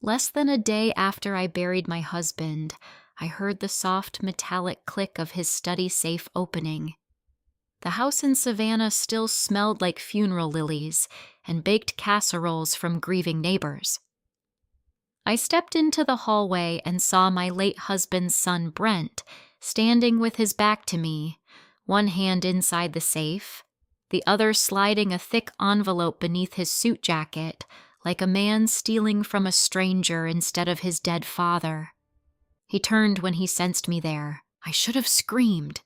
Less than a day after I buried my husband, I heard the soft metallic click of his study safe opening. The house in Savannah still smelled like funeral lilies and baked casseroles from grieving neighbors. I stepped into the hallway and saw my late husband's son, Brent, standing with his back to me, one hand inside the safe, the other sliding a thick envelope beneath his suit jacket, like a man stealing from a stranger instead of his dead father. He turned when he sensed me there. I should have screamed.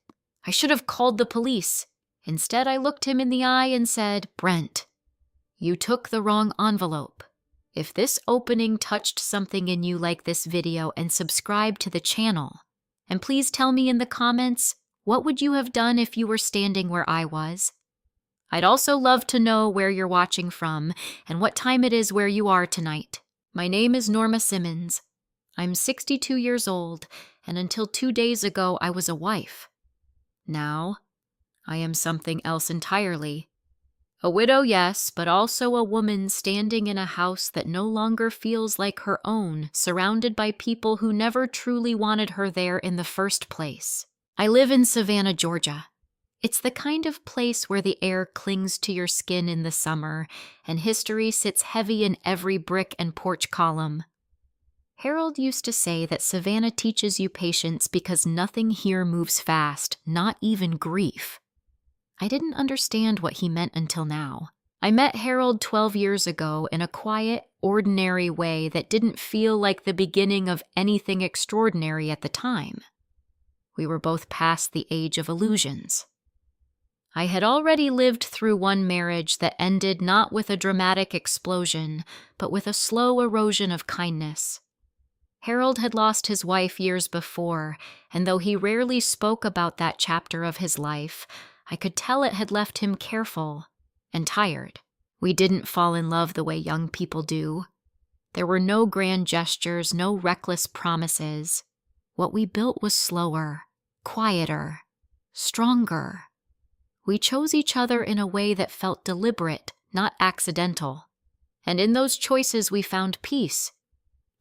I should have called the police. Instead, I looked him in the eye and said, "Brent, you took the wrong envelope. If this opening touched something in you like this video, and subscribe to the channel. And please tell me in the comments, what would you have done if you were standing where I was? I'd also love to know where you're watching from and what time it is where you are tonight. My name is Norma Simmons. I'm 62 years old, and until 2 days ago, I was a wife. Now, I am something else entirely. A widow, yes, but also a woman standing in a house that no longer feels like her own, surrounded by people who never truly wanted her there in the first place. I live in Savannah, Georgia. It's the kind of place where the air clings to your skin in the summer, and history sits heavy in every brick and porch column. Harold used to say that Savannah teaches you patience because nothing here moves fast, not even grief. I didn't understand what he meant until now. I met Harold 12 years ago in a quiet, ordinary way that didn't feel like the beginning of anything extraordinary at the time. We were both past the age of illusions. I had already lived through one marriage that ended not with a dramatic explosion, but with a slow erosion of kindness. Harold had lost his wife years before, and though he rarely spoke about that chapter of his life, I could tell it had left him careful and tired. We didn't fall in love the way young people do. There were no grand gestures, no reckless promises. What we built was slower, quieter, stronger. We chose each other in a way that felt deliberate, not accidental. And in those choices we found peace.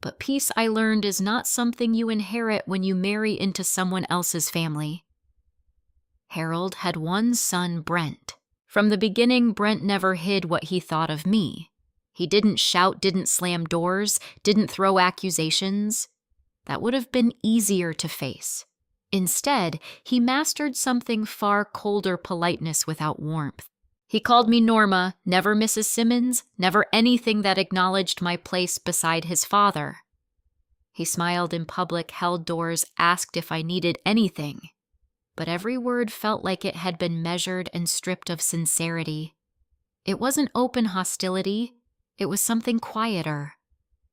But peace, I learned, is not something you inherit when you marry into someone else's family. Harold had one son, Brent. From the beginning, Brent never hid what he thought of me. He didn't shout, didn't slam doors, didn't throw accusations. That would have been easier to face. Instead, he mastered something far colder politeness without warmth. He called me Norma, never Mrs. Simmons, never anything that acknowledged my place beside his father. He smiled in public, held doors, asked if I needed anything. But every word felt like it had been measured and stripped of sincerity. It wasn't open hostility, it was something quieter.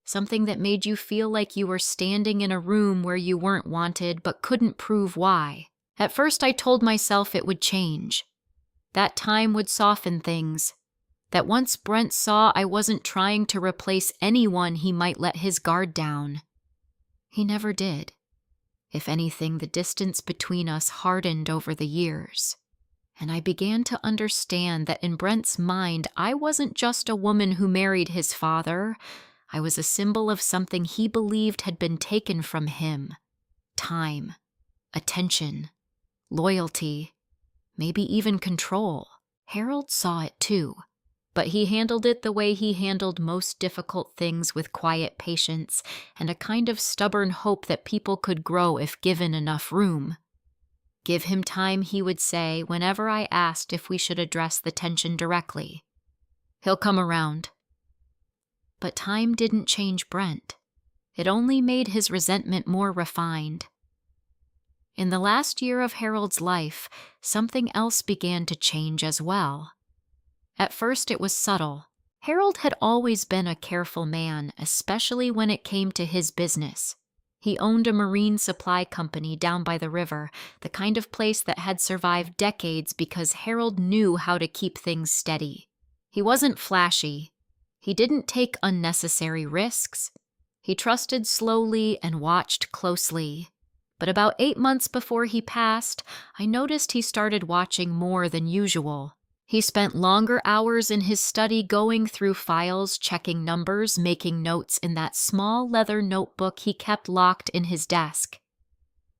Something that made you feel like you were standing in a room where you weren't wanted but couldn't prove why. At first I told myself it would change. That time would soften things. That once Brent saw I wasn't trying to replace anyone, he might let his guard down. He never did. If anything, the distance between us hardened over the years. And I began to understand that in Brent's mind, I wasn't just a woman who married his father. I was a symbol of something he believed had been taken from him. Time, attention, loyalty, maybe even control. Harold saw it too, but he handled it the way he handled most difficult things, with quiet patience and a kind of stubborn hope that people could grow if given enough room. Give him time, he would say whenever I asked if we should address the tension directly. He'll come around. But time didn't change Brent. It only made his resentment more refined. In the last year of Harold's life, something else began to change as well. At first it was subtle. Harold had always been a careful man, especially when it came to his business. He owned a marine supply company down by the river, the kind of place that had survived decades because Harold knew how to keep things steady. He wasn't flashy. He didn't take unnecessary risks. He trusted slowly and watched closely. But about 8 months before he passed, I noticed he started watching more than usual. He spent longer hours in his study going through files, checking numbers, making notes in that small leather notebook he kept locked in his desk.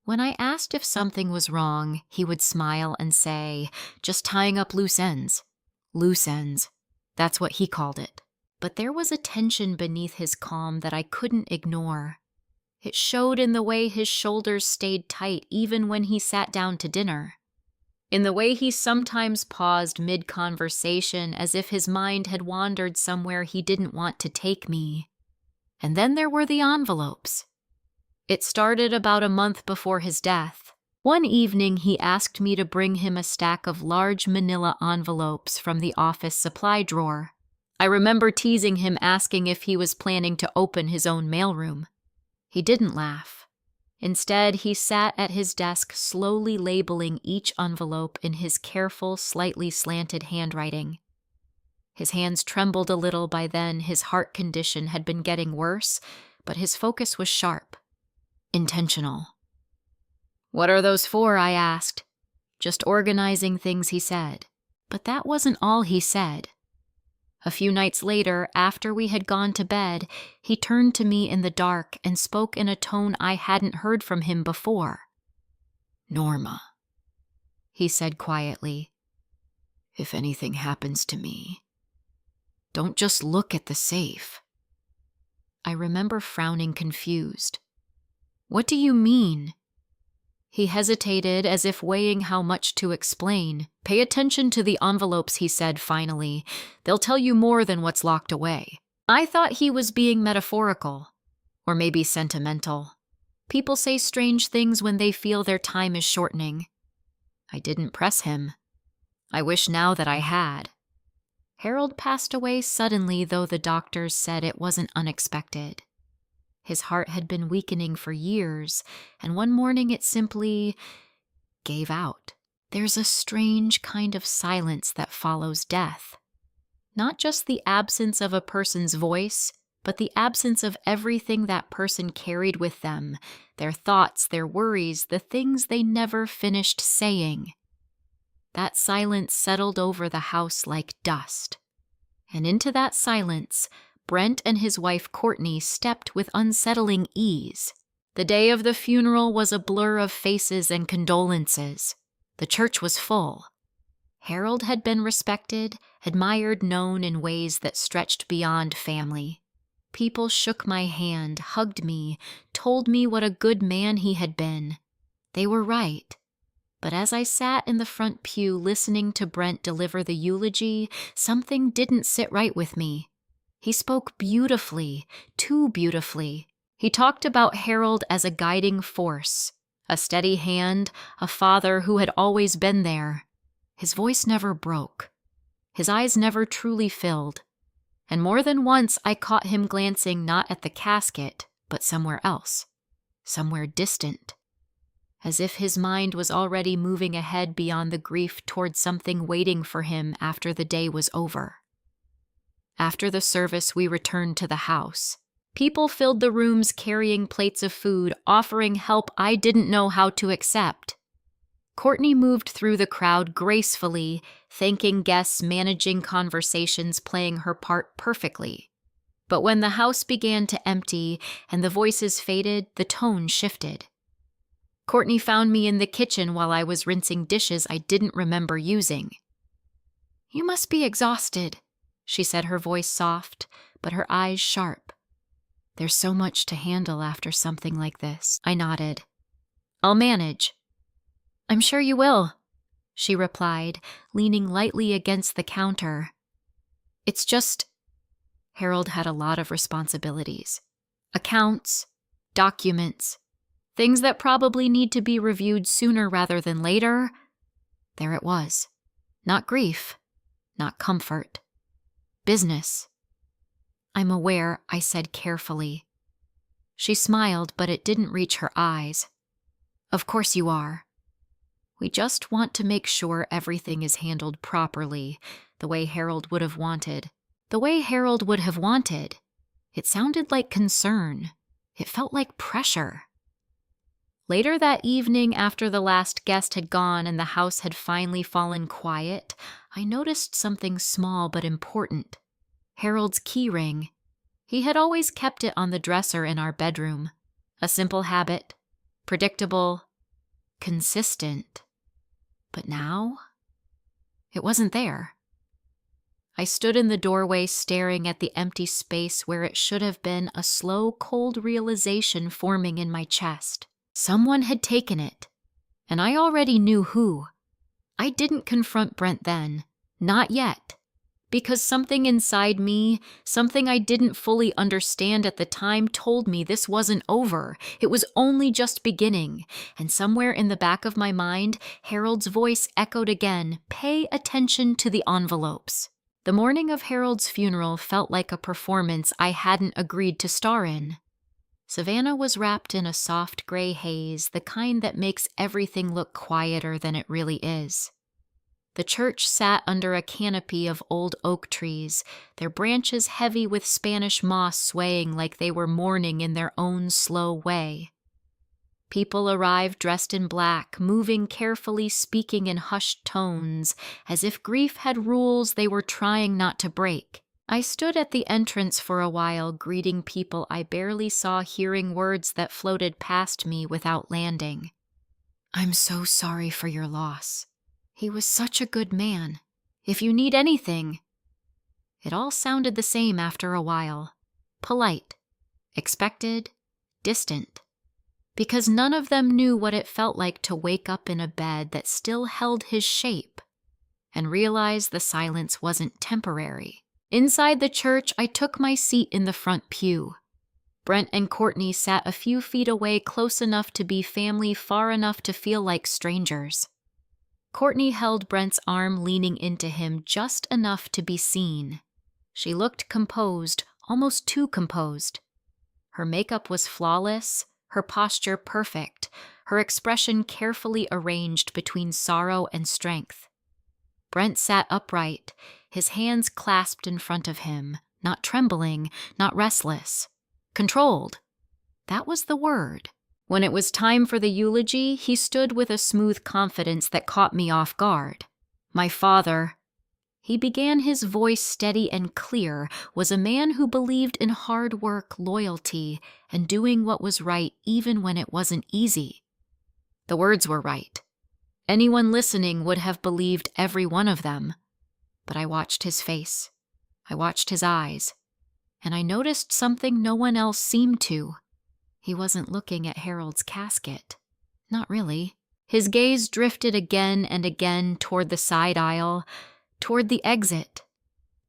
When I asked if something was wrong, he would smile and say, "Just tying up loose ends." Loose ends. That's what he called it. But there was a tension beneath his calm that I couldn't ignore. It showed in the way his shoulders stayed tight even when he sat down to dinner. In the way he sometimes paused mid-conversation as if his mind had wandered somewhere he didn't want to take me. And then there were the envelopes. It started about a month before his death. One evening he asked me to bring him a stack of large manila envelopes from the office supply drawer. I remember teasing him, asking if he was planning to open his own mailroom. He didn't laugh. Instead, he sat at his desk slowly labeling each envelope in his careful, slightly slanted handwriting. His hands trembled a little by then. His heart condition had been getting worse, but his focus was sharp, intentional. "What are those for?" I asked. "Just organizing things," he said. But that wasn't all he said. A few nights later, after we had gone to bed, he turned to me in the dark and spoke in a tone I hadn't heard from him before. "Norma," he said quietly, "if anything happens to me, don't just look at the safe." I remember frowning, confused. "What do you mean?" He hesitated, as if weighing how much to explain. "Pay attention to the envelopes," he said finally. "They'll tell you more than what's locked away." I thought he was being metaphorical, or maybe sentimental. People say strange things when they feel their time is shortening. I didn't press him. I wish now that I had. Harold passed away suddenly, though the doctors said it wasn't unexpected. His heart had been weakening for years, and one morning it simply gave out. There's a strange kind of silence that follows death. Not just the absence of a person's voice, but the absence of everything that person carried with them, their thoughts, their worries, the things they never finished saying. That silence settled over the house like dust. And into that silence, Brent and his wife Courtney stepped with unsettling ease. The day of the funeral was a blur of faces and condolences. The church was full. Harold had been respected, admired, known in ways that stretched beyond family. People shook my hand, hugged me, told me what a good man he had been. They were right. But as I sat in the front pew listening to Brent deliver the eulogy, something didn't sit right with me. He spoke beautifully, too beautifully. He talked about Harold as a guiding force, a steady hand, a father who had always been there. His voice never broke. His eyes never truly filled. And more than once I caught him glancing not at the casket, but somewhere else, somewhere distant, as if his mind was already moving ahead beyond the grief toward something waiting for him after the day was over. After the service, we returned to the house. People filled the rooms carrying plates of food, offering help I didn't know how to accept. Courtney moved through the crowd gracefully, thanking guests, managing conversations, playing her part perfectly. But when the house began to empty and the voices faded, the tone shifted. Courtney found me in the kitchen while I was rinsing dishes I didn't remember using. "You must be exhausted," she said, her voice soft, but her eyes sharp. "There's so much to handle after something like this." I nodded. "I'll manage." "I'm sure you will," she replied, leaning lightly against the counter. "It's just..." Harold had a lot of responsibilities. Accounts, documents, things that probably need to be reviewed sooner rather than later. There it was. Not grief, not comfort. Business. "I'm aware," I said carefully. She smiled, but it didn't reach her eyes. "Of course you are. We just want to make sure everything is handled properly, the way Harold would have wanted. The way Harold would have wanted. It sounded like concern. It felt like pressure. Later that evening, after the last guest had gone and the house had finally fallen quiet, I noticed something small but important. Harold's key ring. He had always kept it on the dresser in our bedroom. A simple habit. Predictable. Consistent. But now, it wasn't there. I stood in the doorway staring at the empty space where it should have been, a slow, cold realization forming in my chest. Someone had taken it, and I already knew who. I didn't confront Brent then, not yet, because something inside me, something I didn't fully understand at the time, told me this wasn't over. It was only just beginning, and somewhere in the back of my mind, Harold's voice echoed again, "Pay attention to the envelopes." The morning of Harold's funeral felt like a performance I hadn't agreed to star in. Savannah was wrapped in a soft gray haze, the kind that makes everything look quieter than it really is. The church sat under a canopy of old oak trees, their branches heavy with Spanish moss swaying like they were mourning in their own slow way. People arrived dressed in black, moving carefully, speaking in hushed tones, as if grief had rules they were trying not to break. I stood at the entrance for a while, greeting people I barely saw, hearing words that floated past me without landing. "I'm so sorry for your loss. He was such a good man. If you need anything." It all sounded the same after a while. Polite, expected, distant. Because none of them knew what it felt like to wake up in a bed that still held his shape and realize the silence wasn't temporary. Inside the church, I took my seat in the front pew. Brent and Courtney sat a few feet away, close enough to be family, far enough to feel like strangers. Courtney held Brent's arm, leaning into him just enough to be seen. She looked composed, almost too composed. Her makeup was flawless, her posture perfect, her expression carefully arranged between sorrow and strength. Brent sat upright, his hands clasped in front of him, not trembling, not restless. Controlled. That was the word. When it was time for the eulogy, he stood with a smooth confidence that caught me off guard. My father, he began, his voice steady and clear, was a man who believed in hard work, loyalty, and doing what was right even when it wasn't easy. The words were right. Anyone listening would have believed every one of them. But I watched his face. I watched his eyes. And I noticed something no one else seemed to. He wasn't looking at Harold's casket. Not really. His gaze drifted again and again toward the side aisle, toward the exit,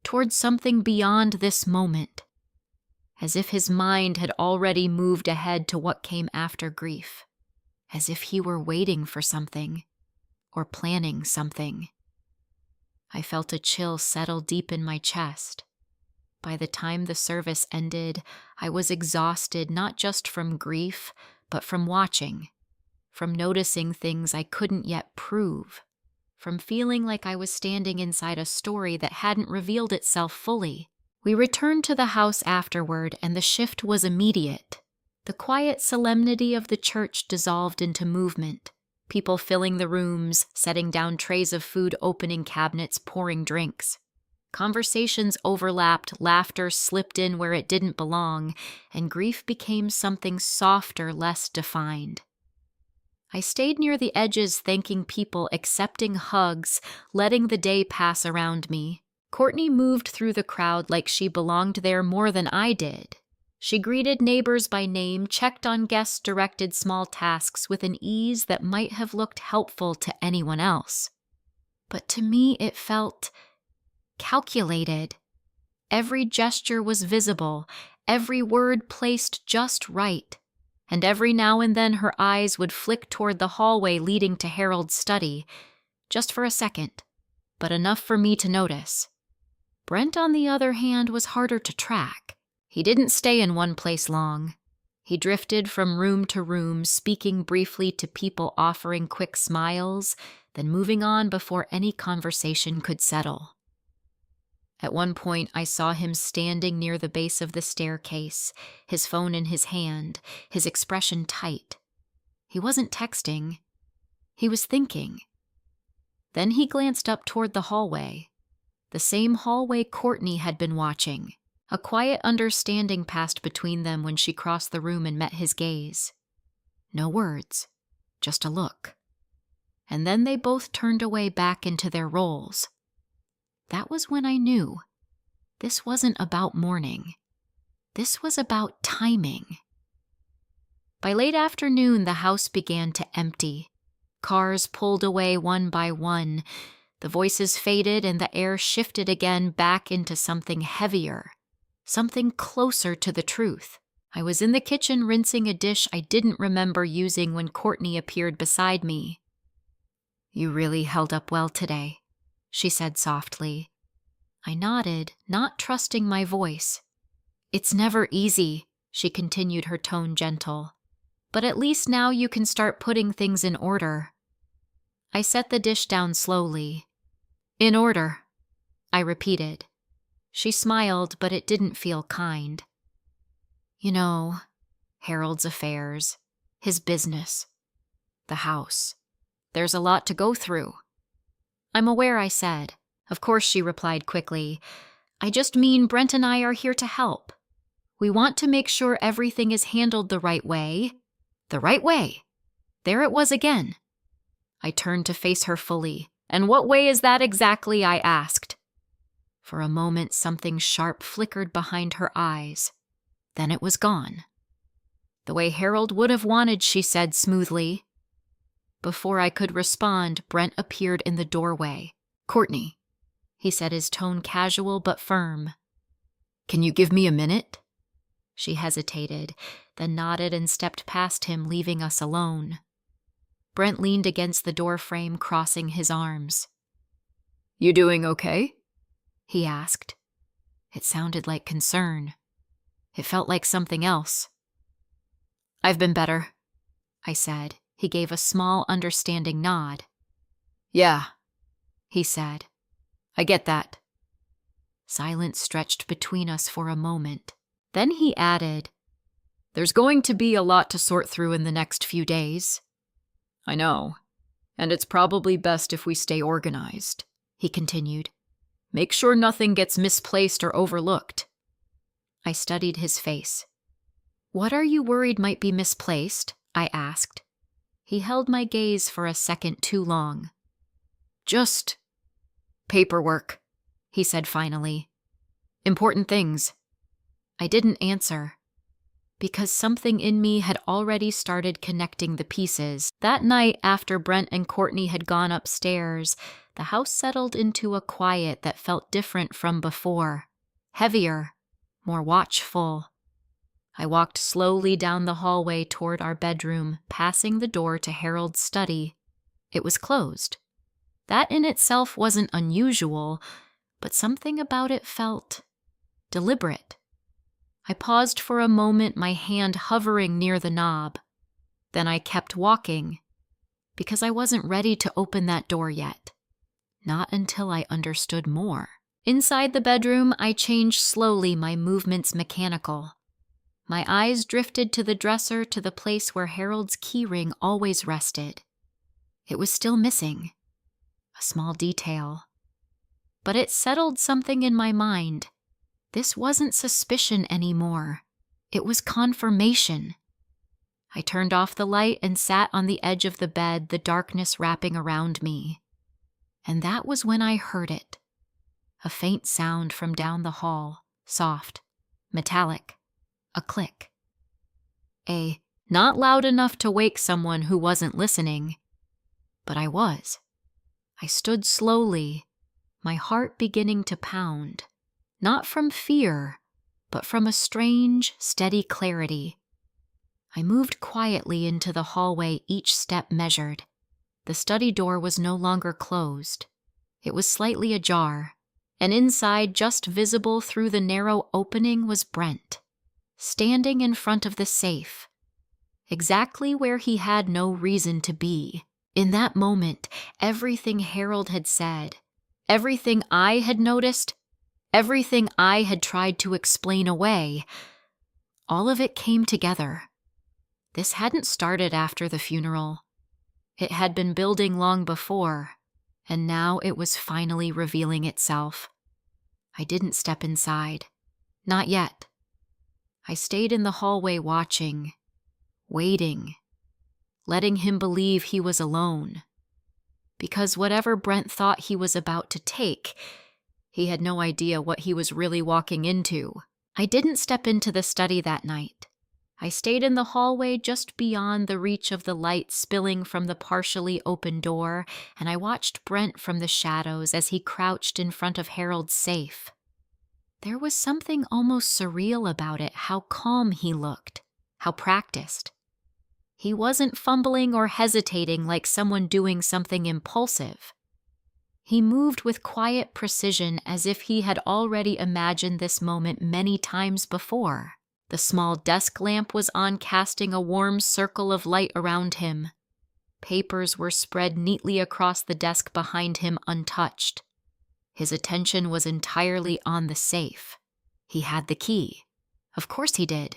toward something beyond this moment, as if his mind had already moved ahead to what came after grief, as if he were waiting for something, or planning something. I felt a chill settle deep in my chest. By the time the service ended, I was exhausted not just from grief, but from watching, from noticing things I couldn't yet prove, from feeling like I was standing inside a story that hadn't revealed itself fully. We returned to the house afterward, and the shift was immediate. The quiet solemnity of the church dissolved into movement. People filling the rooms, setting down trays of food, opening cabinets, pouring drinks. Conversations overlapped, laughter slipped in where it didn't belong, and grief became something softer, less defined. I stayed near the edges, thanking people, accepting hugs, letting the day pass around me. Courtney moved through the crowd like she belonged there more than I did. She greeted neighbors by name, checked on guests, directed small tasks with an ease that might have looked helpful to anyone else. But to me, it felt calculated. Every gesture was visible, every word placed just right, and every now and then her eyes would flick toward the hallway leading to Harold's study, just for a second, but enough for me to notice. Brent, on the other hand, was harder to track. He didn't stay in one place long. He drifted from room to room, speaking briefly to people, offering quick smiles, then moving on before any conversation could settle. At one point, I saw him standing near the base of the staircase, his phone in his hand, his expression tight. He wasn't texting. He was thinking. Then he glanced up toward the hallway. The same hallway Courtney had been watching. A quiet understanding passed between them when she crossed the room and met his gaze. No words, just a look. And then they both turned away back into their roles. That was when I knew. This wasn't about mourning. This was about timing. By late afternoon, the house began to empty. Cars pulled away one by one. The voices faded and the air shifted again back into something heavier, something closer to the truth. I was in the kitchen rinsing a dish I didn't remember using when Courtney appeared beside me. "You really held up well today," she said softly. I nodded, not trusting my voice. "It's never easy," she continued, her tone gentle. "But at least now you can start putting things in order." I set the dish down slowly. "In order," I repeated. She smiled, but it didn't feel kind. "You know, Harold's affairs, his business, the house. There's a lot to go through." "I'm aware," I said. "Of course," she replied quickly. "I just mean Brent and I are here to help. We want to make sure everything is handled the right way." The right way. There it was again. I turned to face her fully. "And what way is that exactly?" I asked. For a moment, something sharp flickered behind her eyes. Then it was gone. "The way Harold would have wanted," she said smoothly. Before I could respond, Brent appeared in the doorway. "Courtney," he said, his tone casual but firm. "Can you give me a minute?" She hesitated, then nodded and stepped past him, leaving us alone. Brent leaned against the doorframe, crossing his arms. "You doing okay?" he asked. It sounded like concern. It felt like something else. "I've been better," I said. He gave a small, understanding nod. "Yeah," he said. "I get that." Silence stretched between us for a moment. Then he added, "There's going to be a lot to sort through in the next few days." "I know. And it's probably best if we stay organized," he continued. "Make sure nothing gets misplaced or overlooked." I studied his face. "What are you worried might be misplaced?" I asked. He held my gaze for a second too long. "Just paperwork," he said finally. "Important things." I didn't answer, because something in me had already started connecting the pieces. That night, after Brent and Courtney had gone upstairs, the house settled into a quiet that felt different from before. Heavier, more watchful. I walked slowly down the hallway toward our bedroom, passing the door to Harold's study. It was closed. That in itself wasn't unusual, but something about it felt deliberate. I paused for a moment, my hand hovering near the knob. Then I kept walking, because I wasn't ready to open that door yet. Not until I understood more. Inside the bedroom, I changed slowly, my movements mechanical. My eyes drifted to the dresser, to the place where Harold's keyring always rested. It was still missing. A small detail. But it settled something in my mind. This wasn't suspicion anymore. It was confirmation. I turned off the light and sat on the edge of the bed, the darkness wrapping around me. And that was when I heard it. A faint sound from down the hall, soft, metallic, a click. Not loud enough to wake someone who wasn't listening. But I was. I stood slowly, my heart beginning to pound. Not from fear, but from a strange, steady clarity. I moved quietly into the hallway, each step measured. The study door was no longer closed. It was slightly ajar, and inside, just visible through the narrow opening, was Brent, standing in front of the safe, exactly where he had no reason to be. In that moment, everything Harold had said, everything I had noticed, everything I had tried to explain away, all of it came together. This hadn't started after the funeral. It had been building long before, and now it was finally revealing itself. I didn't step inside. Not yet. I stayed in the hallway watching, waiting, letting him believe he was alone. Because whatever Brent thought he was about to take, he had no idea what he was really walking into. I didn't step into the study that night. I stayed in the hallway just beyond the reach of the light spilling from the partially open door, and I watched Brent from the shadows as he crouched in front of Harold's safe. There was something almost surreal about it, how calm he looked, how practiced. He wasn't fumbling or hesitating like someone doing something impulsive. He moved with quiet precision as if he had already imagined this moment many times before. The small desk lamp was on, casting a warm circle of light around him. Papers were spread neatly across the desk behind him, untouched. His attention was entirely on the safe. He had the key. Of course he did.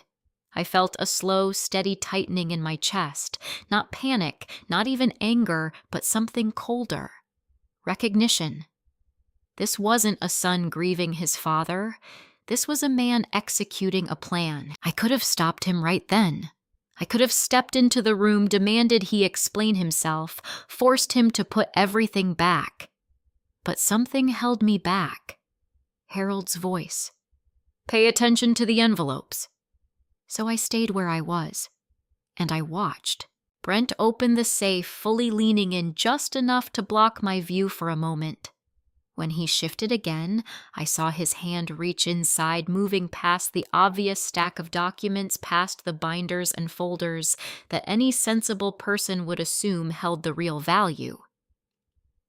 I felt a slow, steady tightening in my chest. Not panic, not even anger, but something colder. Recognition. This wasn't a son grieving his father. This was a man executing a plan. I could have stopped him right then. I could have stepped into the room, demanded he explain himself, forced him to put everything back. But something held me back. Harold's voice. Pay attention to the envelopes. So I stayed where I was, and I watched. Brent opened the safe, fully leaning in just enough to block my view for a moment. When he shifted again, I saw his hand reach inside, moving past the obvious stack of documents, past the binders and folders that any sensible person would assume held the real value.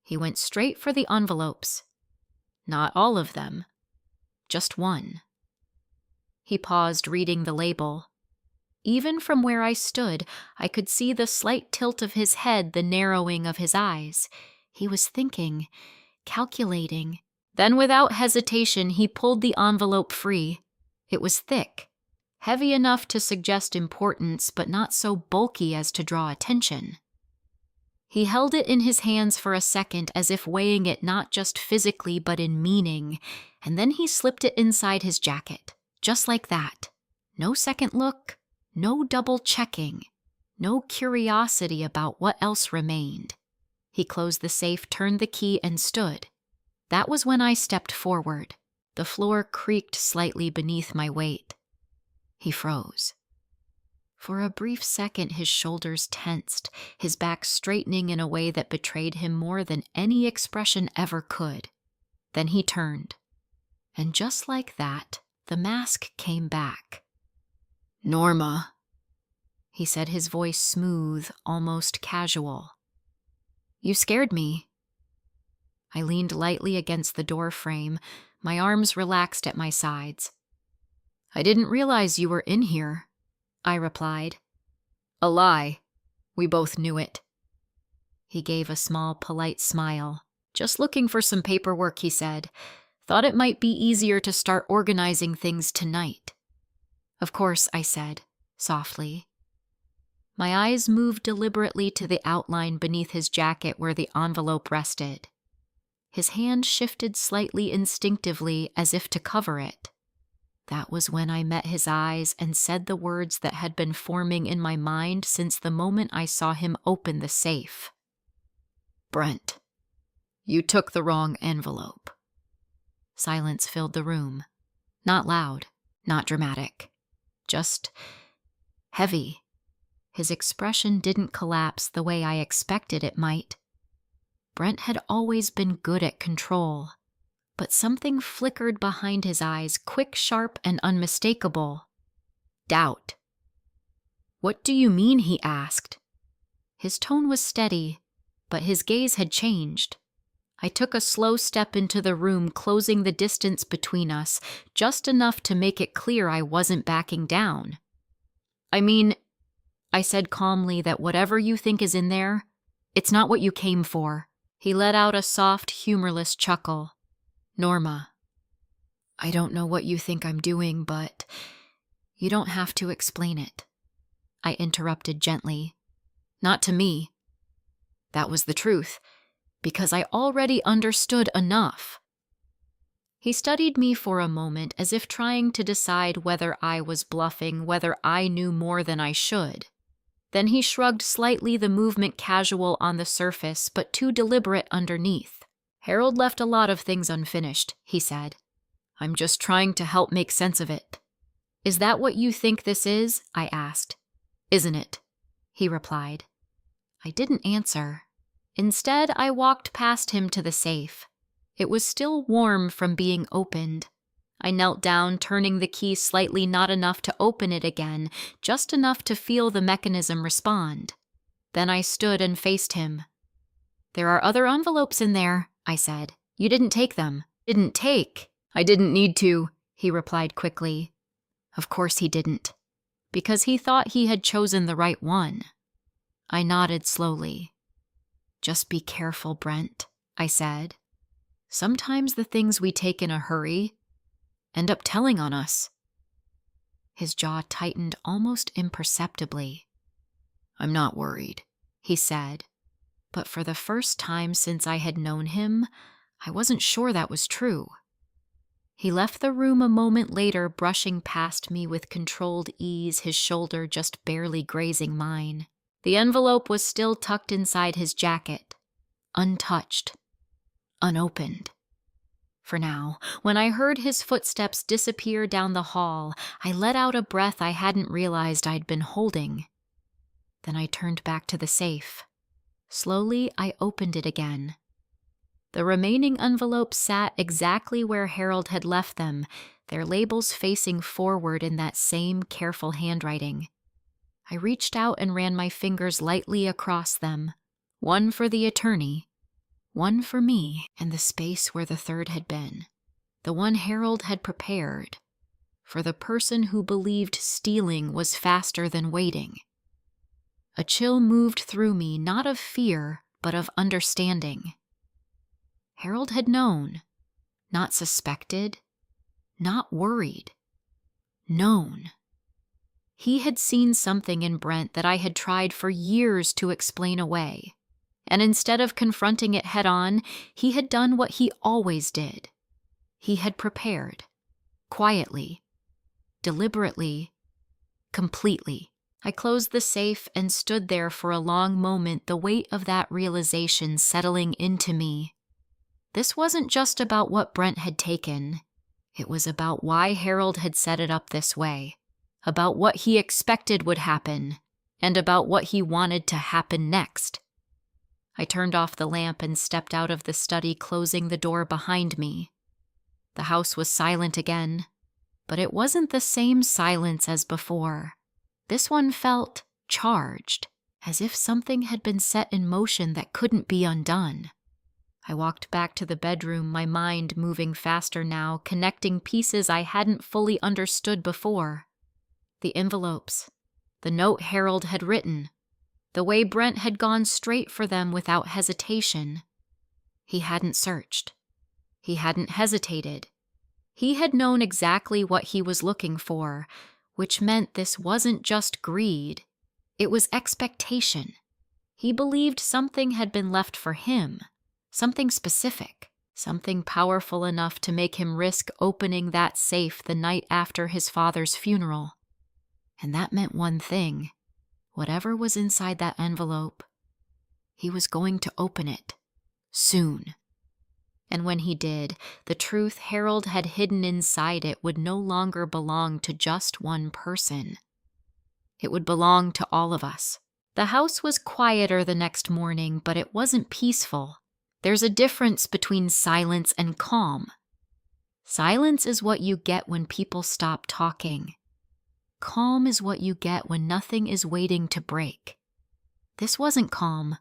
He went straight for the envelopes. Not all of them, just one. He paused, reading the label. Even from where I stood, I could see the slight tilt of his head, the narrowing of his eyes. He was thinking, calculating. Then without hesitation, he pulled the envelope free. It was thick, heavy enough to suggest importance, but not so bulky as to draw attention. He held it in his hands for a second, as if weighing it not just physically but in meaning, and then he slipped it inside his jacket, just like that. No second look, no double checking, no curiosity about what else remained. He closed the safe, turned the key, and stood. That was when I stepped forward. The floor creaked slightly beneath my weight. He froze. For a brief second, his shoulders tensed, his back straightening in a way that betrayed him more than any expression ever could. Then he turned. And just like that, the mask came back. "Norma," he said, his voice smooth, almost casual. "You scared me." I leaned lightly against the door frame, my arms relaxed at my sides. "I didn't realize you were in here," I replied. "A lie. We both knew it." He gave a small, polite smile. "Just looking for some paperwork," he said. "Thought it might be easier to start organizing things tonight." "Of course," I said, softly. My eyes moved deliberately to the outline beneath his jacket where the envelope rested. His hand shifted slightly instinctively as if to cover it. That was when I met his eyes and said the words that had been forming in my mind since the moment I saw him open the safe. "Brent, you took the wrong envelope." Silence filled the room. Not loud, not dramatic. Just heavy. His expression didn't collapse the way I expected it might. Brent had always been good at control, but something flickered behind his eyes, quick, sharp, and unmistakable. Doubt. "What do you mean?" he asked. His tone was steady, but his gaze had changed. I took a slow step into the room, closing the distance between us, just enough to make it clear I wasn't backing down. "I mean," I said calmly, "that whatever you think is in there, it's not what you came for." He let out a soft, humorless chuckle. "Norma, I don't know what you think I'm doing, but you don't have to explain it." I interrupted gently. Not to me. That was the truth, because I already understood enough. He studied me for a moment as if trying to decide whether I was bluffing, whether I knew more than I should. Then he shrugged slightly, the movement casual on the surface, but too deliberate underneath. Harold left a lot of things unfinished, he said. I'm just trying to help make sense of it. Is that what you think this is? I asked. Isn't it? He replied. I didn't answer. Instead, I walked past him to the safe. It was still warm from being opened. I knelt down, turning the key slightly, not enough to open it again, just enough to feel the mechanism respond. Then I stood and faced him. There are other envelopes in there, I said. You didn't take them. Didn't take. I didn't need to, he replied quickly. Of course he didn't, because he thought he had chosen the right one. I nodded slowly. Just be careful, Brent, I said. Sometimes the things we take in a hurry end up telling on us. His jaw tightened almost imperceptibly. I'm not worried, he said, but for the first time since I had known him, I wasn't sure that was true. He left the room a moment later, brushing past me with controlled ease, his shoulder just barely grazing mine. The envelope was still tucked inside his jacket, untouched, unopened. For now, when I heard his footsteps disappear down the hall, I let out a breath I hadn't realized I'd been holding. Then I turned back to the safe. Slowly, I opened it again. The remaining envelopes sat exactly where Harold had left them, their labels facing forward in that same careful handwriting. I reached out and ran my fingers lightly across them, one for the attorney, one for me, and the space where the third had been, the one Harold had prepared, for the person who believed stealing was faster than waiting. A chill moved through me, not of fear, but of understanding. Harold had known, not suspected, not worried. Known. He had seen something in Brent that I had tried for years to explain away, and instead of confronting it head-on, he had done what he always did. He had prepared, quietly, deliberately, completely. I closed the safe and stood there for a long moment, the weight of that realization settling into me. This wasn't just about what Brent had taken. It was about why Harold had set it up this way, about what he expected would happen, and about what he wanted to happen next. I turned off the lamp and stepped out of the study, closing the door behind me. The house was silent again, but it wasn't the same silence as before. This one felt charged, as if something had been set in motion that couldn't be undone. I walked back to the bedroom, my mind moving faster now, connecting pieces I hadn't fully understood before. The envelopes, the note Harold had written, the way Brent had gone straight for them without hesitation. He hadn't searched. He hadn't hesitated. He had known exactly what he was looking for, which meant this wasn't just greed. It was expectation. He believed something had been left for him. Something specific, something powerful enough to make him risk opening that safe the night after his father's funeral. And that meant one thing. Whatever was inside that envelope, he was going to open it. Soon. And when he did, the truth Harold had hidden inside it would no longer belong to just one person. It would belong to all of us. The house was quieter the next morning, but it wasn't peaceful. There's a difference between silence and calm. Silence is what you get when people stop talking. Calm is what you get when nothing is waiting to break. This wasn't calm.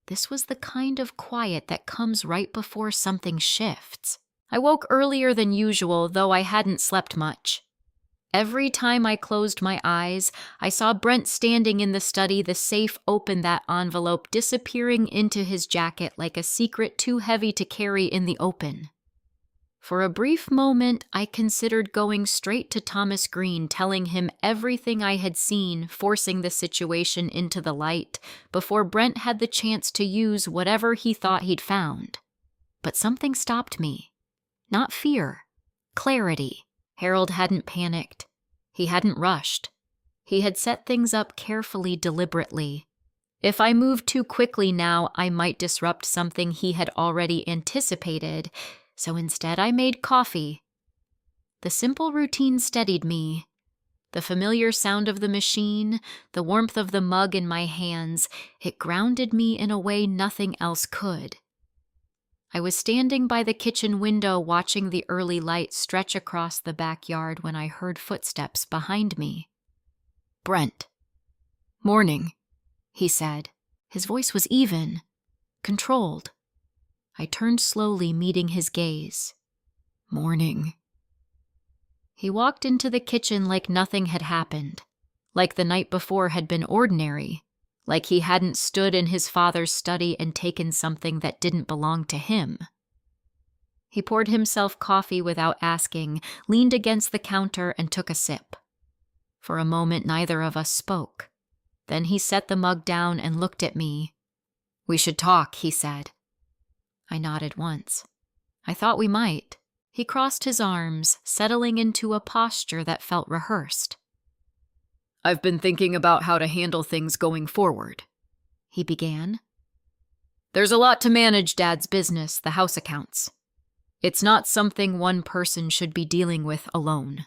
This was the kind of quiet that comes right before something shifts. I woke earlier than usual, though I hadn't slept much. Every time I closed my eyes, I saw Brent standing in the study, the safe open, that envelope disappearing into his jacket like a secret too heavy to carry in the open. For a brief moment, I considered going straight to Thomas Green, telling him everything I had seen, forcing the situation into the light, before Brent had the chance to use whatever he thought he'd found. But something stopped me. Not fear. Clarity. Harold hadn't panicked. He hadn't rushed. He had set things up carefully, deliberately. If I moved too quickly now, I might disrupt something he had already anticipated, so instead I made coffee. The simple routine steadied me. The familiar sound of the machine, the warmth of the mug in my hands, it grounded me in a way nothing else could. I was standing by the kitchen window watching the early light stretch across the backyard when I heard footsteps behind me. "Brent." "Morning," he said. His voice was even, controlled. I turned slowly, meeting his gaze. "Morning." He walked into the kitchen like nothing had happened, like the night before had been ordinary, like he hadn't stood in his father's study and taken something that didn't belong to him. He poured himself coffee without asking, leaned against the counter, and took a sip. For a moment, neither of us spoke. Then he set the mug down and looked at me. "We should talk," he said. I nodded once. I thought we might. He crossed his arms, settling into a posture that felt rehearsed. "I've been thinking about how to handle things going forward," he began. "There's a lot to manage Dad's business, the house accounts. It's not something one person should be dealing with alone."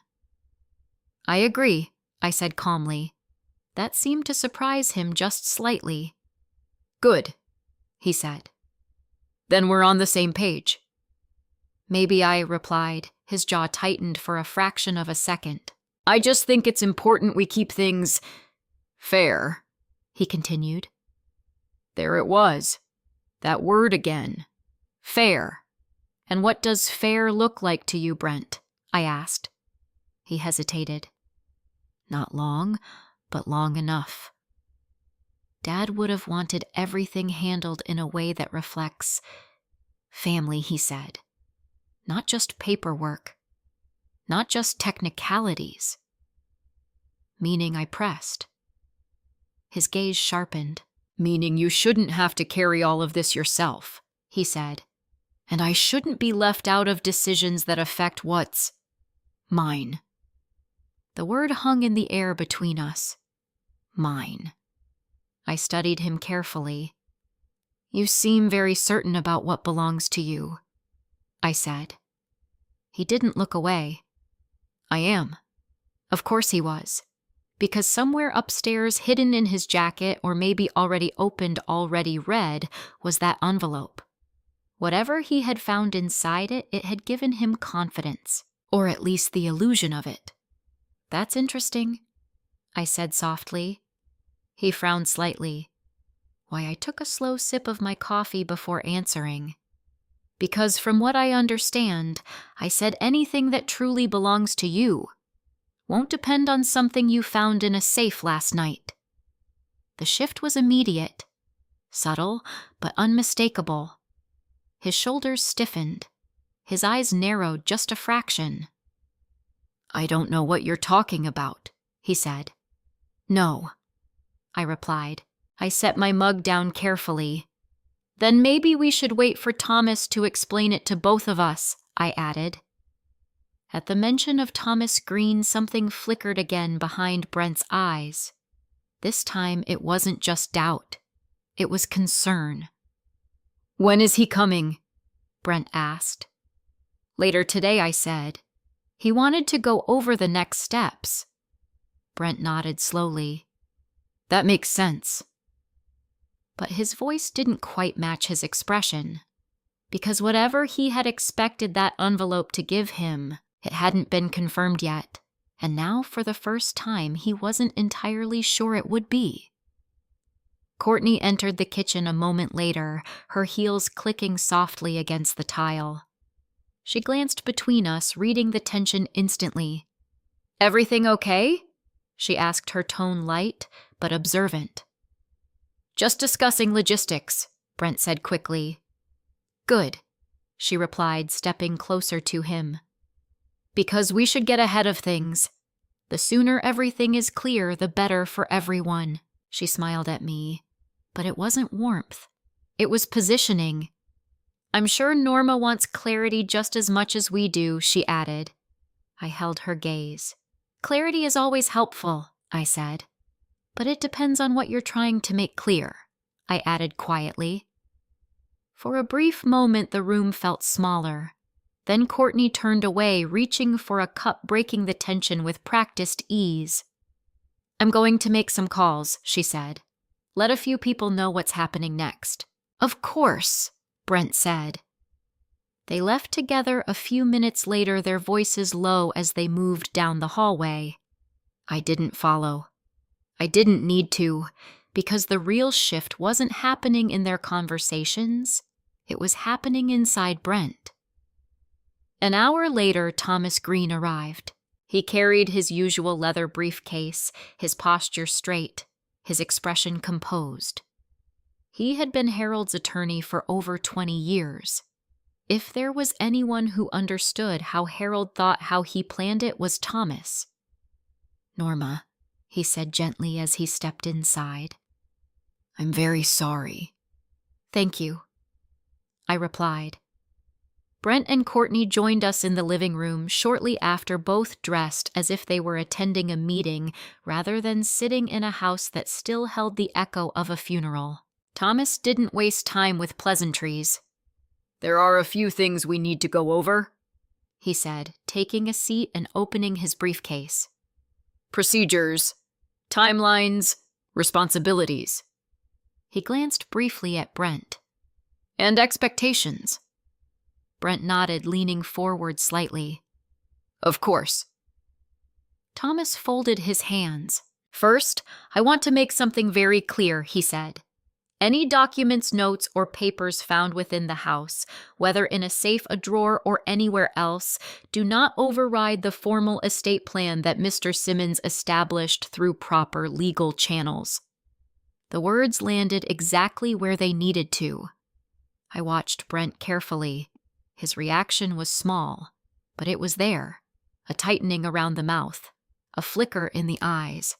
"I agree," I said calmly. That seemed to surprise him just slightly. "Good," he said. "Then we're on the same page." "Maybe," I replied. His jaw tightened for a fraction of a second. "I just think it's important we keep things fair," he continued. There it was. That word again. Fair. "And what does fair look like to you, Brent?" I asked. He hesitated. "Not long, but long enough." Dad would have wanted everything handled in a way that reflects family, he said. Not just paperwork. Not just technicalities. Meaning, I pressed. His gaze sharpened. "Meaning you shouldn't have to carry all of this yourself," he said. "And I shouldn't be left out of decisions that affect what's mine." The word hung in the air between us. Mine. I studied him carefully. "You seem very certain about what belongs to you," I said. He didn't look away. "I am." Of course he was. Because somewhere upstairs, hidden in his jacket, or maybe already opened, already read, was that envelope. Whatever he had found inside it, it had given him confidence, or at least the illusion of it. "That's interesting," I said softly. He frowned slightly. Why, I took a slow sip of my coffee before answering. "Because from what I understand, I said anything that truly belongs to you won't depend on something you found in a safe last night." The shift was immediate, subtle, but unmistakable. His shoulders stiffened. His eyes narrowed just a fraction. "I don't know what you're talking about," he said. "No," I replied. I set my mug down carefully. "Then maybe we should wait for Thomas to explain it to both of us," I added. At the mention of Thomas Green, something flickered again behind Brent's eyes. This time it wasn't just doubt. It was concern. "When is he coming?" Brent asked. "Later today," I said. "He wanted to go over the next steps." Brent nodded slowly. "That makes sense." But his voice didn't quite match his expression. Because whatever he had expected that envelope to give him, it hadn't been confirmed yet, and now for the first time he wasn't entirely sure it would be. Courtney entered the kitchen a moment later, her heels clicking softly against the tile. She glanced between us, reading the tension instantly. "Everything okay?" she asked, her tone light but observant. "Just discussing logistics," Brent said quickly. "Good," she replied, stepping closer to him. Because we should get ahead of things. The sooner everything is clear, the better for everyone, she smiled at me. But it wasn't warmth. It was positioning. I'm sure Norma wants clarity just as much as we do, she added. I held her gaze. Clarity is always helpful, I said. But it depends on what you're trying to make clear, I added quietly. For a brief moment, the room felt smaller. Then Courtney turned away, reaching for a cup, breaking the tension with practiced ease. I'm going to make some calls, she said. Let a few people know what's happening next. Of course, Brent said. They left together a few minutes later, their voices low as they moved down the hallway. I didn't follow. I didn't need to, because the real shift wasn't happening in their conversations. It was happening inside Brent. An hour later, Thomas Green arrived. He carried his usual leather briefcase, his posture straight, his expression composed. He had been Harold's attorney for over 20 years. If there was anyone who understood how Harold thought how he planned it, was Thomas. Norma, he said gently as he stepped inside. I'm very sorry. Thank you, I replied. Brent and Courtney joined us in the living room shortly after, both dressed as if they were attending a meeting rather than sitting in a house that still held the echo of a funeral. Thomas didn't waste time with pleasantries. There are a few things we need to go over, he said, taking a seat and opening his briefcase. Procedures, timelines, responsibilities. He glanced briefly at Brent. And expectations. Brent nodded, leaning forward slightly. Of course. Thomas folded his hands. First, I want to make something very clear, he said. Any documents, notes, or papers found within the house, whether in a safe, a drawer, or anywhere else, do not override the formal estate plan that Mr. Simmons established through proper legal channels. The words landed exactly where they needed to. I watched Brent carefully. His reaction was small, but it was there, a tightening around the mouth, a flicker in the eyes.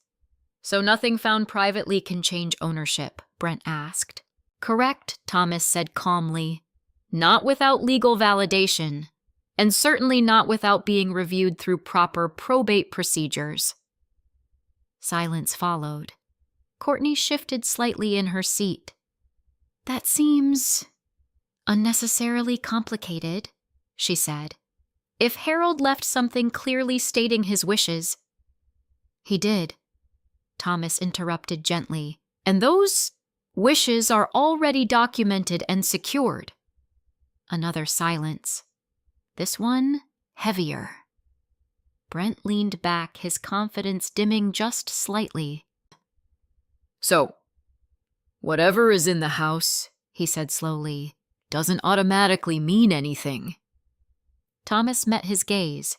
So nothing found privately can change ownership, Brent asked. Correct, Thomas said calmly. Not without legal validation, and certainly not without being reviewed through proper probate procedures. Silence followed. Courtney shifted slightly in her seat. That seems unnecessarily complicated, she said. If Harold left something clearly stating his wishes. He did, Thomas interrupted gently, and those wishes are already documented and secured. Another silence. This one heavier. Brent leaned back, his confidence dimming just slightly. So, whatever is in the house, he said slowly, doesn't automatically mean anything. Thomas met his gaze.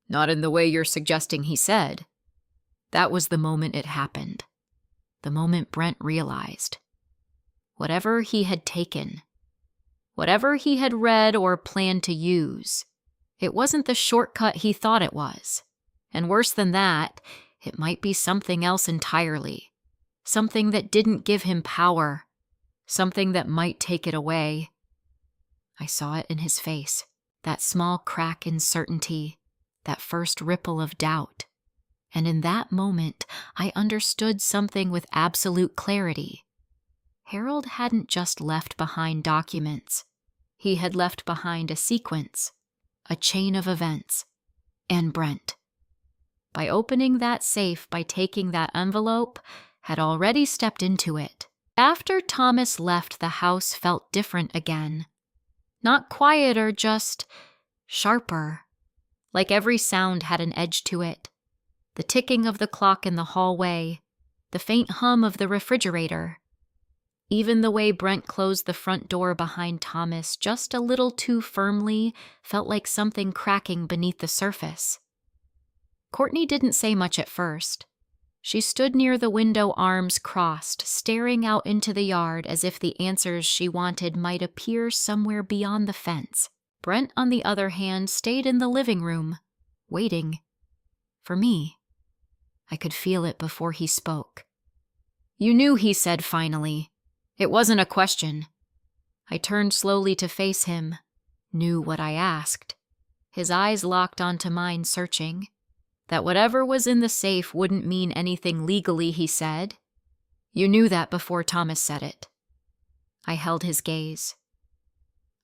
Not in the way you're suggesting, he said. That was the moment it happened. The moment Brent realized. Whatever he had taken, whatever he had read or planned to use, it wasn't the shortcut he thought it was. And worse than that, it might be something else entirely. Something that didn't give him power. Something that might take it away. I saw it in his face. That small crack in certainty. That first ripple of doubt. And in that moment, I understood something with absolute clarity. Harold hadn't just left behind documents. He had left behind a sequence, a chain of events, and Brent. By opening that safe, by taking that envelope, had already stepped into it. After Thomas left, the house felt different again. Not quieter, just sharper. Like every sound had an edge to it. The ticking of the clock in the hallway, the faint hum of the refrigerator. Even the way Brent closed the front door behind Thomas just a little too firmly felt like something cracking beneath the surface. Courtney didn't say much at first. She stood near the window, arms crossed, staring out into the yard as if the answers she wanted might appear somewhere beyond the fence. Brent, on the other hand, stayed in the living room, waiting. For me. I could feel it before he spoke. "You knew," he said finally. "It wasn't a question." I turned slowly to face him, knew what I asked. His eyes locked onto mine, searching. "That whatever was in the safe wouldn't mean anything legally," he said. "You knew that before Thomas said it." I held his gaze.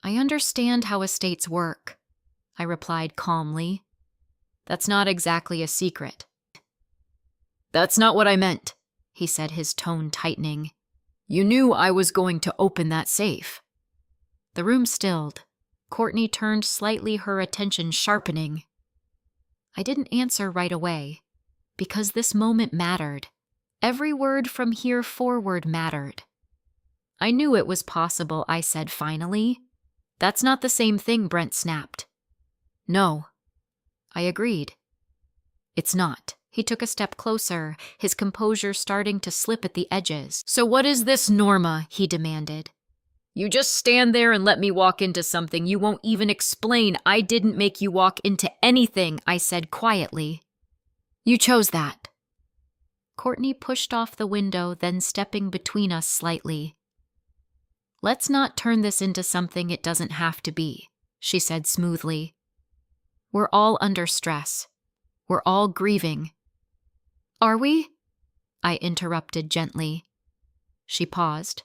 "I understand how estates work," I replied calmly. "That's not exactly a secret." "That's not what I meant," he said, his tone tightening. "You knew I was going to open that safe." The room stilled. Courtney turned slightly, her attention sharpening. I didn't answer right away, because this moment mattered. Every word from here forward mattered. "I knew it was possible," I said finally. "That's not the same thing," Brent snapped. "No." I agreed. "It's not." He took a step closer, his composure starting to slip at the edges. "So what is this, Norma?" he demanded. "You just stand there and let me walk into something you won't even explain." "I didn't make you walk into anything," I said quietly. "You chose that." Courtney pushed off the window, then stepping between us slightly. "Let's not turn this into something it doesn't have to be," she said smoothly. "We're all under stress. We're all grieving." "Are we?" I interrupted gently. She paused.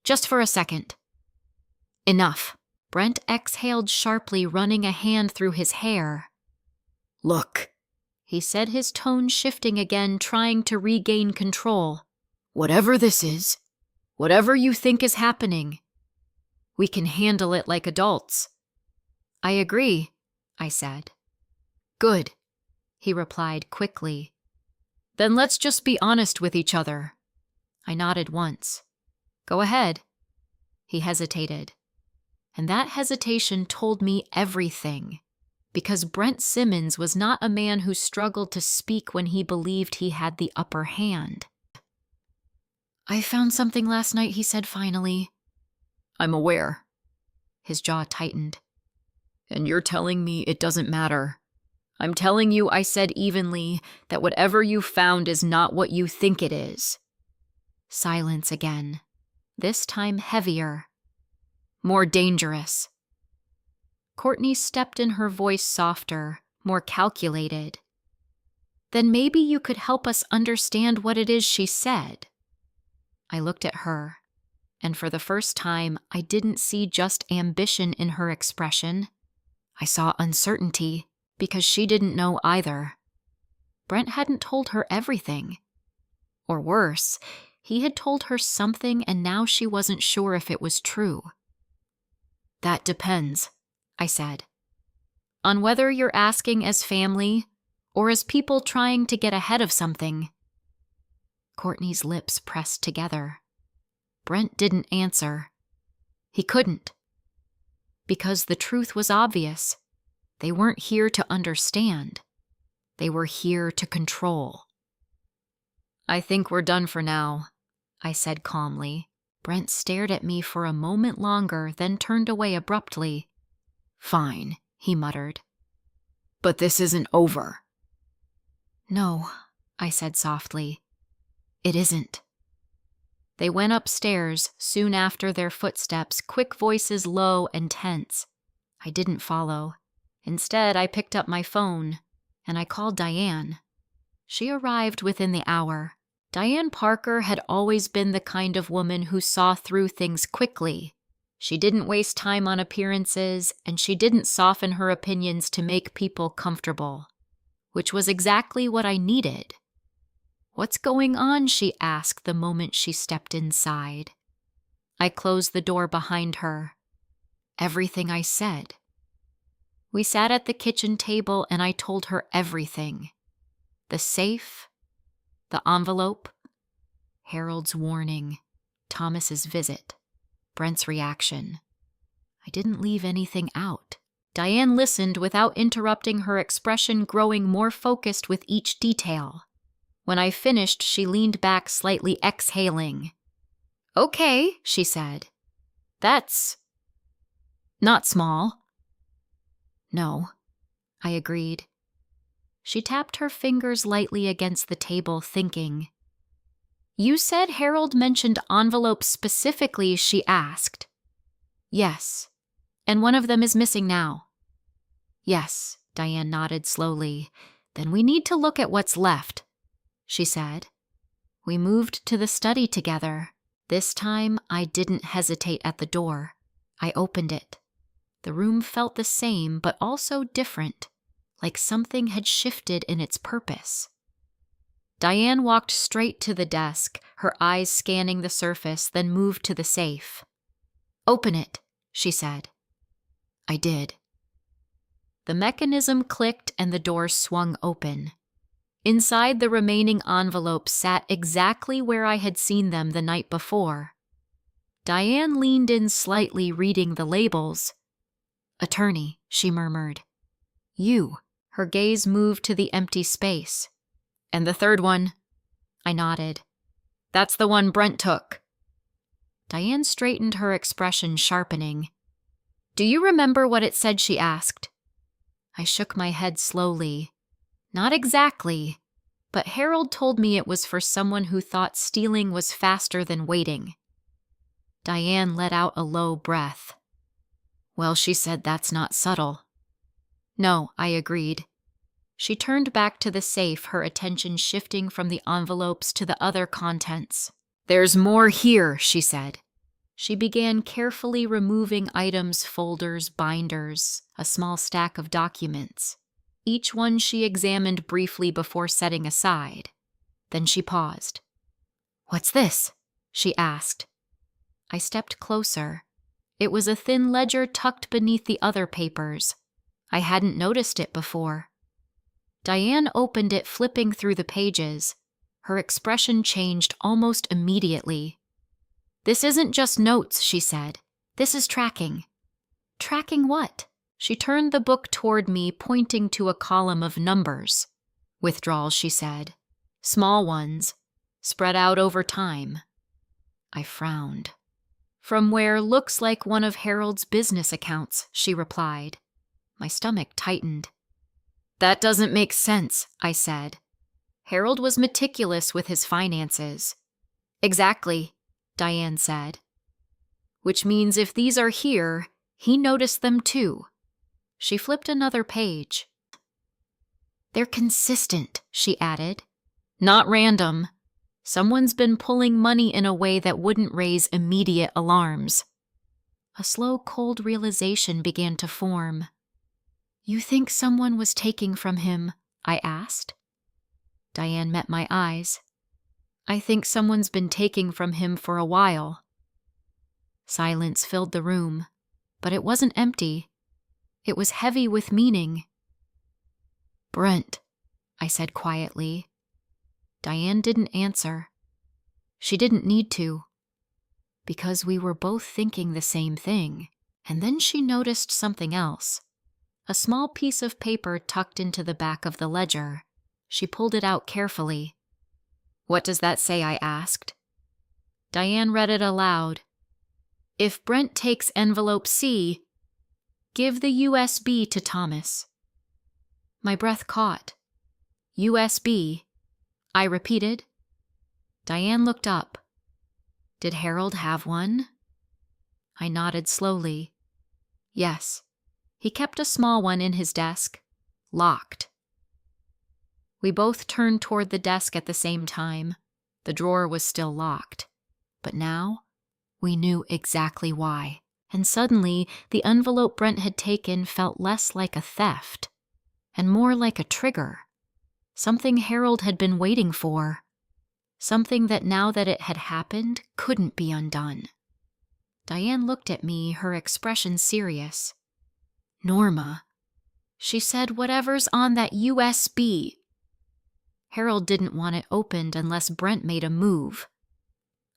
"Just for a second." "Enough." Brent exhaled sharply, running a hand through his hair. "Look," he said, his tone shifting again, trying to regain control. "Whatever this is, whatever you think is happening, we can handle it like adults." "I agree," I said. "Good," he replied quickly. "Then let's just be honest with each other." I nodded once. "Go ahead." He hesitated. And that hesitation told me everything. Because Brent Simmons was not a man who struggled to speak when he believed he had the upper hand. "I found something last night," he said finally. "I'm aware." His jaw tightened. "And you're telling me it doesn't matter?" "I'm telling you," I said evenly, "that whatever you found is not what you think it is." Silence again. This time heavier. "More dangerous." Courtney stepped in, her voice softer, more calculated. "Then maybe you could help us understand what it is she said." I looked at her, and for the first time, I didn't see just ambition in her expression. I saw uncertainty, because she didn't know either. Brent hadn't told her everything. Or worse, he had told her something and now she wasn't sure if it was true. "That depends," I said. "On whether you're asking as family or as people trying to get ahead of something." Courtney's lips pressed together. Brent didn't answer. He couldn't. Because the truth was obvious. They weren't here to understand. They were here to control. "I think we're done for now," I said calmly. Brent stared at me for a moment longer, then turned away abruptly. "Fine," he muttered. "But this isn't over." "No," I said softly. "It isn't." They went upstairs, soon after their footsteps, quick voices low and tense. I didn't follow. Instead, I picked up my phone, and I called Diane. She arrived within the hour. Diane Parker had always been the kind of woman who saw through things quickly. She didn't waste time on appearances, and she didn't soften her opinions to make people comfortable, which was exactly what I needed. "What's going on?" she asked the moment she stepped inside. I closed the door behind her. Everything I said. We sat at the kitchen table and I told her everything. The safe, the envelope, Harold's warning, Thomas's visit, Brent's reaction. I didn't leave anything out. Diane listened without interrupting, her expression growing more focused with each detail. When I finished, she leaned back, slightly exhaling. "Okay," she said. "That's not small." "No," I agreed. She tapped her fingers lightly against the table, thinking. "You said Harold mentioned envelopes specifically," she asked. "Yes. And one of them is missing now." "Yes," Diane nodded slowly. "Then we need to look at what's left," she said. We moved to the study together. This time, I didn't hesitate at the door. I opened it. The room felt the same, but also different, like something had shifted in its purpose. Diane walked straight to the desk, her eyes scanning the surface, then moved to the safe. "Open it," she said. I did. The mechanism clicked and the door swung open. Inside, the remaining envelopes sat exactly where I had seen them the night before. Diane leaned in slightly, reading the labels. "Attorney," she murmured. "You." Her gaze moved to the empty space. "And the third one?" I nodded. "That's the one Brent took." Diane straightened, her expression sharpening. "Do you remember what it said?" she asked. I shook my head slowly. "Not exactly, but Harold told me it was for someone who thought stealing was faster than waiting." Diane let out a low breath. "Well, she said that's not subtle." "No," I agreed. She turned back to the safe, her attention shifting from the envelopes to the other contents. "There's more here," she said. She began carefully removing items, folders, binders, a small stack of documents. Each one she examined briefly before setting aside. Then she paused. "What's this?" she asked. I stepped closer. It was a thin ledger tucked beneath the other papers. I hadn't noticed it before. Diane opened it, flipping through the pages. Her expression changed almost immediately. "This isn't just notes," she said. "This is tracking." "Tracking what?" She turned the book toward me, pointing to a column of numbers. "Withdrawals," she said. "Small ones, spread out over time." I frowned. "From where looks like one of Harold's business accounts," she replied. My stomach tightened. "That doesn't make sense," I said. "Harold was meticulous with his finances." "Exactly," Diane said. "Which means if these are here, he noticed them too." She flipped another page. "They're consistent," she added. "Not random. Someone's been pulling money in a way that wouldn't raise immediate alarms." A slow, cold realization began to form. "You think someone was taking from him?" I asked. Diane met my eyes. "I think someone's been taking from him for a while." Silence filled the room, but it wasn't empty. It was heavy with meaning. "Brent," I said quietly. Diane didn't answer. She didn't need to, because we were both thinking the same thing. And then she noticed something else. A small piece of paper tucked into the back of the ledger. She pulled it out carefully. "What does that say?" I asked. Diane read it aloud. "If Brent takes envelope C, give the USB to Thomas." My breath caught. "USB?" I repeated. Diane looked up. "Did Harold have one?" I nodded slowly. "Yes. He kept a small one in his desk, locked." We both turned toward the desk at the same time. The drawer was still locked. But now, we knew exactly why. And suddenly, the envelope Brent had taken felt less like a theft, and more like a trigger. Something Harold had been waiting for. Something that, now that it had happened, couldn't be undone. Diane looked at me, her expression serious. "Norma," she said, "whatever's on that USB. Harold didn't want it opened unless Brent made a move."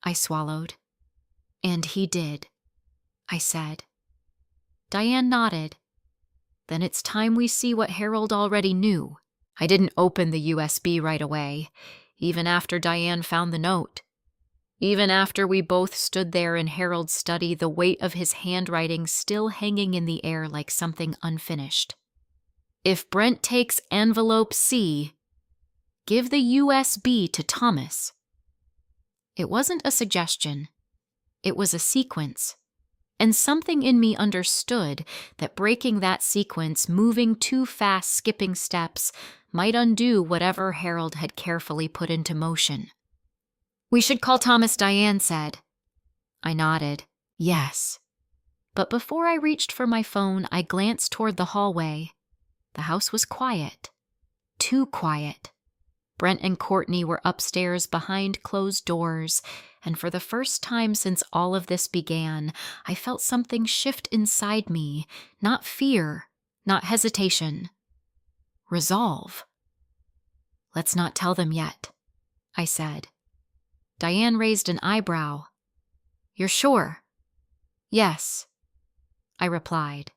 I swallowed. "And he did," I said. Diane nodded. "Then it's time we see what Harold already knew." I didn't open the USB right away. even after Diane found the note. Even after we both stood there in Harold's study, the weight of his handwriting still hanging in the air like something unfinished. If Brent takes envelope C, give the USB to Thomas. It wasn't a suggestion. It was a sequence. And something in me understood that breaking that sequence, moving too fast, skipping steps, might undo whatever Harold had carefully put into motion. "We should call Thomas," Diane said. I nodded. Yes. But before I reached for my phone, I glanced toward the hallway. The house was quiet. Too quiet. Brent and Courtney were upstairs behind closed doors, and for the first time since all of this began, I felt something shift inside me. Not fear, not hesitation. Resolve. "Let's not tell them yet," I said. Diane raised an eyebrow. "You're sure?" "Yes," I replied.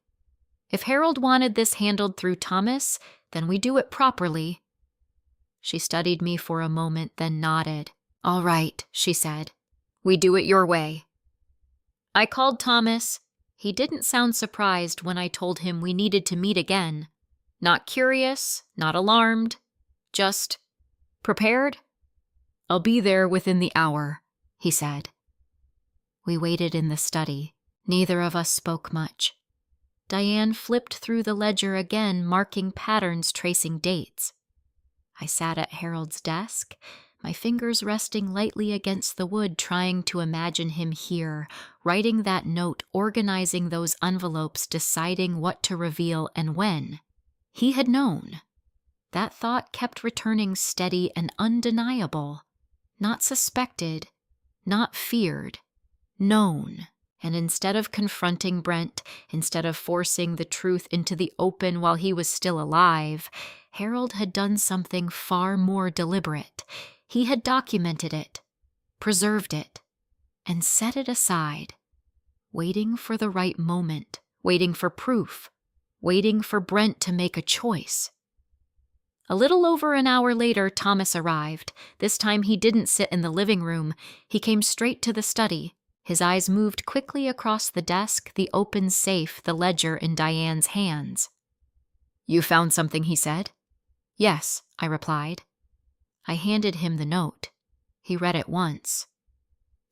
"If Harold wanted this handled through Thomas, then we do it properly." She studied me for a moment, then nodded. "All right," she said. "We do it your way." I called Thomas. He didn't sound surprised when I told him we needed to meet again. Not curious, not alarmed, just prepared. "I'll be there within the hour," he said. We waited in the study. Neither of us spoke much. Diane flipped through the ledger again, marking patterns, tracing dates. I sat at Harold's desk, my fingers resting lightly against the wood, trying to imagine him here, writing that note, organizing those envelopes, deciding what to reveal and when. He had known. That thought kept returning, steady and undeniable. Not suspected, not feared, known. And instead of confronting Brent, instead of forcing the truth into the open while he was still alive, Harold had done something far more deliberate. He had documented it, preserved it, and set it aside, waiting for the right moment, waiting for proof, waiting for Brent to make a choice. A little over an hour later, Thomas arrived. This time he didn't sit in the living room. He came straight to the study. His eyes moved quickly across the desk, the open safe, the ledger in Diane's hands. "You found something," he said. "Yes," I replied. I handed him the note. He read it once.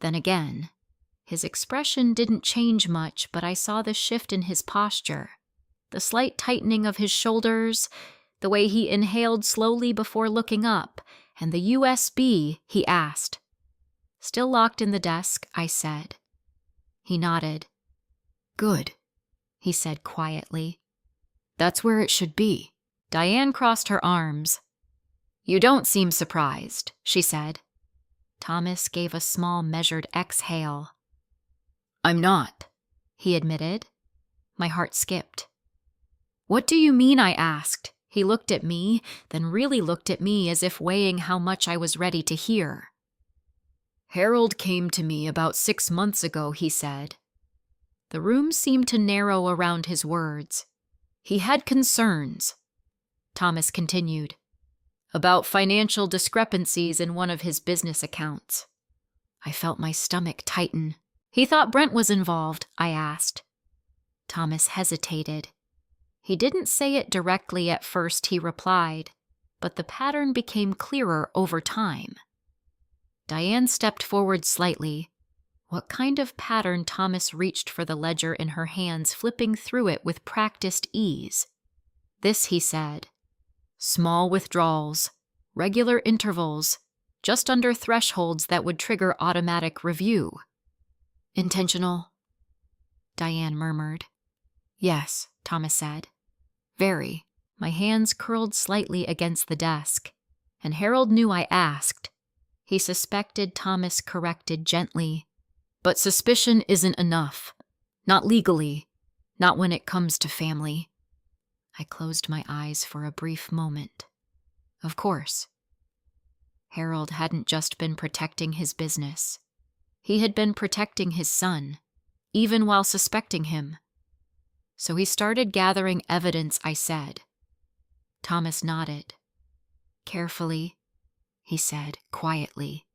Then again. His expression didn't change much, but I saw the shift in his posture, the slight tightening of his shoulders, the way he inhaled slowly before looking up, and the USB, he asked. "Still locked in the desk," I said. He nodded. "Good," he said quietly. "That's where it should be." Diane crossed her arms. "You don't seem surprised," she said. Thomas gave a small, measured exhale. "I'm not," he admitted. My heart skipped. "What do you mean?" I asked. He looked at me, then really looked at me as if weighing how much I was ready to hear. "Harold came to me about 6 months ago," he said. The room seemed to narrow around his words. "He had concerns," Thomas continued, "about financial discrepancies in one of his business accounts." I felt my stomach tighten. "He thought Brent was involved," I asked. Thomas hesitated. He didn't say it directly at first, he replied, but the pattern became clearer over time. Diane stepped forward slightly. What kind of pattern? Thomas reached for the ledger in her hands, flipping through it with practiced ease. "This," he said. "Small withdrawals, regular intervals, just under thresholds that would trigger automatic review." "Intentional?" Diane murmured. "Yes," Thomas said. "Very." My hands curled slightly against the desk, and Harold knew I asked. He suspected, Thomas corrected gently. "But suspicion isn't enough. Not legally. Not when it comes to family." I closed my eyes for a brief moment. Of course. Harold hadn't just been protecting his business. He had been protecting his son, even while suspecting him. So he started gathering evidence, I said. Thomas nodded. Carefully, he said quietly.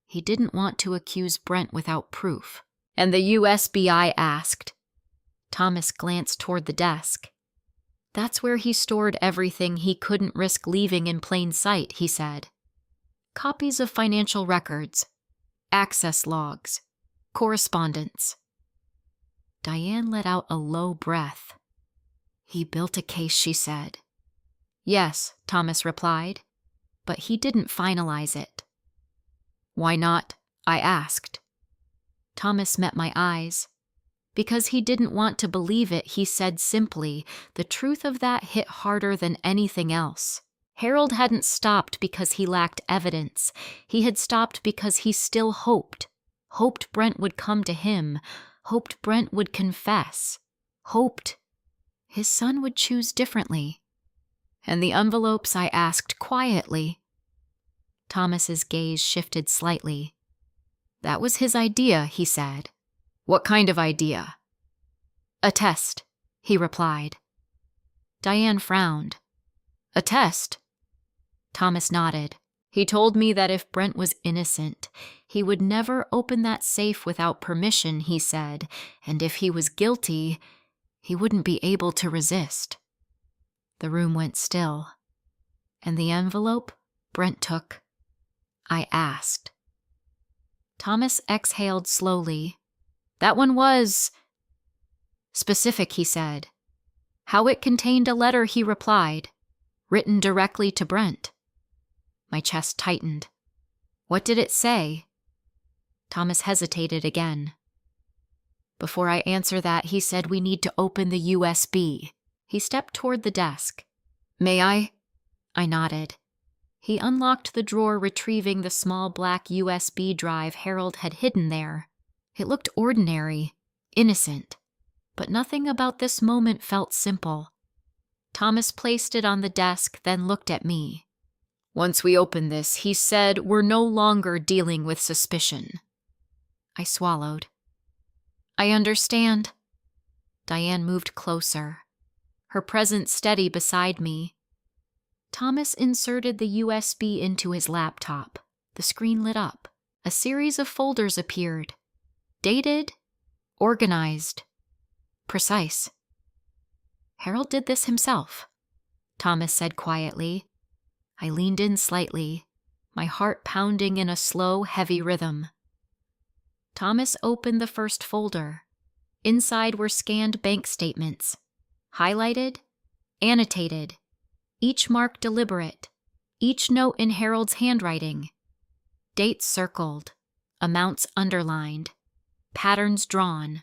He didn't want to accuse Brent without proof. And the USBI asked. Thomas glanced toward the desk. That's where he stored everything he couldn't risk leaving in plain sight, he said. Copies of financial records, access logs, correspondence. Diane let out a low breath. He built a case, she said. Yes, Thomas replied, but he didn't finalize it. Why not? I asked. Thomas met my eyes. Because he didn't want to believe it, he said simply, the truth of that hit harder than anything else. Harold hadn't stopped because he lacked evidence. He had stopped because he still hoped. Hoped Brent would come to him. Hoped Brent would confess. Hoped his son would choose differently. And the envelopes, I asked quietly. Thomas's gaze shifted slightly. That was his idea, he said. What kind of idea? A test, he replied. Diane frowned. A test? Thomas nodded. He told me that if Brent was innocent, he would never open that safe without permission, he said, and if he was guilty, he wouldn't be able to resist. The room went still. And the envelope Brent took? I asked. Thomas exhaled slowly. That one was specific, he said. How it contained a letter, he replied, written directly to Brent. My chest tightened. What did it say? Thomas hesitated again. Before I answer that, he said we need to open the USB. He stepped toward the desk. May I? I nodded. He unlocked the drawer, retrieving the small black USB drive Harold had hidden there. It looked ordinary, innocent, but nothing about this moment felt simple. Thomas placed it on the desk, then looked at me. Once we open this, he said, we're no longer dealing with suspicion. I swallowed. I understand. Diane moved closer, her presence steady beside me. Thomas inserted the USB into his laptop. The screen lit up. A series of folders appeared. Dated, organized, precise. Harold did this himself, Thomas said quietly. I leaned in slightly, my heart pounding in a slow, heavy rhythm. Thomas opened the first folder. Inside were scanned bank statements, highlighted, annotated, each mark deliberate, each note in Harold's handwriting. Dates circled, amounts underlined, patterns drawn.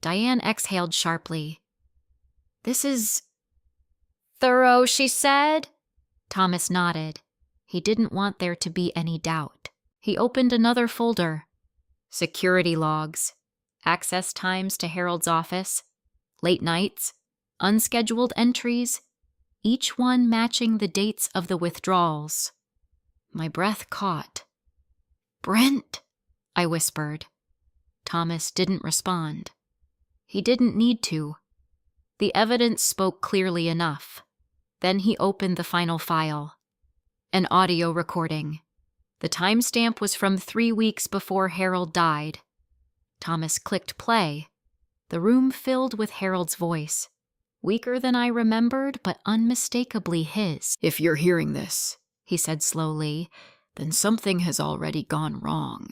Diane exhaled sharply. This is thorough, she said. Thomas nodded. He didn't want there to be any doubt. He opened another folder. Security logs, access times to Harold's office, late nights, unscheduled entries, each one matching the dates of the withdrawals. My breath caught. Brent, I whispered. Thomas didn't respond. He didn't need to. The evidence spoke clearly enough. Then he opened the final file. An audio recording. The timestamp was from 3 weeks before Harold died. Thomas clicked play. The room filled with Harold's voice. Weaker than I remembered, but unmistakably his. If you're hearing this, he said slowly, then something has already gone wrong.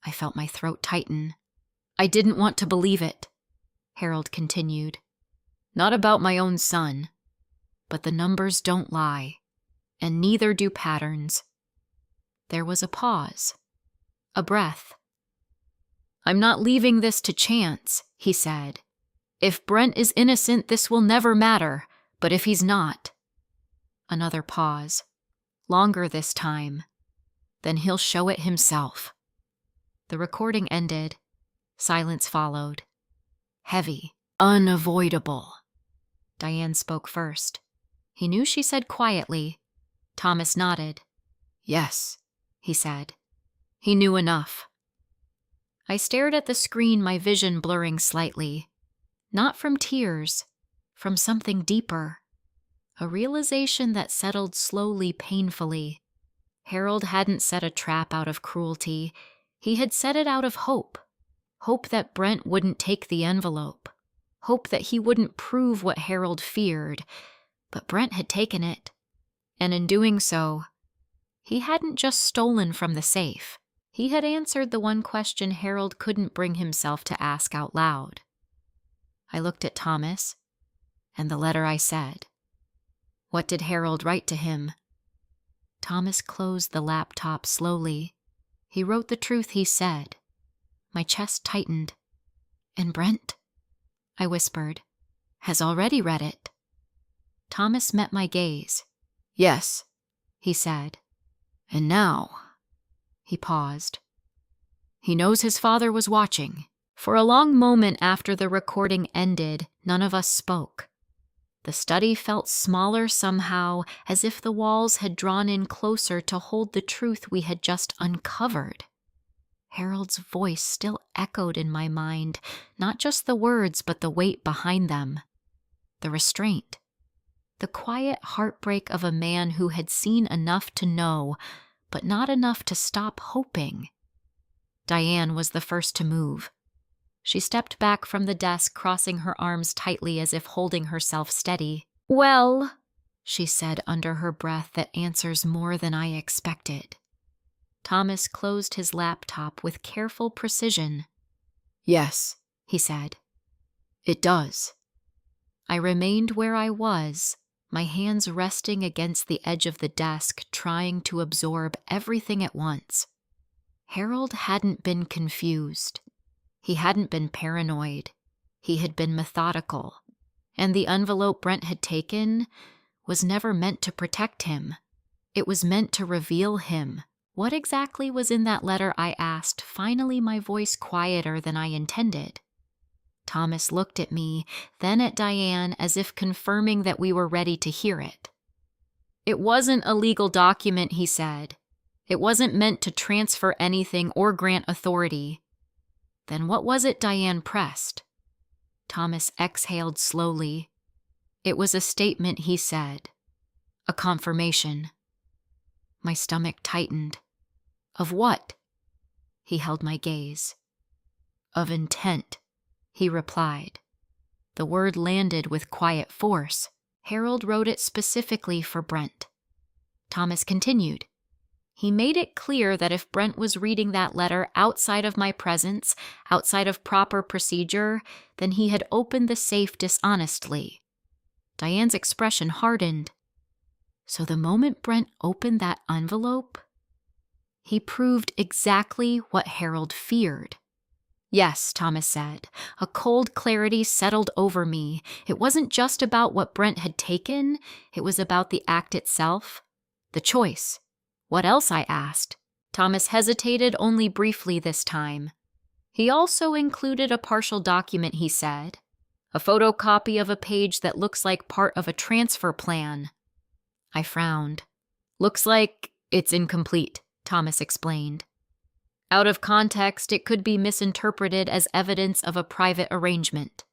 I felt my throat tighten. I didn't want to believe it, Harold continued. Not about my own son. But the numbers don't lie, and neither do patterns. There was a pause, a breath. I'm not leaving this to chance, he said. If Brent is innocent, this will never matter, but if he's not. Another pause, longer this time. Then he'll show it himself. The recording ended. Silence followed. Heavy, unavoidable. Diane spoke first. He knew she said quietly. Thomas nodded. Yes, he said. He knew enough. I stared at the screen, my vision blurring slightly. Not from tears, from something deeper. A realization that settled slowly, painfully. Harold hadn't set a trap out of cruelty. He had set it out of hope. Hope that Brent wouldn't take the envelope. Hope that he wouldn't prove what Harold feared. But Brent had taken it. And in doing so, he hadn't just stolen from the safe. He had answered the one question Harold couldn't bring himself to ask out loud. I looked at Thomas, and the letter I said. What did Harold write to him? Thomas closed the laptop slowly. He wrote the truth he said. My chest tightened. And Brent, I whispered, has already read it. Thomas met my gaze. Yes, he said. And now, he paused. He knows his father was watching. For a long moment after the recording ended, none of us spoke. The study felt smaller somehow, as if the walls had drawn in closer to hold the truth we had just uncovered. Harold's voice still echoed in my mind, not just the words, but the weight behind them. The restraint. The quiet heartbreak of a man who had seen enough to know, but not enough to stop hoping. Diane was the first to move. She stepped back from the desk, crossing her arms tightly as if holding herself steady. Well, she said under her breath that answers more than I expected. Thomas closed his laptop with careful precision. Yes, he said. It does. I remained where I was, my hands resting against the edge of the desk, trying to absorb everything at once. Harold hadn't been confused. He hadn't been paranoid. He had been methodical. And the envelope Brent had taken was never meant to protect him. It was meant to reveal him. What exactly was in that letter, I asked, finally my voice quieter than I intended. Thomas looked at me, then at Diane, as if confirming that we were ready to hear it. It wasn't a legal document, he said. It wasn't meant to transfer anything or grant authority. Then what was it Diane pressed? Thomas exhaled slowly. It was a statement, he said. A confirmation. My stomach tightened. Of what? He held my gaze. Of intent, he replied. The word landed with quiet force. Harold wrote it specifically for Brent. Thomas continued. He made it clear that if Brent was reading that letter outside of my presence, outside of proper procedure, then he had opened the safe dishonestly. Diane's expression hardened. So the moment Brent opened that envelope, he proved exactly what Harold feared. Yes, Thomas said. A cold clarity settled over me. It wasn't just about what Brent had taken. It was about the act itself, the choice. What else, I asked. Thomas hesitated only briefly this time. He also included a partial document, he said. A photocopy of a page that looks like part of a transfer plan. I frowned. Looks like it's incomplete, Thomas explained. Out of context, it could be misinterpreted as evidence of a private arrangement.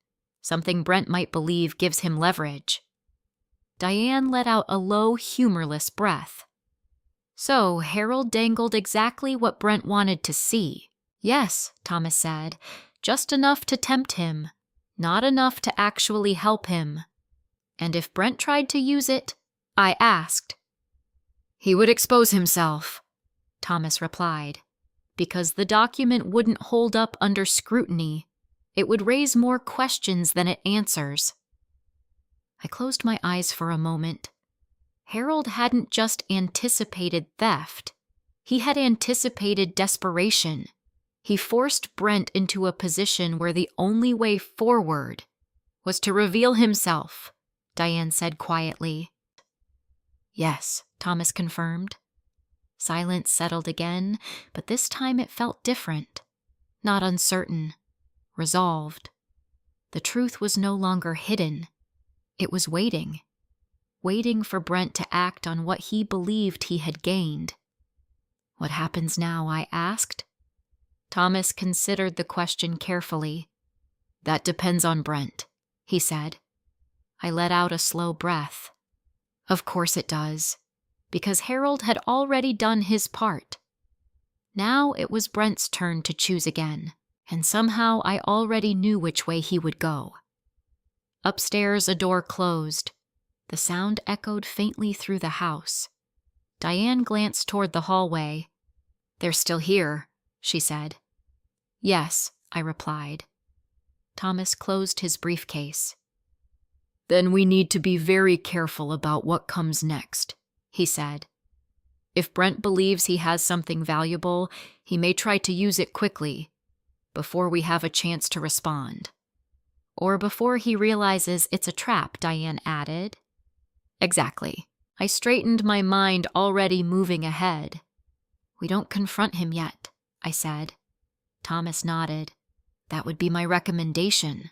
Something Brent might believe gives him leverage. Diane let out a low, humorless breath. So Harold dangled exactly what Brent wanted to see. Yes, Thomas said, just enough to tempt him, not enough to actually help him. And if Brent tried to use it, I asked. He would expose himself, Thomas replied, because the document wouldn't hold up under scrutiny. It would raise more questions than it answers. I closed my eyes for a moment. Harold hadn't just anticipated theft. He had anticipated desperation. He forced Brent into a position where the only way forward was to reveal himself, Diane said quietly. Yes, Thomas confirmed. Silence settled again, but this time it felt different. Not uncertain. Resolved. The truth was no longer hidden. It was waiting. Waiting for Brent to act on what he believed he had gained. What happens now, I asked. Thomas considered the question carefully. That depends on Brent, he said. I let out a slow breath. Of course it does, because Harold had already done his part. Now it was Brent's turn to choose again, and somehow I already knew which way he would go. Upstairs, a door closed. The sound echoed faintly through the house. Diane glanced toward the hallway. "They're still here," she said. "Yes," I replied. Thomas closed his briefcase. "Then we need to be very careful about what comes next," he said. "If Brent believes he has something valuable, he may try to use it quickly, before we have a chance to respond." "Or before he realizes it's a trap," Diane added. "Exactly." I straightened my mind, already moving ahead. "We don't confront him yet," I said. Thomas nodded. "That would be my recommendation."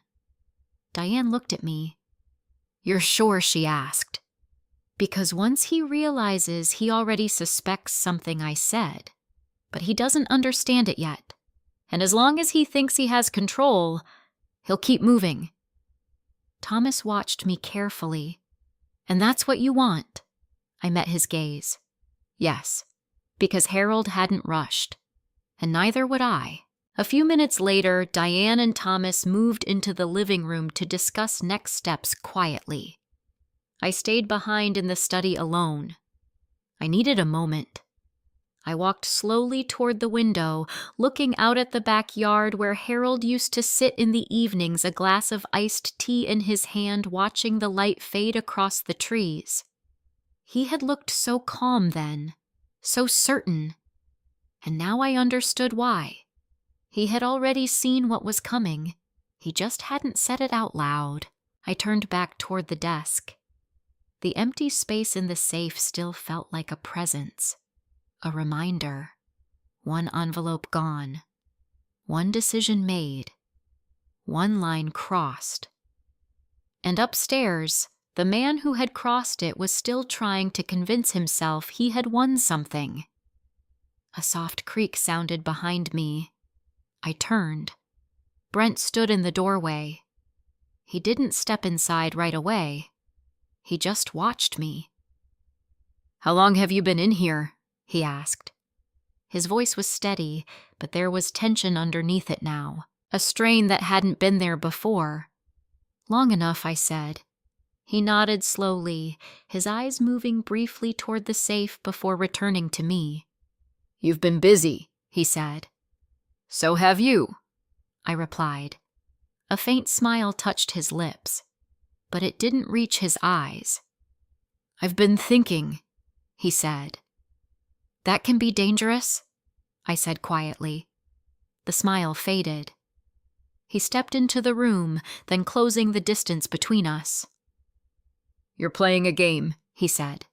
Diane looked at me. "You're sure?" she asked. "Because once he realizes he already suspects something I said, but he doesn't understand it yet. And as long as he thinks he has control, he'll keep moving." Thomas watched me carefully. "And that's what you want?" I met his gaze. "Yes, because Harold hadn't rushed. And neither would I." A few minutes later, Diane and Thomas moved into the living room to discuss next steps quietly. I stayed behind in the study alone. I needed a moment. I walked slowly toward the window, looking out at the backyard where Harold used to sit in the evenings, a glass of iced tea in his hand, watching the light fade across the trees. He had looked so calm then, so certain. And now I understood why. He had already seen what was coming. He just hadn't said it out loud. I turned back toward the desk. The empty space in the safe still felt like a presence, a reminder. One envelope gone, one decision made, one line crossed. And upstairs, the man who had crossed it was still trying to convince himself he had won something. A soft creak sounded behind me. I turned. Brent stood in the doorway. He didn't step inside right away. He just watched me. "How long have you been in here?" he asked. His voice was steady, but there was tension underneath it now, a strain that hadn't been there before. "Long enough," I said. He nodded slowly, his eyes moving briefly toward the safe before returning to me. "You've been busy," he said. "So have you," I replied. A faint smile touched his lips, but it didn't reach his eyes. "I've been thinking," he said. "That can be dangerous," I said quietly. The smile faded. He stepped into the room, then closing the distance between us. "You're playing a game," he said.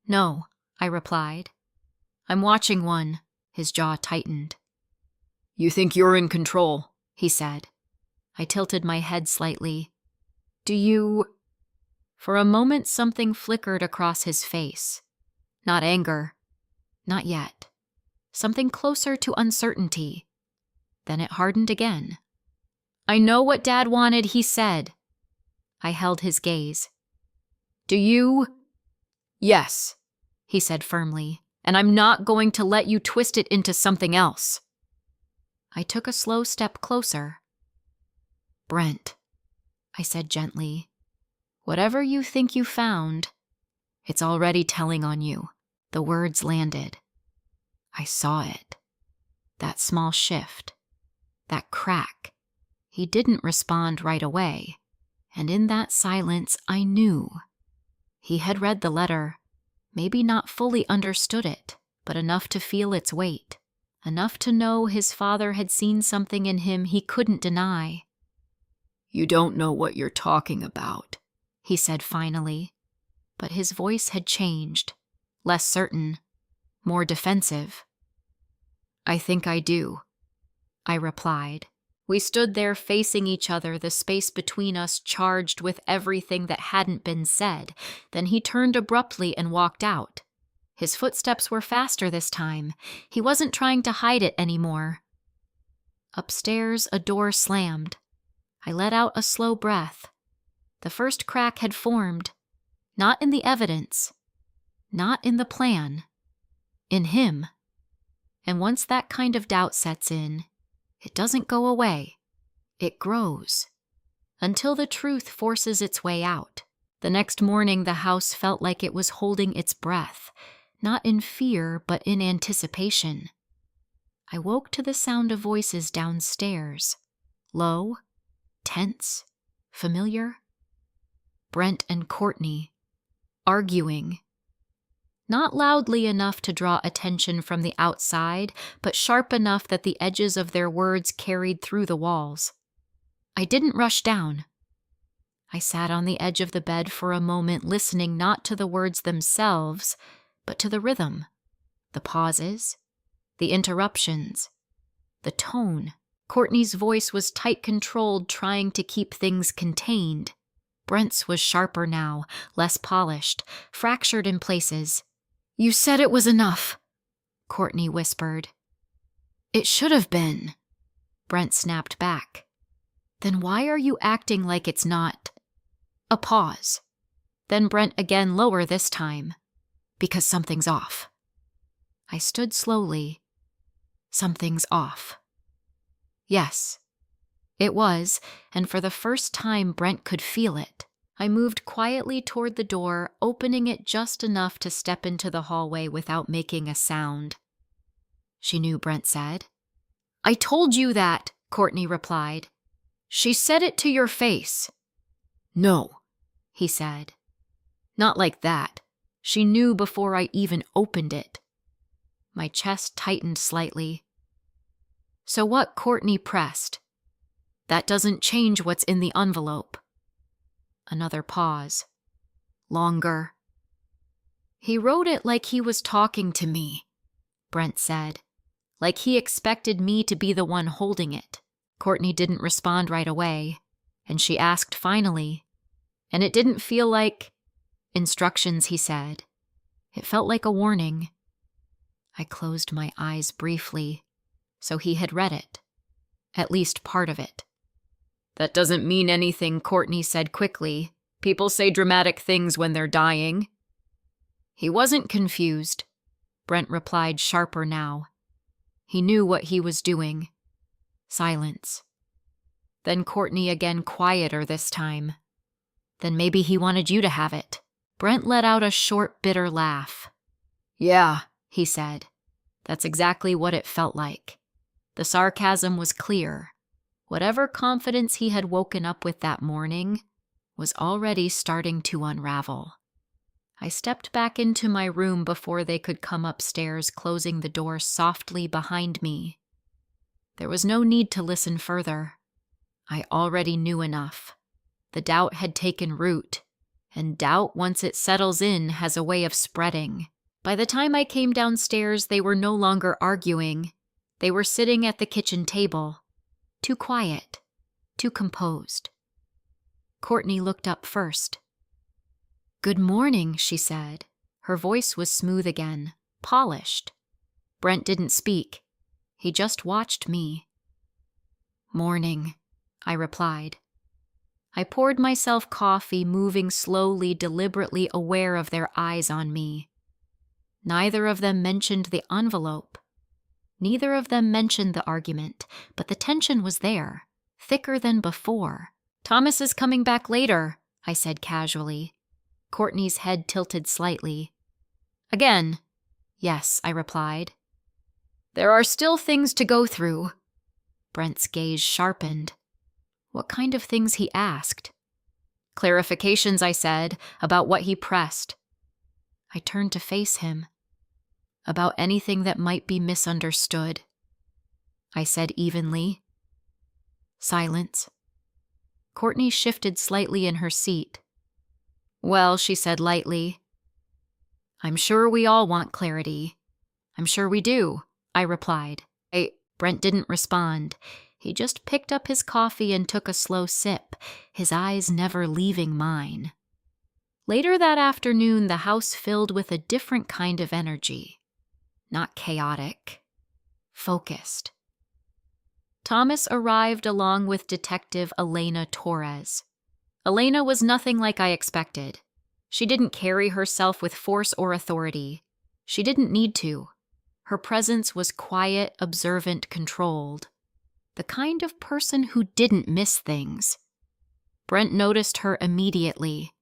"No," I replied. "I'm watching one." His jaw tightened. "You think you're in control," he said. I tilted my head slightly. "Do you—" For a moment something flickered across his face. Not anger. Not yet. Something closer to uncertainty. Then it hardened again. "I know what Dad wanted," he said. I held his gaze. "Do you—" "Yes," he said firmly, "and I'm not going to let you twist it into something else." I took a slow step closer. "Brent," I said gently, "whatever you think you found, it's already telling on you." The words landed. I saw it. That small shift. That crack. He didn't respond right away, and in that silence I knew. He had read the letter, maybe not fully understood it, but enough to feel its weight, enough to know his father had seen something in him he couldn't deny. "You don't know what you're talking about," he said finally, but his voice had changed, less certain, more defensive. "I think I do," I replied. We stood there facing each other, the space between us charged with everything that hadn't been said. Then he turned abruptly and walked out. His footsteps were faster this time. He wasn't trying to hide it anymore. Upstairs, a door slammed. I let out a slow breath. The first crack had formed. Not in the evidence. Not in the plan. In him. And once that kind of doubt sets in, it doesn't go away. It grows. Until the truth forces its way out. The next morning, the house felt like it was holding its breath, not in fear, but in anticipation. I woke to the sound of voices downstairs. Low, tense, familiar. Brent and Courtney, arguing. Not loudly enough to draw attention from the outside, but sharp enough that the edges of their words carried through the walls. I didn't rush down. I sat on the edge of the bed for a moment, listening not to the words themselves, but to the rhythm, the pauses, the interruptions, the tone. Courtney's voice was tight-controlled, trying to keep things contained. Brent's was sharper now, less polished, fractured in places. "You said it was enough," Courtney whispered. "It should have been," Brent snapped back. "Then why are you acting like it's not?" A pause. Then Brent again, lower this time. "Because something's off." I stood slowly. Something's off. Yes. It was, and for the first time Brent could feel it. I moved quietly toward the door, opening it just enough to step into the hallway without making a sound. "She knew," Brent said. "I told you that," Courtney replied. "She said it to your face." "No," he said. "Not like that. She knew before I even opened it." My chest tightened slightly. "So what?" Courtney pressed. "That doesn't change what's in the envelope." Another pause. Longer. "He wrote it like he was talking to me," Brent said. "Like he expected me to be the one holding it." Courtney didn't respond right away, and she asked finally. "And it didn't feel like instructions," he said. "It felt like a warning." I closed my eyes briefly. So he had read it. At least part of it. "That doesn't mean anything," Courtney said quickly. "People say dramatic things when they're dying." "He wasn't confused," Brent replied, sharper now. He knew what he was doing. Silence. Then Courtney again, quieter this time. "Then maybe he wanted you to have it." Brent let out a short, bitter laugh. "Yeah," he said. "That's exactly what it felt like." The sarcasm was clear. Whatever confidence he had woken up with that morning was already starting to unravel. I stepped back into my room before they could come upstairs, closing the door softly behind me. There was no need to listen further. I already knew enough. The doubt had taken root, and doubt, once it settles in, has a way of spreading. By the time I came downstairs, they were no longer arguing. They were sitting at the kitchen table. Too quiet. Too composed. Courtney looked up first. "Good morning," she said. Her voice was smooth again, polished. Brent didn't speak. He just watched me. "Morning," I replied. I poured myself coffee, moving slowly, deliberately aware of their eyes on me. Neither of them mentioned the envelope. Neither of them mentioned the argument, but the tension was there, thicker than before. "Thomas is coming back later," I said casually. Courtney's head tilted slightly. "Again?" "Yes," I replied. "There are still things to go through." Brent's gaze sharpened. What kind of things, he asked. "Clarifications," I said, "about what he pressed." I turned to face him. "About anything that might be misunderstood," I said evenly. Silence. Courtney shifted slightly in her seat. "Well," she said lightly, "I'm sure we all want clarity." "I'm sure we do," I replied. Brent didn't respond. He just picked up his coffee and took a slow sip, his eyes never leaving mine. Later that afternoon, the house filled with a different kind of energy. Not chaotic. Focused. Thomas arrived along with Detective Elena Torres. Elena was nothing like I expected. She didn't carry herself with force or authority. She didn't need to. Her presence was quiet, observant, controlled. The kind of person who didn't miss things. Brent noticed her immediately.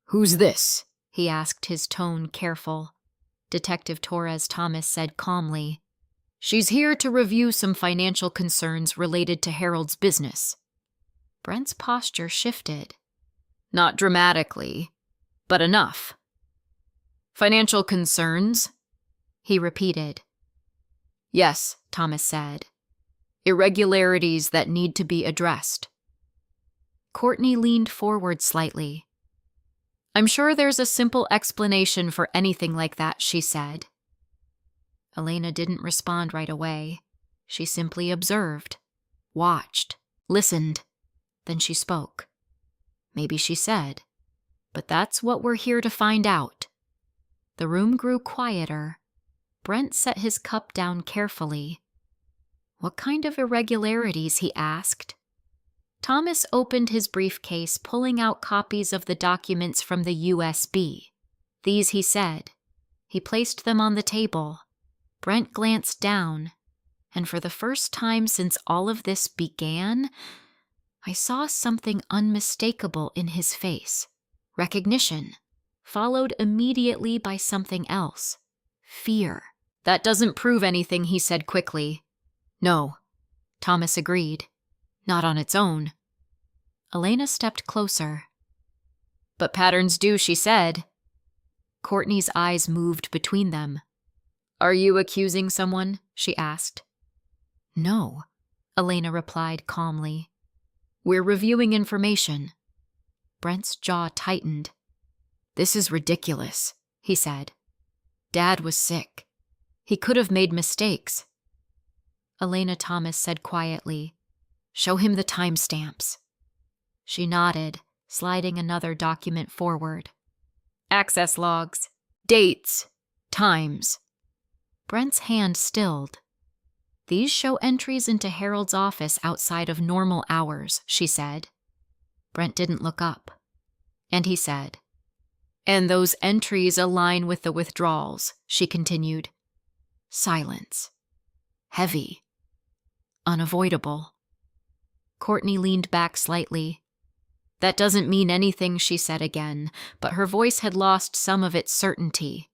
"Who's this?" he asked, his tone careful. Detective Torres Thomas said calmly, "She's here to review some financial concerns related to Harold's business." Brent's posture shifted. "Not dramatically, but enough." "Financial concerns?" he repeated. "Yes," Thomas said. "Irregularities that need to be addressed." Courtney leaned forward slightly. "I'm sure there's a simple explanation for anything like that," she said. Elena didn't respond right away. She simply observed, watched, listened. Then she spoke. Maybe she said, "But that's what we're here to find out." The room grew quieter. Brent set his cup down carefully. "What kind of irregularities?" he asked. Thomas opened his briefcase, pulling out copies of the documents from the USB. "These," he said. He placed them on the table. Brent glanced down, and for the first time since all of this began, I saw something unmistakable in his face. Recognition, followed immediately by something else. Fear. "That doesn't prove anything," he said quickly. "No," Thomas agreed. "Not on its own." Elena stepped closer. "But patterns do," she said. Courtney's eyes moved between them. "Are you accusing someone?" she asked. "No," Elena replied calmly. "We're reviewing information." Brent's jaw tightened. "This is ridiculous," he said. "Dad was sick. He could have made mistakes." Elena Thomas said quietly, "Show him the timestamps." She nodded, sliding another document forward. "Access logs. Dates. Times." Brent's hand stilled. "These show entries into Harold's office outside of normal hours," she said. Brent didn't look up. And he said, "And those entries align with the withdrawals," she continued. Silence. Heavy. Unavoidable. Courtney leaned back slightly. "That doesn't mean anything," she said again, but her voice had lost some of its certainty.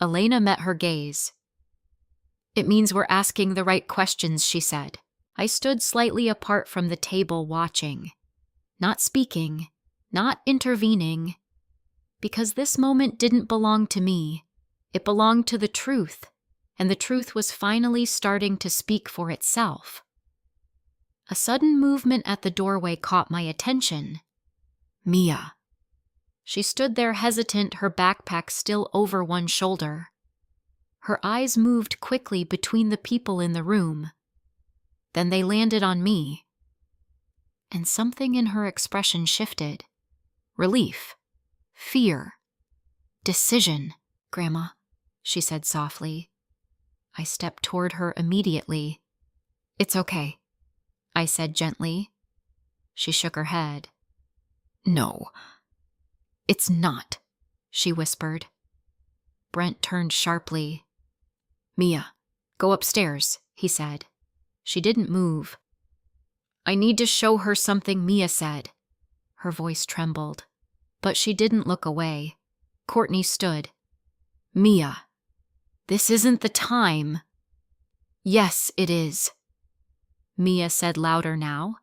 Elena met her gaze. "It means we're asking the right questions," she said. I stood slightly apart from the table watching. Not speaking, not intervening. Because this moment didn't belong to me. It belonged to the truth, and the truth was finally starting to speak for itself. A sudden movement at the doorway caught my attention. Mia. She stood there hesitant, her backpack still over one shoulder. Her eyes moved quickly between the people in the room. Then they landed on me. And something in her expression shifted. Relief. Fear. Decision. "Grandma," she said softly. I stepped toward her immediately. "It's okay," I said gently. She shook her head. "No, it's not," she whispered. Brent turned sharply. "Mia, go upstairs," he said. She didn't move. "I need to show her something," Mia said. Her voice trembled, but she didn't look away. Courtney stood. "Mia, this isn't the time." "Yes, it is," Mia said louder now.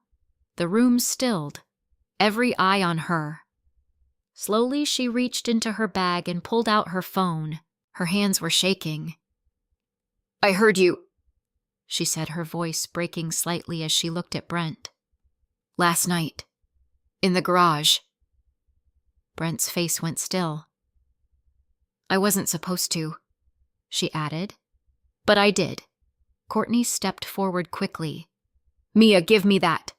The room stilled, every eye on her. Slowly she reached into her bag and pulled out her phone. Her hands were shaking. "I heard you," she said, her voice breaking slightly as she looked at Brent. "Last night, in the garage." Brent's face went still. "I wasn't supposed to," she added. "But I did." Courtney stepped forward quickly. "Mia, give me that."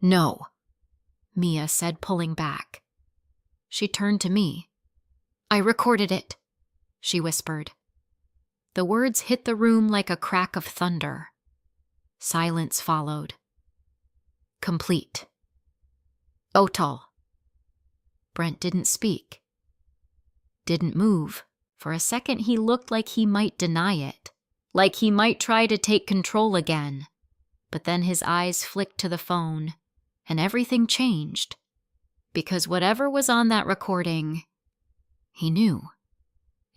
"No," Mia said, pulling back. She turned to me. "I recorded it," she whispered. The words hit the room like a crack of thunder. Silence followed. Complete. Otal. Brent didn't speak. Didn't move. For a second he looked like he might deny it. Like he might try to take control again. But then his eyes flicked to the phone, and everything changed. Because whatever was on that recording, he knew.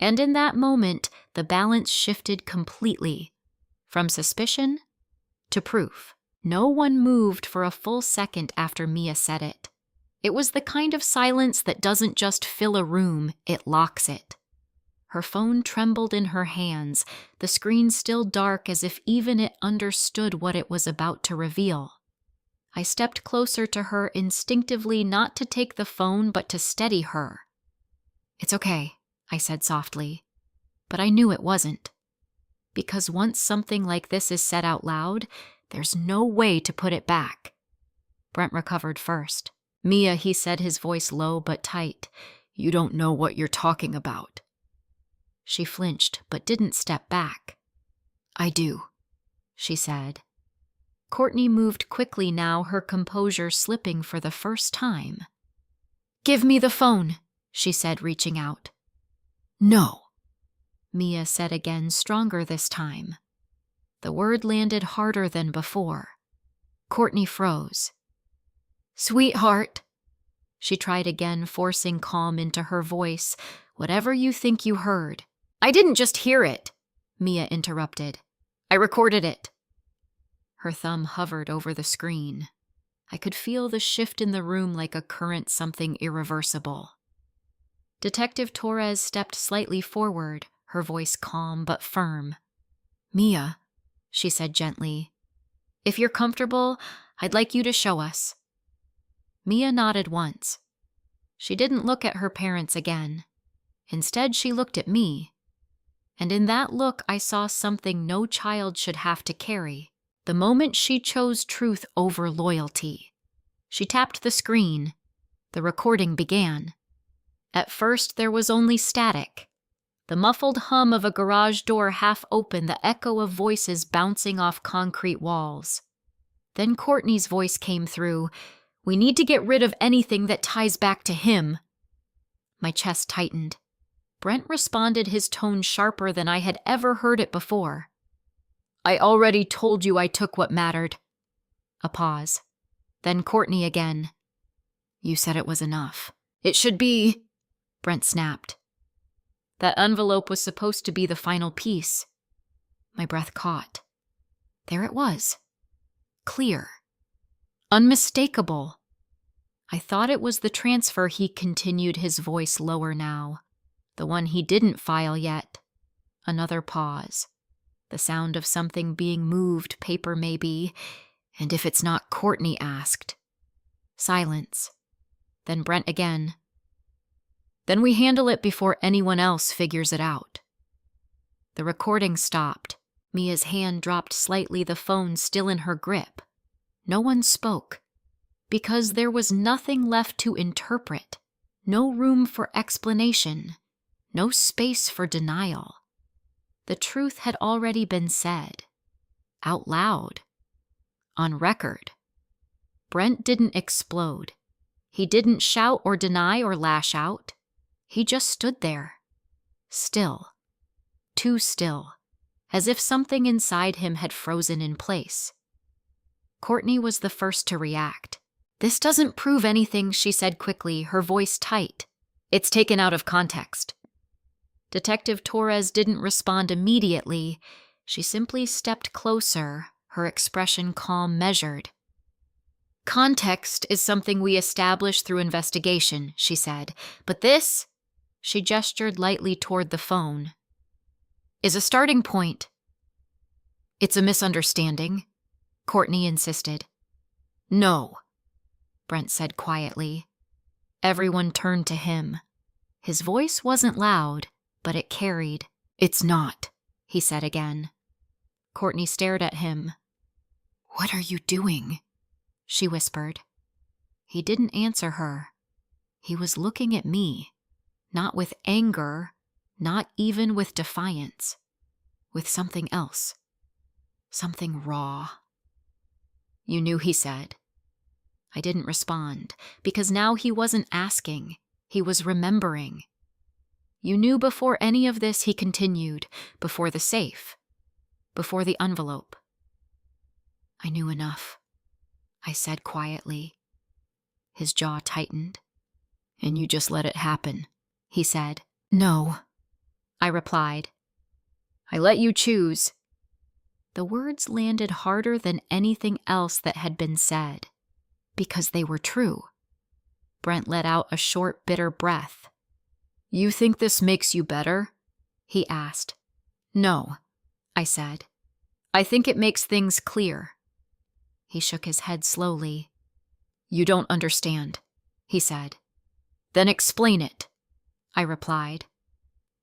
And in that moment, the balance shifted completely. From suspicion to proof. No one moved for a full second after Mia said it. It was the kind of silence that doesn't just fill a room, it locks it. Her phone trembled in her hands, the screen still dark as if even it understood what it was about to reveal. I stepped closer to her instinctively, not to take the phone but to steady her. "It's okay," I said softly, but I knew it wasn't. Because once something like this is said out loud, there's no way to put it back. Brent recovered first. "Mia," he said, his voice low but tight, "you don't know what you're talking about." She flinched but didn't step back. "I do," she said. Courtney moved quickly now, her composure slipping for the first time. "Give me the phone," she said, reaching out. "No," Mia said again, stronger this time. The word landed harder than before. Courtney froze. "Sweetheart," she tried again, forcing calm into her voice. "Whatever you think you heard." "I didn't just hear it," Mia interrupted. "I recorded it." Her thumb hovered over the screen. I could feel the shift in the room like a current, something irreversible. Detective Torres stepped slightly forward, her voice calm but firm. "Mia," she said gently, "if you're comfortable, I'd like you to show us." Mia nodded once. She didn't look at her parents again. Instead, she looked at me. And in that look, I saw something no child should have to carry. The moment she chose truth over loyalty. She tapped the screen. The recording began. At first, there was only static. The muffled hum of a garage door half open, the echo of voices bouncing off concrete walls. Then Courtney's voice came through. "We need to get rid of anything that ties back to him." My chest tightened. Brent responded, his tone sharper than I had ever heard it before. "I already told you I took what mattered." A pause. Then Courtney again. "You said it was enough." "It should be," Brent snapped. That envelope was supposed to be the final piece. My breath caught. There it was. Clear. Unmistakable. I thought it was the transfer, he continued, his voice lower now. The one he didn't file yet. Another pause. The sound of something being moved, paper maybe. "And if it's not?" Courtney asked. Silence. Then Brent again. "Then we handle it before anyone else figures it out." The recording stopped. Mia's hand dropped slightly, the phone still in her grip. No one spoke. Because there was nothing left to interpret. No room for explanation. No space for denial. The truth had already been said. Out loud. On record. Brent didn't explode. He didn't shout or deny or lash out. He just stood there. Still. Too still. As if something inside him had frozen in place. Courtney was the first to react. "This doesn't prove anything," she said quickly, her voice tight. "It's taken out of context." Detective Torres didn't respond immediately. She simply stepped closer, her expression calm, measured. "Context is something we establish through investigation," she said. "But this," she gestured lightly toward the phone, "is a starting point." "It's a misunderstanding," Courtney insisted. "No," Brent said quietly. Everyone turned to him. His voice wasn't loud, but it carried. "It's not," he said again. Courtney stared at him. "What are you doing?" she whispered. He didn't answer her. He was looking at me, not with anger, not even with defiance, with something else, something raw. "You knew," he said. I didn't respond, because now he wasn't asking. He was remembering. You knew before any of this, he continued, before the safe, before the envelope. I knew enough, I said quietly. His jaw tightened. And you just let it happen, he said. No, I replied. I let you choose. The words landed harder than anything else that had been said, because they were true. Brent let out a short, bitter breath. You think this makes you better? He asked. No, I said. I think it makes things clear. He shook his head slowly. You don't understand, he said. Then explain it, I replied.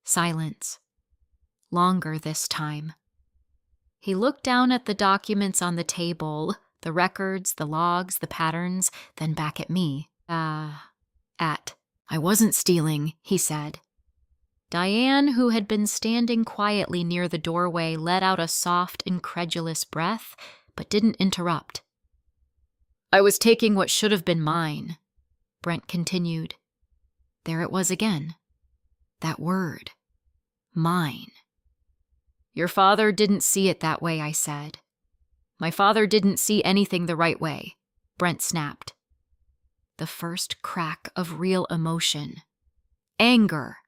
Silence. Longer this time. He looked down at the documents on the table, the records, the logs, the patterns, then back at me. I wasn't stealing, he said. Diane, who had been standing quietly near the doorway, let out a soft, incredulous breath, but didn't interrupt. I was taking what should have been mine, Brent continued. There it was again. That word. Mine. Your father didn't see it that way, I said. My father didn't see anything the right way, Brent snapped. The first crack of real emotion. Anger.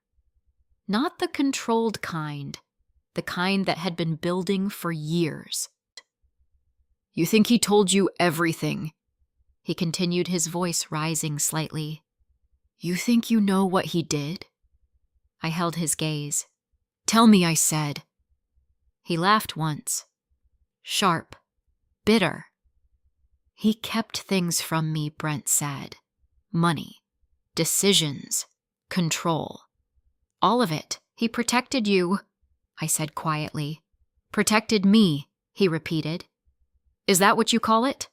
Not the controlled kind, the kind that had been building for years. You think he told you everything? He continued, his voice rising slightly. You think you know what he did? I held his gaze. Tell me, I said. He laughed once. Sharp. Bitter. He kept things from me, Brent said. Money. Decisions. Control. All of it. He protected you, I said quietly. Protected me, he repeated. Is that what you call it?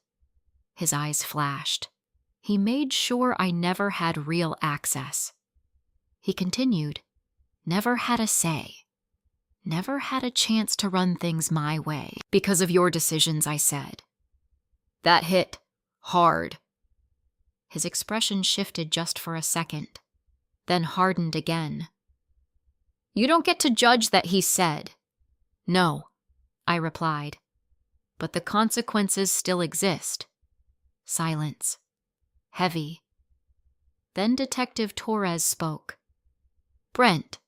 His eyes flashed. He made sure I never had real access. He continued. Never had a say. Never had a chance to run things my way. Because of your decisions, I said. That hit hard. His expression shifted just for a second, then hardened again. You don't get to judge that, he said. No, I replied. But the consequences still exist. Silence. Heavy. Then Detective Torres spoke. Brent,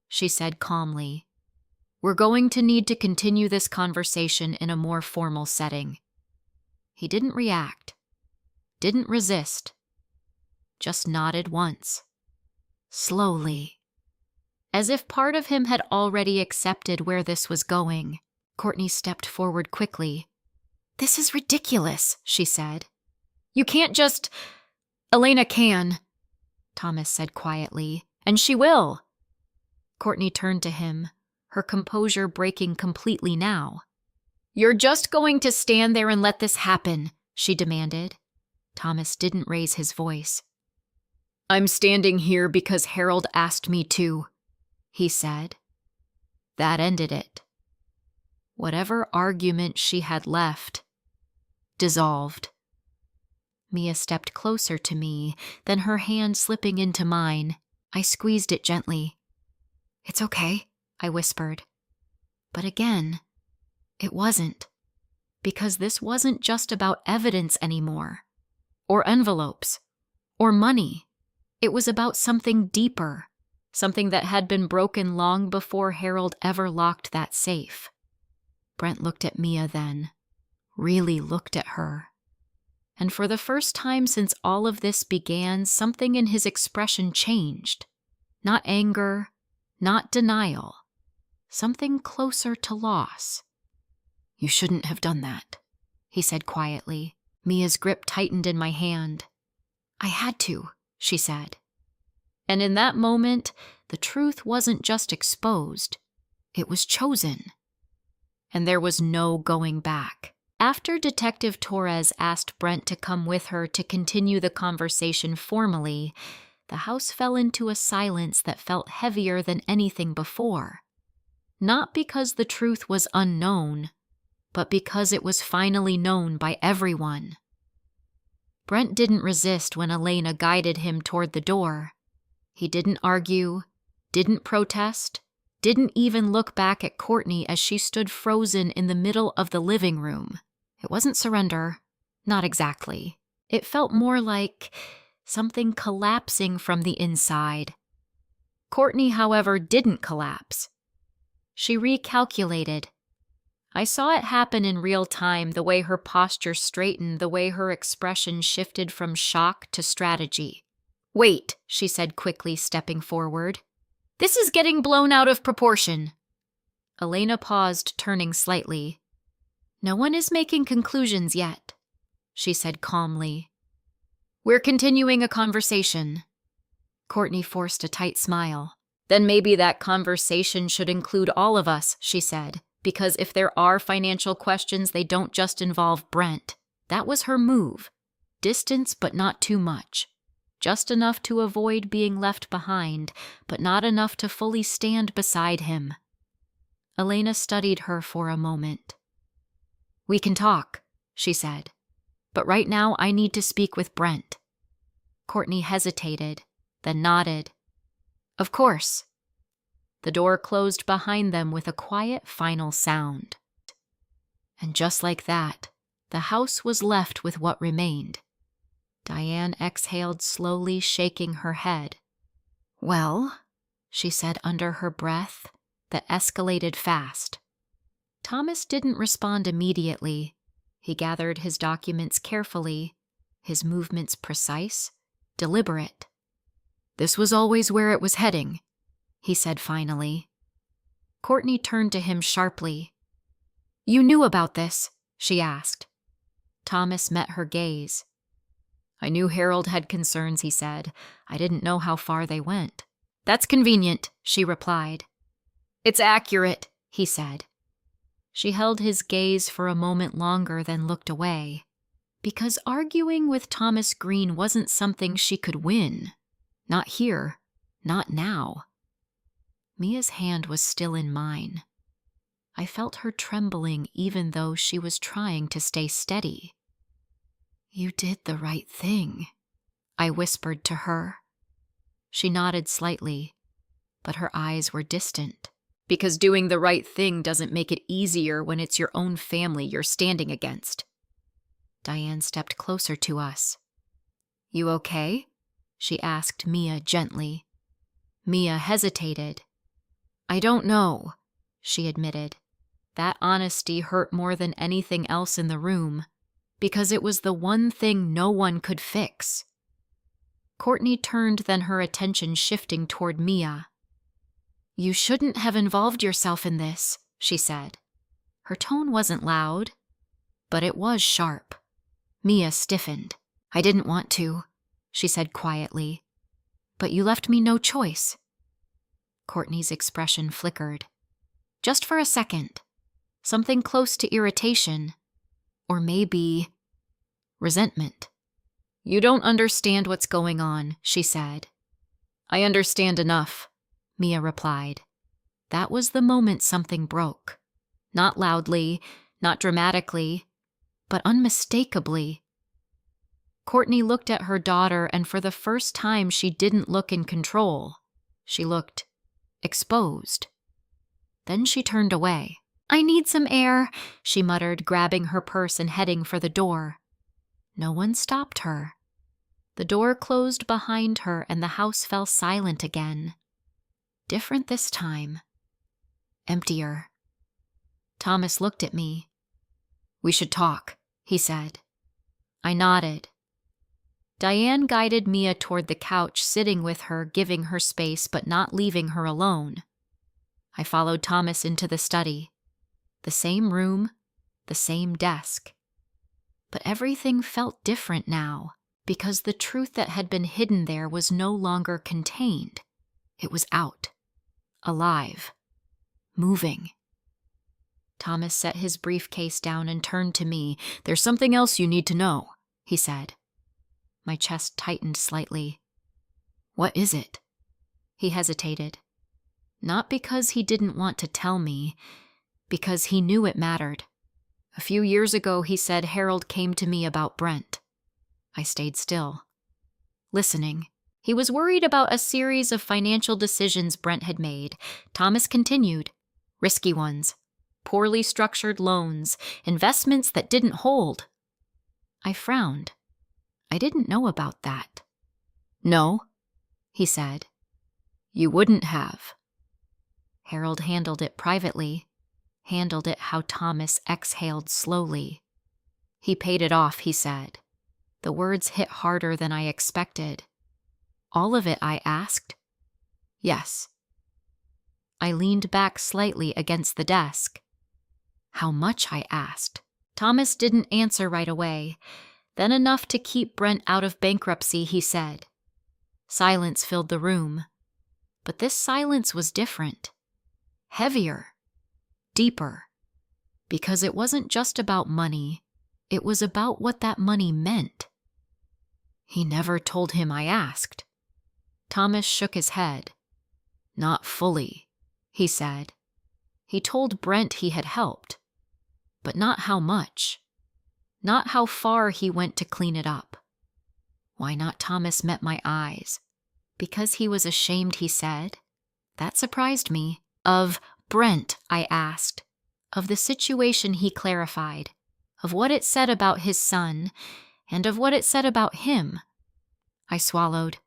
she said calmly, we're going to need to continue this conversation in a more formal setting. He didn't react. Didn't resist. Just nodded once. Slowly. As if part of him had already accepted where this was going, Courtney stepped forward quickly. This is ridiculous, she said. You can't just... Elena can, Thomas said quietly, and she will. Courtney turned to him, her composure breaking completely now. You're just going to stand there and let this happen, she demanded. Thomas didn't raise his voice. I'm standing here because Harold asked me to, he said. That ended it. Whatever argument she had left dissolved. Mia stepped closer to me, then her hand slipping into mine. I squeezed it gently. It's okay, I whispered. But again, it wasn't. Because this wasn't just about evidence anymore. Or envelopes. Or money. It was about something deeper. Something that had been broken long before Harold ever locked that safe. Brent looked at Mia then. Really looked at her. And for the first time since all of this began, something in his expression changed. Not anger, not denial. Something closer to loss. You shouldn't have done that, he said quietly. Mia's grip tightened in my hand. I had to, she said. And in that moment, the truth wasn't just exposed. It was chosen. And there was no going back. After Detective Torres asked Brent to come with her to continue the conversation formally, the house fell into a silence that felt heavier than anything before. Not because the truth was unknown, but because it was finally known by everyone. Brent didn't resist when Elena guided him toward the door. He didn't argue, didn't protest, didn't even look back at Courtney as she stood frozen in the middle of the living room. It wasn't surrender. Not exactly. It felt more like something collapsing from the inside. Courtney, however, didn't collapse. She recalculated. I saw it happen in real time, the way her posture straightened, the way her expression shifted from shock to strategy. "Wait," she said quickly, stepping forward. "This is getting blown out of proportion." Elena paused, turning slightly. "No one is making conclusions yet," she said calmly. "We're continuing a conversation." Courtney forced a tight smile. "Then maybe that conversation should include all of us," she said. "Because if there are financial questions, they don't just involve Brent." That was her move. Distance, but not too much. Just enough to avoid being left behind, but not enough to fully stand beside him. Elena studied her for a moment. "We can talk," she said. "But right now I need to speak with Brent." Courtney hesitated, then nodded. "Of course." The door closed behind them with a quiet final sound. And just like that, the house was left with what remained. Diane exhaled slowly, shaking her head. "Well," she said under her breath, that escalated fast. Thomas didn't respond immediately. He gathered his documents carefully, his movements precise, deliberate. "This was always where it was heading," he said finally. Courtney turned to him sharply. "You knew about this?" she asked. Thomas met her gaze. "I knew Harold had concerns," he said. "I didn't know how far they went." "That's convenient," she replied. "It's accurate," he said. She held his gaze for a moment longer, then looked away. Because arguing with Thomas Green wasn't something she could win. Not here. Not now. Mia's hand was still in mine. I felt her trembling even though she was trying to stay steady. "You did the right thing," I whispered to her. She nodded slightly, but her eyes were distant. "Because doing the right thing doesn't make it easier when it's your own family you're standing against." Diane stepped closer to us. "You okay?" she asked Mia gently. Mia hesitated. "I don't know," she admitted. That honesty hurt more than anything else in the room, because it was the one thing no one could fix. Courtney turned, then her attention shifting toward Mia. "You shouldn't have involved yourself in this," she said. Her tone wasn't loud, but it was sharp. Mia stiffened. "I didn't want to," she said quietly. "But you left me no choice." Courtney's expression flickered. Just for a second. Something close to irritation. Or maybe resentment. "You don't understand what's going on," she said. "I understand enough," Mia replied. That was the moment something broke. Not loudly, not dramatically, but unmistakably. Courtney looked at her daughter, and for the first time she didn't look in control. She looked exposed. Then she turned away. "I need some air," she muttered, grabbing her purse and heading for the door. No one stopped her. The door closed behind her and the house fell silent again. Different this time. Emptier. Thomas looked at me. "We should talk," he said. I nodded. Diane guided Mia toward the couch, sitting with her, giving her space but not leaving her alone. I followed Thomas into the study. The same room, the same desk. But everything felt different now, because the truth that had been hidden there was no longer contained. It was out. Alive. Moving. Thomas set his briefcase down and turned to me. "There's something else you need to know," he said. My chest tightened slightly. "What is it?" He hesitated. Not because he didn't want to tell me, because he knew it mattered. "A few years ago," he said, "Harold came to me about Brent." I stayed still, listening. He was worried about a series of financial decisions Brent had made. Thomas continued. Risky ones. Poorly structured loans. Investments that didn't hold. I frowned. I didn't know about that. No, he said. You wouldn't have. Harold handled it privately. Handled it how Thomas exhaled slowly. He paid it off, he said. The words hit harder than I expected. All of it, I asked. Yes. I leaned back slightly against the desk. How much, I asked. Thomas didn't answer right away. Then enough to keep Brent out of bankruptcy, he said. Silence filled the room. But this silence was different. Heavier. Deeper. Because it wasn't just about money. It was about what that money meant. He never told him, I asked. Thomas shook his head. Not fully, he said. He told Brent he had helped. But not how much. Not how far he went to clean it up. Why not? Thomas met my eyes. Because he was ashamed, he said. That surprised me. Of Brent, I asked. Of the situation, he clarified. Of what it said about his son, and of what it said about him. I swallowed.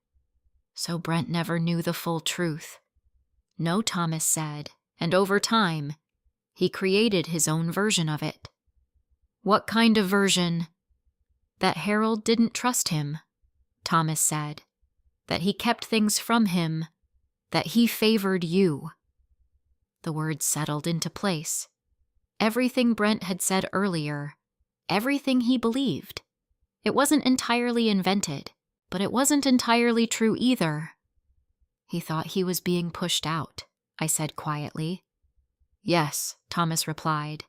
So Brent never knew the full truth. No, Thomas said, and over time, he created his own version of it. What kind of version? That Harold didn't trust him, Thomas said. That he kept things from him. That he favored you. The words settled into place. Everything Brent had said earlier. Everything he believed. It wasn't entirely invented, but it wasn't entirely true either. He thought he was being pushed out, I said quietly. Yes, Thomas replied.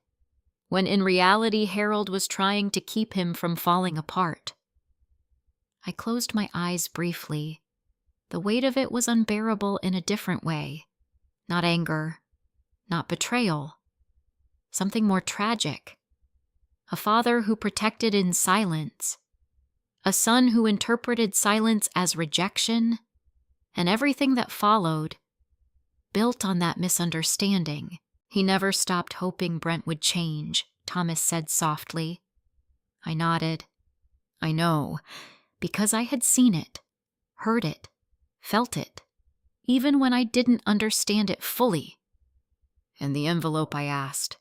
When in reality Harold was trying to keep him from falling apart. I closed my eyes briefly. The weight of it was unbearable in a different way. Not anger, not betrayal. Something more tragic. A father who protected in silence. A son who interpreted silence as rejection. And everything that followed, built on that misunderstanding. He never stopped hoping Brent would change, Thomas said softly. I nodded. I know, because I had seen it, heard it, felt it, even when I didn't understand it fully. And the envelope, I asked.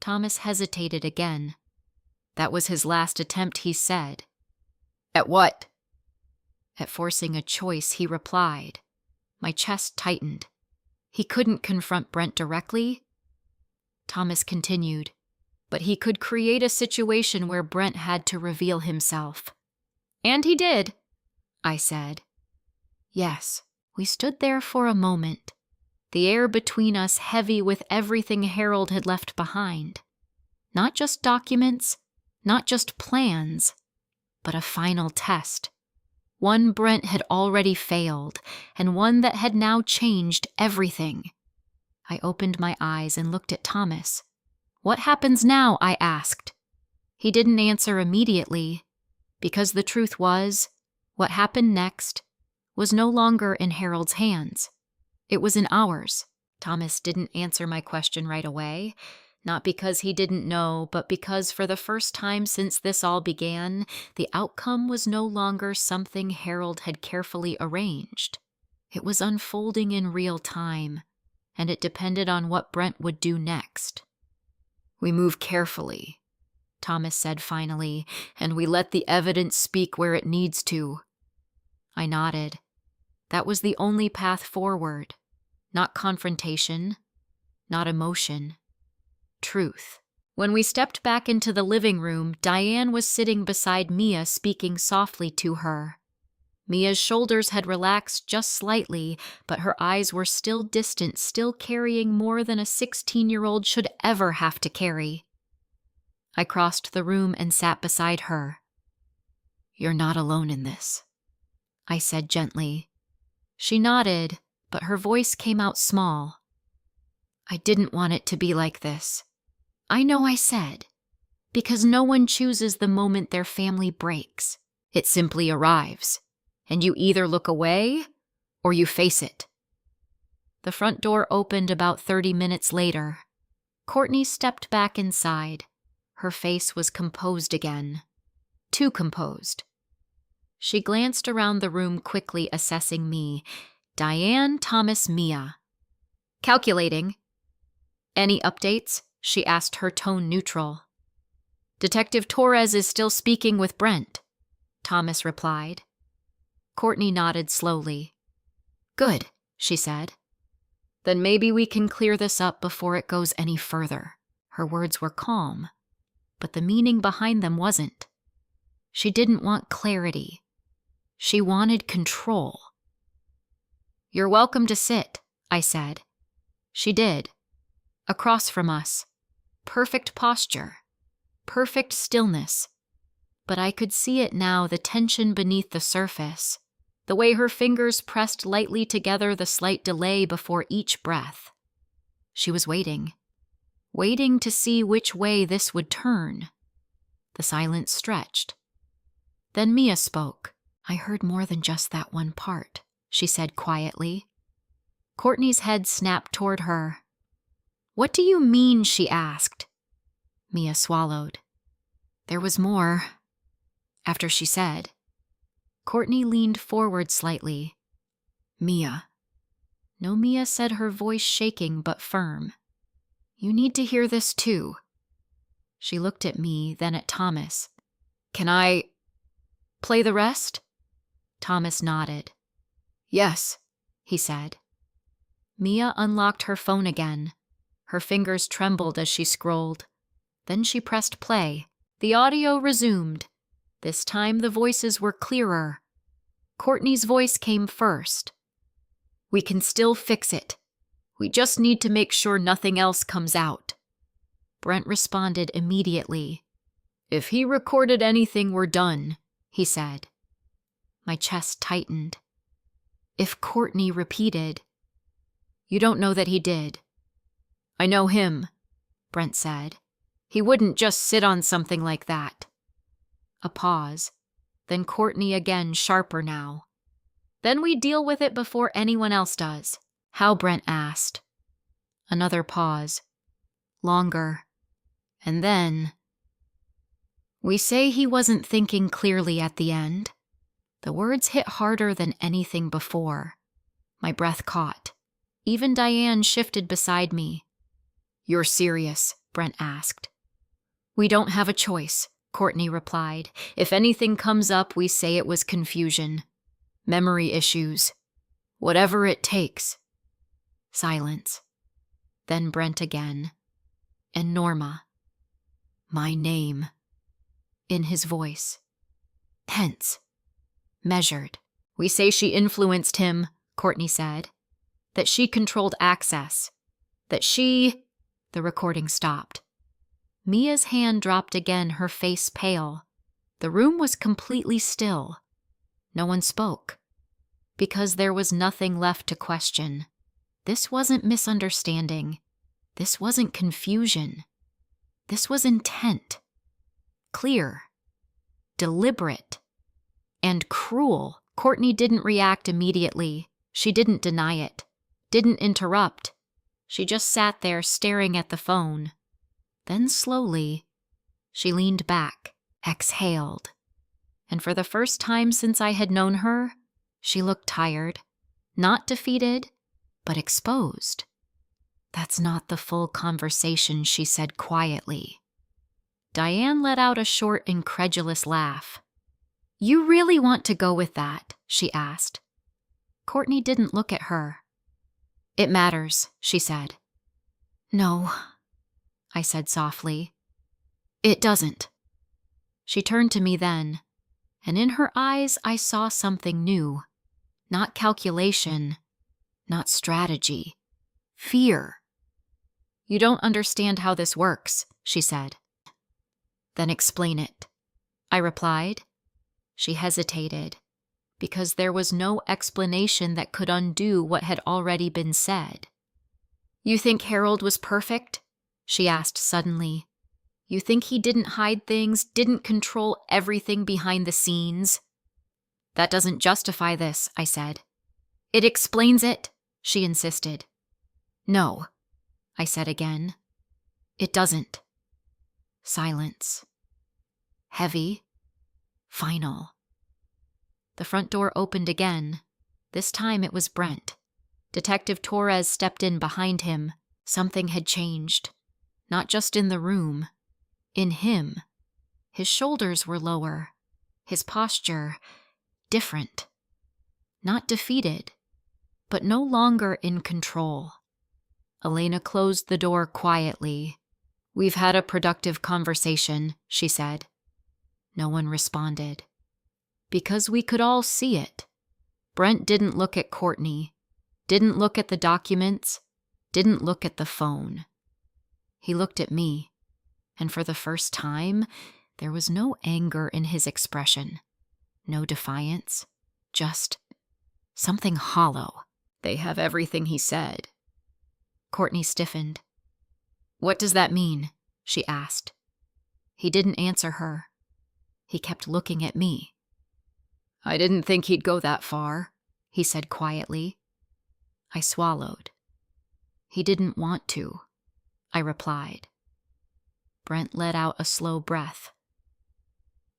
Thomas hesitated again. That was his last attempt, he said. At what? At forcing a choice, he replied. My chest tightened. He couldn't confront Brent directly. Thomas continued, but he could create a situation where Brent had to reveal himself. And he did, I said. Yes, we stood there for a moment, the air between us heavy with everything Harold had left behind. Not just documents, not just plans, but a final test. One Brent had already failed, and one that had now changed everything. I opened my eyes and looked at Thomas. What happens now? I asked. He didn't answer immediately, because the truth was, what happened next was no longer in Harold's hands. It was in ours. Thomas didn't answer my question right away, not because he didn't know, but because for the first time since this all began, the outcome was no longer something Harold had carefully arranged. It was unfolding in real time, and it depended on what Brent would do next. We move carefully, Thomas said finally, and we let the evidence speak where it needs to. I nodded. That was the only path forward. Not confrontation, not emotion. Truth. When we stepped back into the living room, Diane was sitting beside Mia speaking softly to her. Mia's shoulders had relaxed just slightly, but her eyes were still distant, still carrying more than a 16-year-old should ever have to carry. I crossed the room and sat beside her. You're not alone in this, I said gently. She nodded, but her voice came out small. I didn't want it to be like this. I know I said, because no one chooses the moment their family breaks. It simply arrives. and you either look away or you face it. The front door opened about 30 minutes later. Courtney stepped back inside. Her face was composed again. Too composed. She glanced around the room quickly, assessing me. Diane, Thomas, Mia. Calculating. Any updates? She asked, her tone neutral. Detective Torres is still speaking with Brent, Thomas replied. Courtney nodded slowly. Good, she said. Then maybe we can clear this up before it goes any further. Her words were calm, but the meaning behind them wasn't. She didn't want clarity. She wanted control. You're welcome to sit, I said. She did. Across from us. Perfect posture. Perfect stillness. But I could see it now, the tension beneath the surface. The way her fingers pressed lightly together, the slight delay before each breath. She was waiting. Waiting to see which way this would turn. The silence stretched. Then Mia spoke. I heard more than just that one part, she said quietly. Courtney's head snapped toward her. What do you mean? She asked. Mia swallowed. There was more. After she said. Courtney leaned forward slightly. Mia. No, Mia said, her voice shaking but firm. You need to hear this too. She looked at me, then at Thomas. Can I play the rest? Thomas nodded. Yes, he said. Mia unlocked her phone again. Her fingers trembled as she scrolled. Then she pressed play. The audio resumed. This time the voices were clearer. Courtney's voice came first. We can still fix it. We just need to make sure nothing else comes out. Brent responded immediately. If he recorded anything, we're done, he said. My chest tightened. If Courtney repeated. You don't know that he did. I know him, Brent said. He wouldn't just sit on something like that. A pause. Then Courtney again, sharper now. Then we deal with it before anyone else does. How? Brent asked. Another pause. Longer. And then... We say he wasn't thinking clearly at the end. The words hit harder than anything before. My breath caught. Even Diane shifted beside me. You're serious? Brent asked. We don't have a choice, Courtney replied. If anything comes up, we say it was confusion. Memory issues. Whatever it takes. Silence. Then Brent again. And Norma. My name. In his voice. Tense. Measured. We say she influenced him, Courtney said. That she controlled access. That she... The recording stopped. Mia's hand dropped again, her face pale. The room was completely still. No one spoke. Because there was nothing left to question. This wasn't misunderstanding. This wasn't confusion. This was intent. Clear. Deliberate. And cruel. Courtney didn't react immediately. She didn't deny it. Didn't interrupt. She just sat there staring at the phone. Then slowly, she leaned back, exhaled. And for the first time since I had known her, she looked tired. Not defeated, but exposed. That's not the full conversation, she said quietly. Diane let out a short, incredulous laugh. You really want to go with that? She asked. Courtney didn't look at her. It matters, she said. No, I said softly. It doesn't. She turned to me then, and in her eyes I saw something new. Not calculation, not strategy. Fear. You don't understand how this works, she said. Then explain it, I replied. She hesitated, because there was no explanation that could undo what had already been said. You think Harold was perfect? She asked suddenly. You think he didn't hide things, didn't control everything behind the scenes? That doesn't justify this, I said. It explains it, she insisted. No, I said again. It doesn't. Silence. Heavy. Final. The front door opened again. This time it was Brent. Detective Torres stepped in behind him. Something had changed. Not just in the room. In him. His shoulders were lower. His posture different. Not defeated, but no longer in control. Elena closed the door quietly. We've had a productive conversation, she said. No one responded. Because we could all see it. Brent didn't look at Courtney, didn't look at the documents, didn't look at the phone. He looked at me, and for the first time, there was no anger in his expression, no defiance, just something hollow. They have everything he said. Courtney stiffened. What does that mean? She asked. He didn't answer her. He kept looking at me. I didn't think he'd go that far, he said quietly. I swallowed. He didn't want to, I replied. Brent let out a slow breath.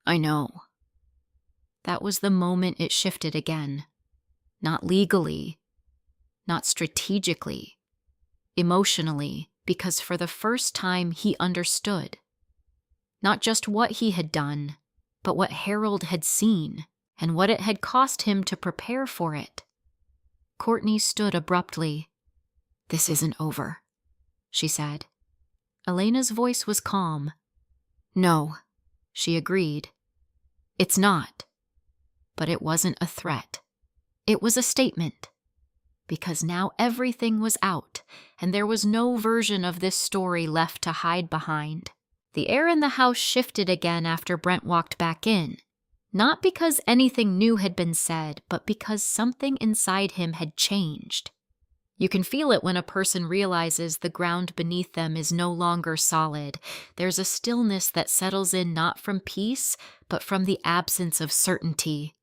I know. That was the moment it shifted again. Not legally, not strategically, emotionally, because for the first time he understood. Not just what he had done, but what Harold had seen and what it had cost him to prepare for it. Courtney stood abruptly. This isn't over, she said. Elena's voice was calm. No, she agreed. It's not. But it wasn't a threat. It was a statement. Because now everything was out, and there was no version of this story left to hide behind. The air in the house shifted again after Brent walked back in. Not because anything new had been said, but because something inside him had changed. You can feel it when a person realizes the ground beneath them is no longer solid. There's a stillness that settles in not from peace, but from the absence of certainty.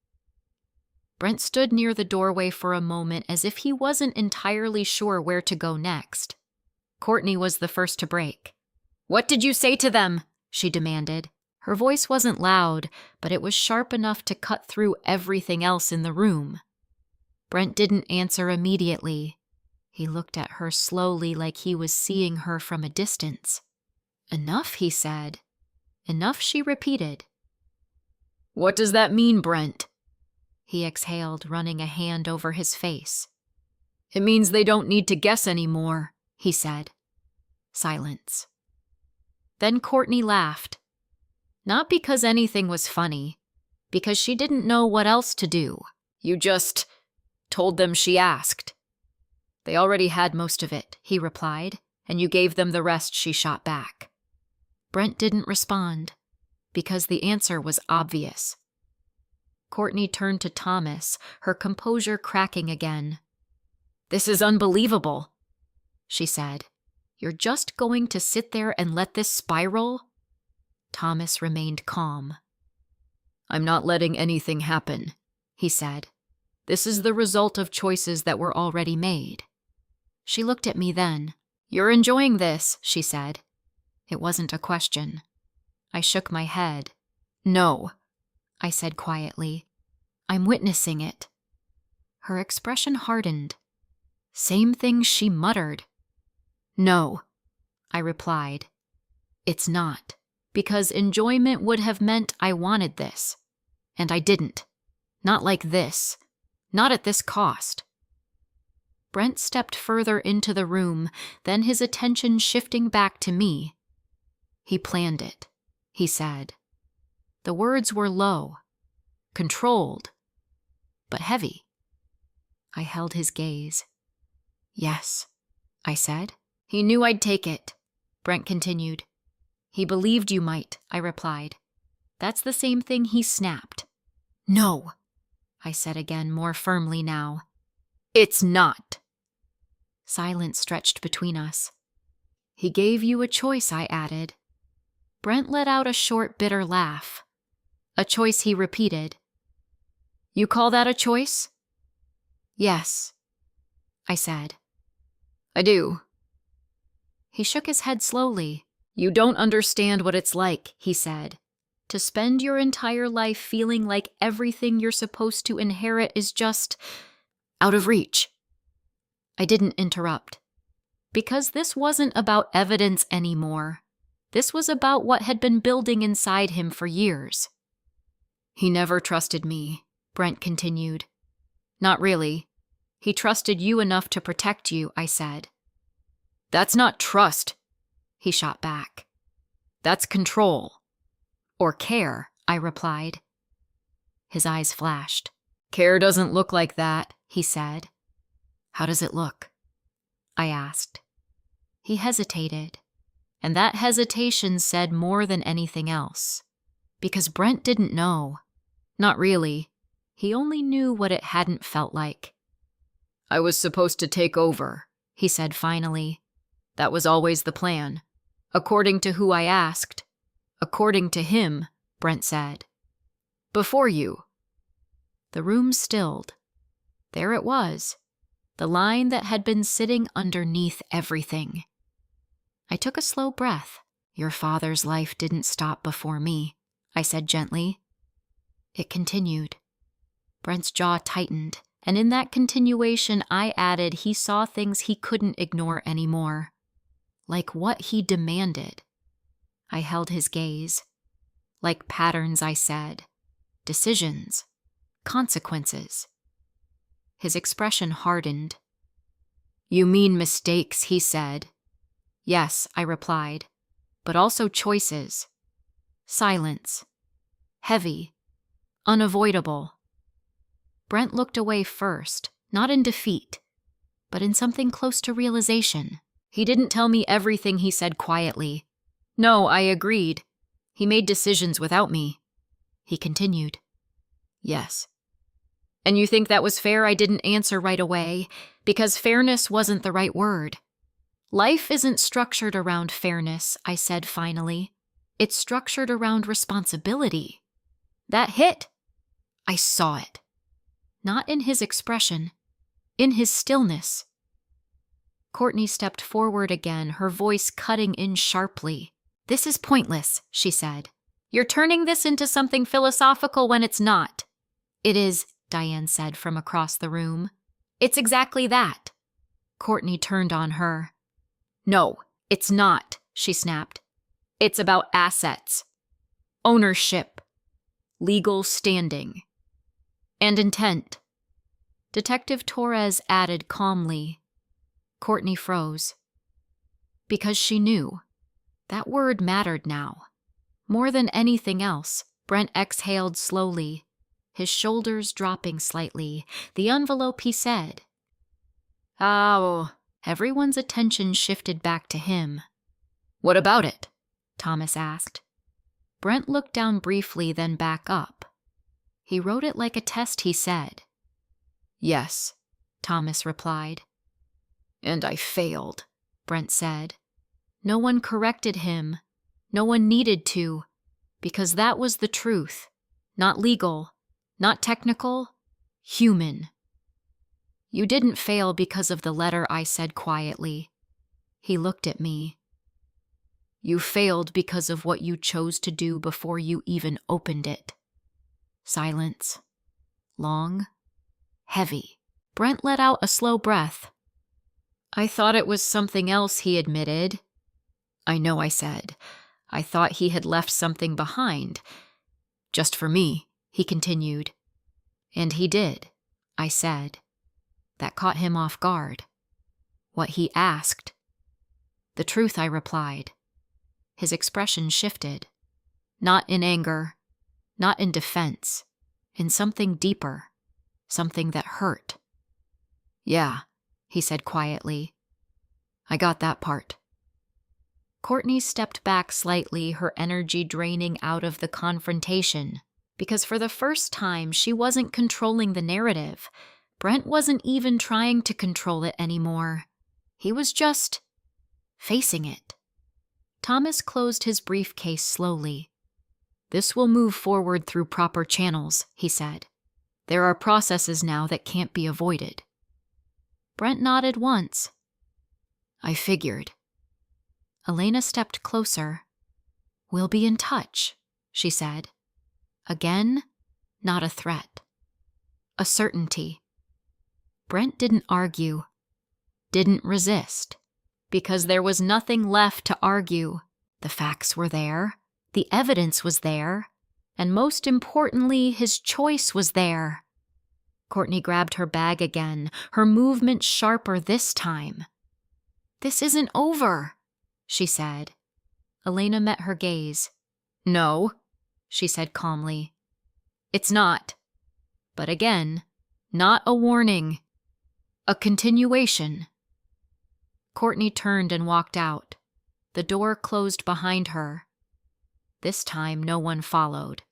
Brent stood near the doorway for a moment as if he wasn't entirely sure where to go next. Courtney was the first to break. What did you say to them? She demanded. Her voice wasn't loud, but it was sharp enough to cut through everything else in the room. Brent didn't answer immediately. He looked at her slowly like he was seeing her from a distance. Enough, he said. Enough, she repeated. What does that mean, Brent? He exhaled, running a hand over his face. It means they don't need to guess anymore, he said. Silence. Then Courtney laughed. Not because anything was funny, because she didn't know what else to do. You just told them she asked. They already had most of it, he replied, and you gave them the rest, she shot back. Brent didn't respond, because the answer was obvious. Courtney turned to Thomas, her composure cracking again. This is unbelievable, she said. You're just going to sit there and let this spiral? Thomas remained calm. I'm not letting anything happen, he said. This is the result of choices that were already made. She looked at me then. You're enjoying this, she said. It wasn't a question. I shook my head. No, I said quietly. I'm witnessing it. Her expression hardened. Same thing she muttered. No, I replied. It's not, because enjoyment would have meant I wanted this. And I didn't. Not like this. Not at this cost. Brent stepped further into the room, then his attention shifting back to me. He planned it, he said. The words were low, controlled, but heavy. I held his gaze. Yes, I said. He knew I'd take it, Brent continued. He believed you might, I replied. That's the same thing he snapped. No, I said again, more firmly now. It's not. Silence stretched between us. He gave you a choice, I added. Brent let out a short, bitter laugh. A choice he repeated. You call that a choice? Yes, I said. I do. He shook his head slowly. You don't understand what it's like, he said. To spend your entire life feeling like everything you're supposed to inherit is just out of reach. I didn't interrupt. Because this wasn't about evidence anymore. This was about what had been building inside him for years. He never trusted me, Brent continued. Not really. He trusted you enough to protect you, I said. That's not trust, he shot back. That's control. Or care, I replied. His eyes flashed. Care doesn't look like that, he said. How does it look? I asked. He hesitated, and that hesitation said more than anything else. Because Brent didn't know. Not really. He only knew what it hadn't felt like. I was supposed to take over, he said finally. That was always the plan. According to who I asked. According to him, Brent said. Before you. The room stilled. There it was. The line that had been sitting underneath everything. I took a slow breath. Your father's life didn't stop before me, I said gently. It continued. Brent's jaw tightened, and in that continuation I added he saw things he couldn't ignore anymore. Like what he demanded. I held his gaze. Like patterns, I said. Decisions. Consequences. His expression hardened. You mean mistakes, he said. Yes, I replied, but also choices. Silence. Heavy. Unavoidable. Brent looked away first, not in defeat, but in something close to realization. He didn't tell me everything he said quietly. No, I agreed. He made decisions without me. He continued. Yes. And you think that was fair I didn't answer right away, because fairness wasn't the right word. Life isn't structured around fairness, I said finally. It's structured around responsibility. That hit. I saw it. Not in his expression, in his stillness. Courtney stepped forward again, her voice cutting in sharply. This is pointless, she said. You're turning this into something philosophical when it's not. It is, Diane said from across the room. It's exactly that. Courtney turned on her. No, it's not, she snapped. It's about assets, ownership, legal standing, and intent. Detective Torres added calmly. Courtney froze. Because she knew. That word mattered now. More than anything else, Brent exhaled slowly, his shoulders dropping slightly. The envelope, he said. Oh. Everyone's attention shifted back to him. What about it? Thomas asked. Brent looked down briefly, then back up. He wrote it like a test, he said. Yes, Thomas replied. And I failed, Brent said. No one corrected him. No one needed to, because that was the truth. Not legal, not technical, human. You didn't fail because of the letter, I said quietly. He looked at me. You failed because of what you chose to do before you even opened it. Silence. Long. Heavy. Brent let out a slow breath. I thought it was something else, he admitted. I know, I said. I thought he had left something behind. Just for me, he continued. And he did, I said. That caught him off guard. What he asked. The truth, I replied. His expression shifted. Not in anger, not in defense, in something deeper, something that hurt. Yeah, he said quietly. I got that part. Courtney stepped back slightly, her energy draining out of the confrontation, because for the first time she wasn't controlling the narrative. Brent wasn't even trying to control it anymore. He was just facing it. Thomas closed his briefcase slowly. This will move forward through proper channels, he said. There are processes now that can't be avoided. Brent nodded once. I figured. Elena stepped closer. We'll be in touch, she said. Again, not a threat. A certainty. Brent didn't argue. Didn't resist. Because there was nothing left to argue. The facts were there. The evidence was there. And most importantly, his choice was there. Courtney grabbed her bag again, her movement sharper this time. This isn't over, she said. Elena met her gaze. No, she said calmly. It's not. But again, not a warning. A continuation. Courtney turned and walked out. The door closed behind her. This time no one followed.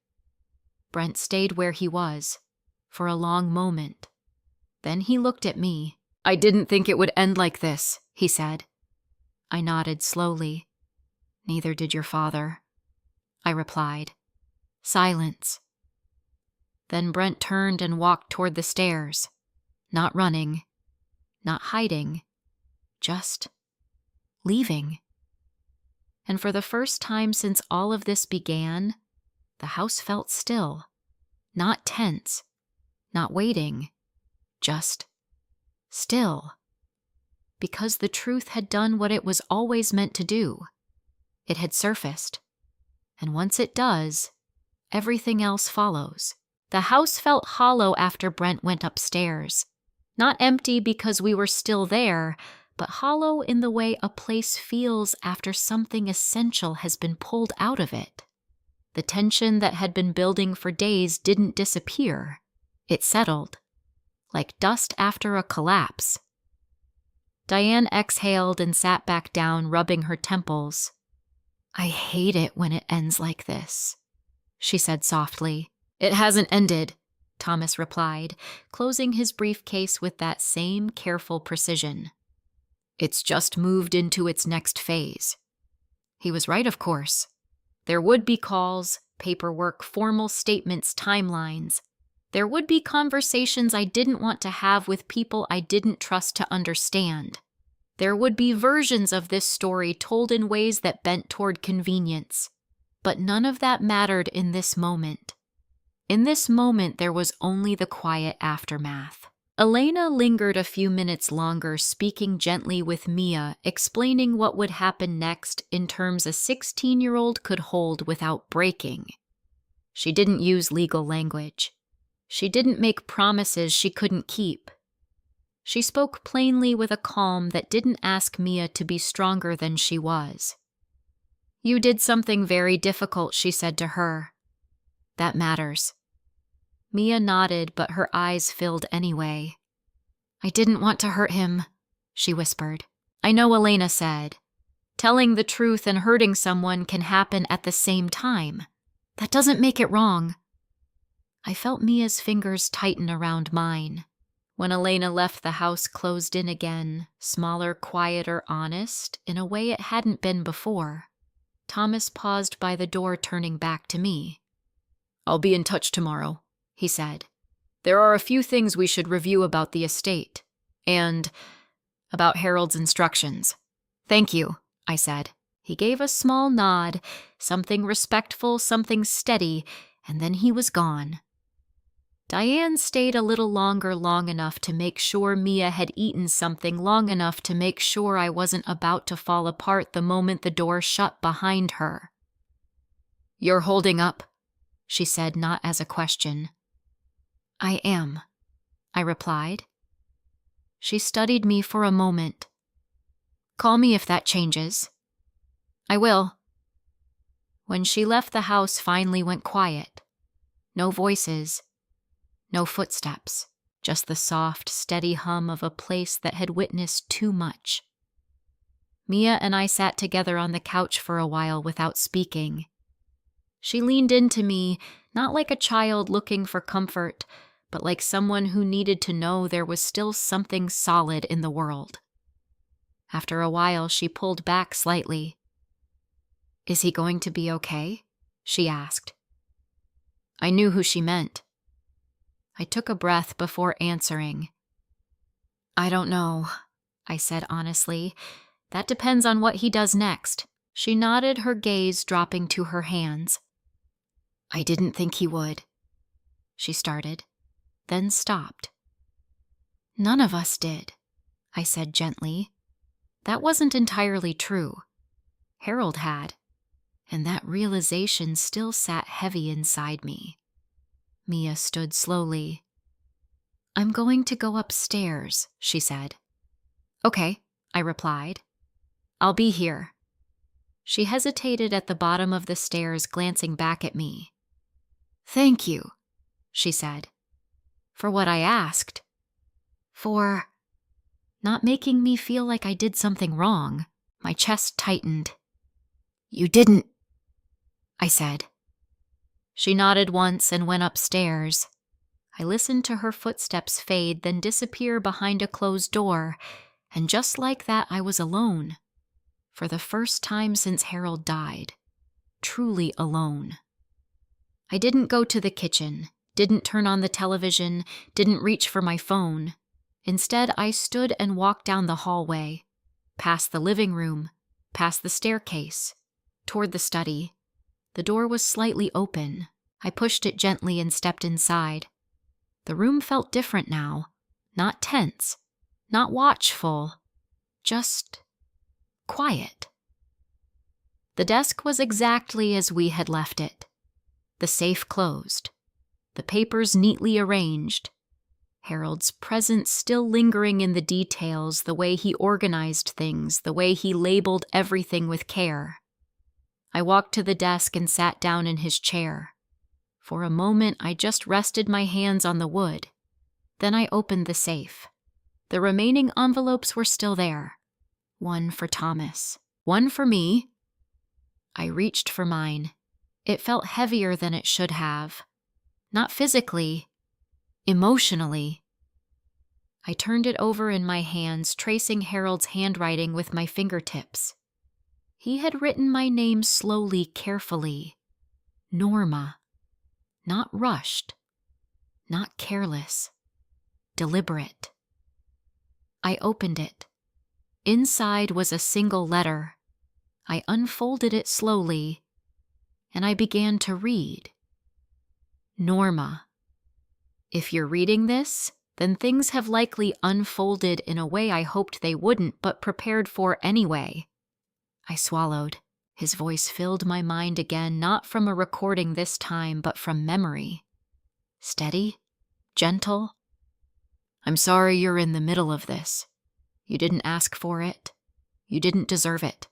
Brent stayed where he was, for a long moment. Then he looked at me. I didn't think it would end like this, he said. I nodded slowly. Neither did your father, I replied. Silence. Then Brent turned and walked toward the stairs. Not running, not hiding, just leaving. And for the first time since all of this began, the house felt still, not tense, not waiting, just still. Because the truth had done what it was always meant to do. It had surfaced. And once it does, everything else follows. The house felt hollow after Brent went upstairs. Not empty because we were still there, but hollow in the way a place feels after something essential has been pulled out of it. The tension that had been building for days didn't disappear. It settled, like dust after a collapse. Diane exhaled and sat back down, rubbing her temples. I hate it when it ends like this, she said softly. It hasn't ended, Thomas replied, closing his briefcase with that same careful precision. It's just moved into its next phase. He was right, of course. There would be calls, paperwork, formal statements, timelines. There would be conversations I didn't want to have with people I didn't trust to understand. There would be versions of this story told in ways that bent toward convenience. But none of that mattered in this moment. In this moment, there was only the quiet aftermath. Elena lingered a few minutes longer, speaking gently with Mia, explaining what would happen next in terms a 16-year-old could hold without breaking. She didn't use legal language. She didn't make promises she couldn't keep. She spoke plainly with a calm that didn't ask Mia to be stronger than she was. "You did something very difficult," she said to her. "That matters." Mia nodded, but her eyes filled anyway. "I didn't want to hurt him," she whispered. "I know," Elena said. "Telling the truth and hurting someone can happen at the same time. That doesn't make it wrong." I felt Mia's fingers tighten around mine. When Elena left, the house closed in again, smaller, quieter, honest, in a way it hadn't been before. Thomas paused by the door, turning back to me. "I'll be in touch tomorrow," he said. "There are a few things we should review about the estate, and about Harold's instructions." "Thank you," I said. He gave a small nod, something respectful, something steady, and then he was gone. Diane stayed a little longer, long enough to make sure Mia had eaten something, long enough to make sure I wasn't about to fall apart the moment the door shut behind her. "You're holding up," she said, not as a question. "I am," I replied. She studied me for a moment. "Call me if that changes." "I will." When she left, the house finally went quiet. No voices. No footsteps, just the soft, steady hum of a place that had witnessed too much. Mia and I sat together on the couch for a while without speaking. She leaned into me, not like a child looking for comfort, but like someone who needed to know there was still something solid in the world. After a while, she pulled back slightly. "Is he going to be okay?" she asked. I knew who she meant. I took a breath before answering. I don't know, I said honestly. That depends on what he does next. She nodded, her gaze dropping to her hands. I didn't think he would. She started, then stopped. None of us did, I said gently. That wasn't entirely true. Harold had, and that realization still sat heavy inside me. Mia stood slowly. I'm going to go upstairs, she said. Okay, I replied. I'll be here. She hesitated at the bottom of the stairs, glancing back at me. Thank you, she said. For what I asked. For not making me feel like I did something wrong. My chest tightened. You didn't, I said. She nodded once and went upstairs. I listened to her footsteps fade, then disappear behind a closed door, and just like that I was alone. For the first time since Harold died. Truly alone. I didn't go to the kitchen, didn't turn on the television, didn't reach for my phone. Instead, I stood and walked down the hallway, past the living room, past the staircase, toward the study. The door was slightly open. I pushed it gently and stepped inside. The room felt different now. Not tense, not watchful, just quiet. The desk was exactly as we had left it. The safe closed. The papers neatly arranged. Harold's presence still lingering in the details, the way he organized things, the way he labeled everything with care. I walked to the desk and sat down in his chair. For a moment, I just rested my hands on the wood. Then I opened the safe. The remaining envelopes were still there. One for Thomas. One for me. I reached for mine. It felt heavier than it should have. Not physically, emotionally. I turned it over in my hands, tracing Harold's handwriting with my fingertips. He had written my name slowly, carefully. Norma. Not rushed. Not careless. Deliberate. I opened it. Inside was a single letter. I unfolded it slowly, and I began to read. Norma. If you're reading this, then things have likely unfolded in a way I hoped they wouldn't, but prepared for anyway. I swallowed. His voice filled my mind again, not from a recording this time, but from memory. Steady, gentle. I'm sorry you're in the middle of this. You didn't ask for it. You didn't deserve it.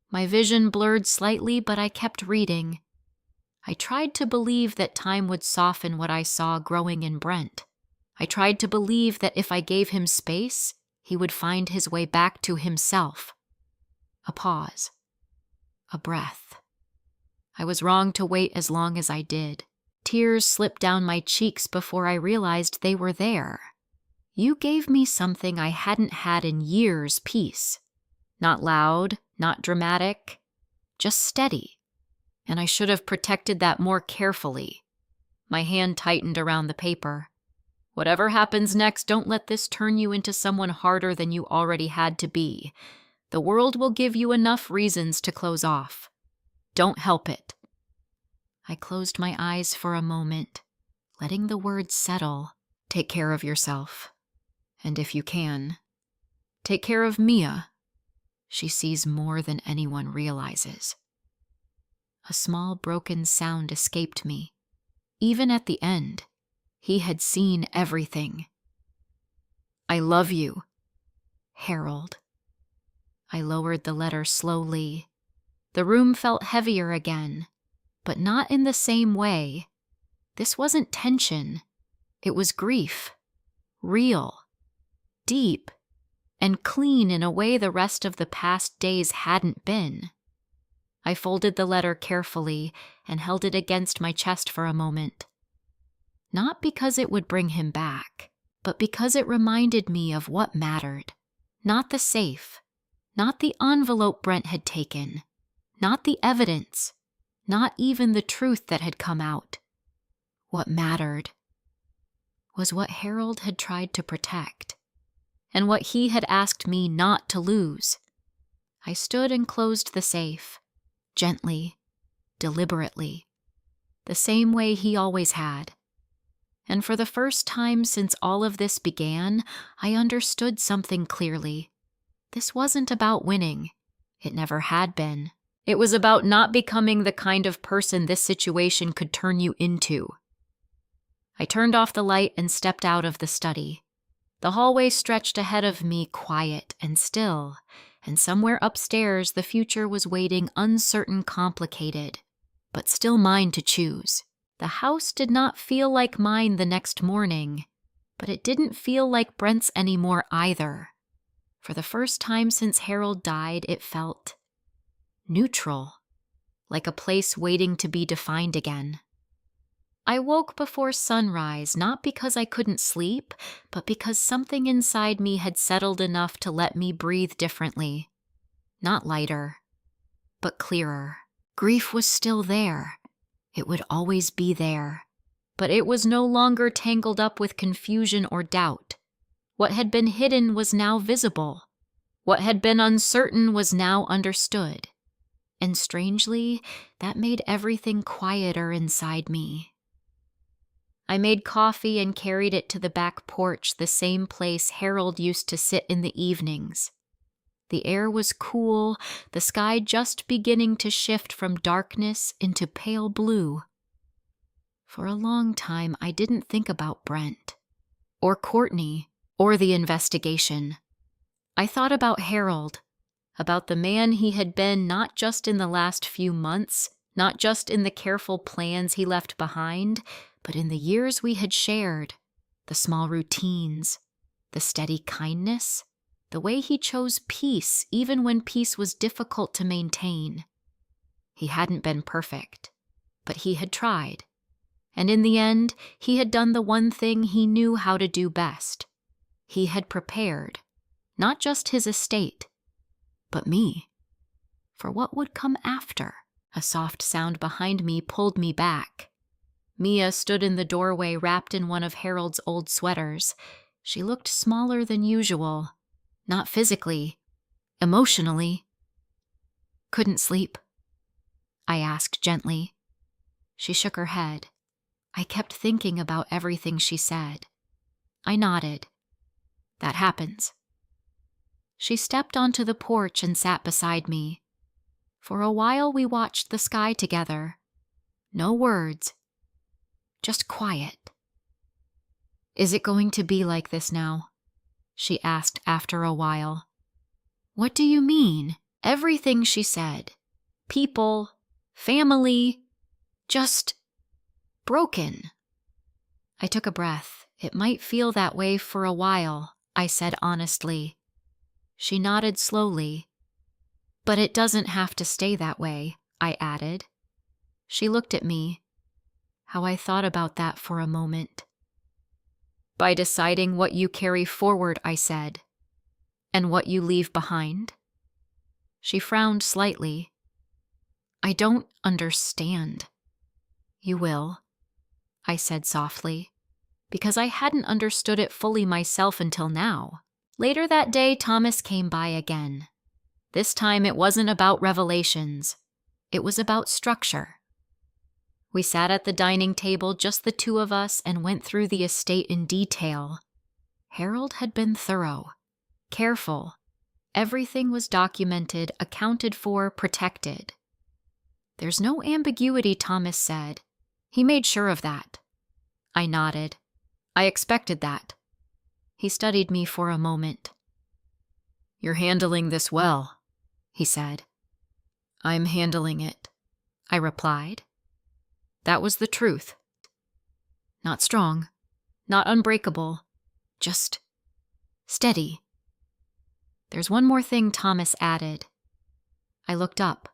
My vision blurred slightly, but I kept reading. I tried to believe that time would soften what I saw growing in Brent. I tried to believe that if I gave him space, he would find his way back to himself. A pause. A breath. I was wrong to wait as long as I did. Tears slipped down my cheeks before I realized they were there. You gave me something I hadn't had in years, peace. Not loud, not dramatic, just steady. And I should have protected that more carefully. My hand tightened around the paper. Whatever happens next, don't let this turn you into someone harder than you already had to be. The world will give you enough reasons to close off. Don't help it. I closed my eyes for a moment, letting the words settle. Take care of yourself. And if you can, take care of Mia. She sees more than anyone realizes. A small broken sound escaped me. Even at the end, he had seen everything. I love you, Harold. I lowered the letter slowly. The room felt heavier again, but not in the same way. This wasn't tension. It was grief. Real. Deep. And clean in a way the rest of the past days hadn't been. I folded the letter carefully and held it against my chest for a moment. Not because it would bring him back, but because it reminded me of what mattered. Not the safe. Not the envelope Brent had taken. Not the evidence. Not even the truth that had come out. What mattered was what Harold had tried to protect, and what he had asked me not to lose. I stood and closed the safe, gently, deliberately, the same way he always had. And for the first time since all of this began, I understood something clearly. This wasn't about winning. It never had been. It was about not becoming the kind of person this situation could turn you into. I turned off the light and stepped out of the study. The hallway stretched ahead of me, quiet and still, and somewhere upstairs the future was waiting, uncertain, complicated, but still mine to choose. The house did not feel like mine the next morning, but it didn't feel like Brent's anymore either. For the first time since Harold died, it felt neutral, like a place waiting to be defined again. I woke before sunrise, not because I couldn't sleep, but because something inside me had settled enough to let me breathe differently. Not lighter, but clearer. Grief was still there. It would always be there. But it was no longer tangled up with confusion or doubt. What had been hidden was now visible. What had been uncertain was now understood. And strangely, that made everything quieter inside me. I made coffee and carried it to the back porch, the same place Harold used to sit in the evenings. The air was cool, the sky just beginning to shift from darkness into pale blue. For a long time, I didn't think about Brent, or Courtney, or the investigation. I thought about Harold, about the man he had been not just in the last few months, not just in the careful plans he left behind, but in the years we had shared, the small routines, the steady kindness, the way he chose peace even when peace was difficult to maintain. He hadn't been perfect, but he had tried. And in the end, he had done the one thing he knew how to do best. He had prepared, not just his estate, but me, for what would come after. A soft sound behind me pulled me back. Mia stood in the doorway wrapped in one of Harold's old sweaters. She looked smaller than usual, not physically, emotionally. "Couldn't sleep?" I asked gently. She shook her head. I kept thinking about everything she said. I nodded. "That happens." She stepped onto the porch and sat beside me. For a while we watched the sky together. No words, just quiet. "Is it going to be like this now?" she asked after a while. "What do you mean?" Everything she said. People, family, just broken. I took a breath. "It might feel that way for a while," I said honestly. She nodded slowly. "But it doesn't have to stay that way," I added. She looked at me. How I thought about that for a moment. "By deciding what you carry forward," I said, "and what you leave behind?" She frowned slightly. "I don't understand." "You will," I said softly, because I hadn't understood it fully myself until now. Later that day, Thomas came by again. This time it wasn't about revelations. It was about structure. We sat at the dining table, just the two of us, and went through the estate in detail. Harold had been thorough, careful. Everything was documented, accounted for, protected. "There's no ambiguity," Thomas said. "He made sure of that." I nodded. "I expected that." He studied me for a moment. "You're handling this well," he said. "I'm handling it," I replied. That was the truth. Not strong, not unbreakable, just steady. "There's one more thing," Thomas added. I looked up.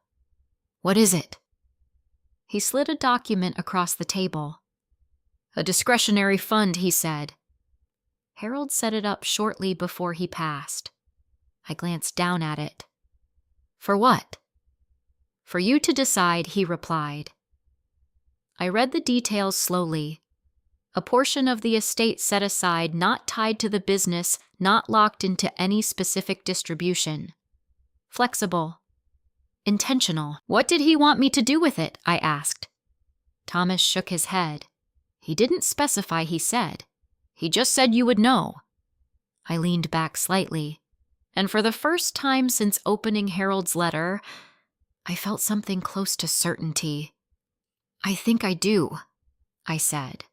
"What is it?" He slid a document across the table. "A discretionary fund," he said. Harold set it up shortly before he passed. I glanced down at it. "For what?" "For you to decide," he replied. I read the details slowly. A portion of the estate set aside, not tied to the business, not locked into any specific distribution. Flexible. Intentional. What did he want me to do with it? I asked. Thomas shook his head. He didn't specify, he said. He just said you would know. I leaned back slightly, and for the first time since opening Harold's letter, I felt something close to certainty. I think I do, I said.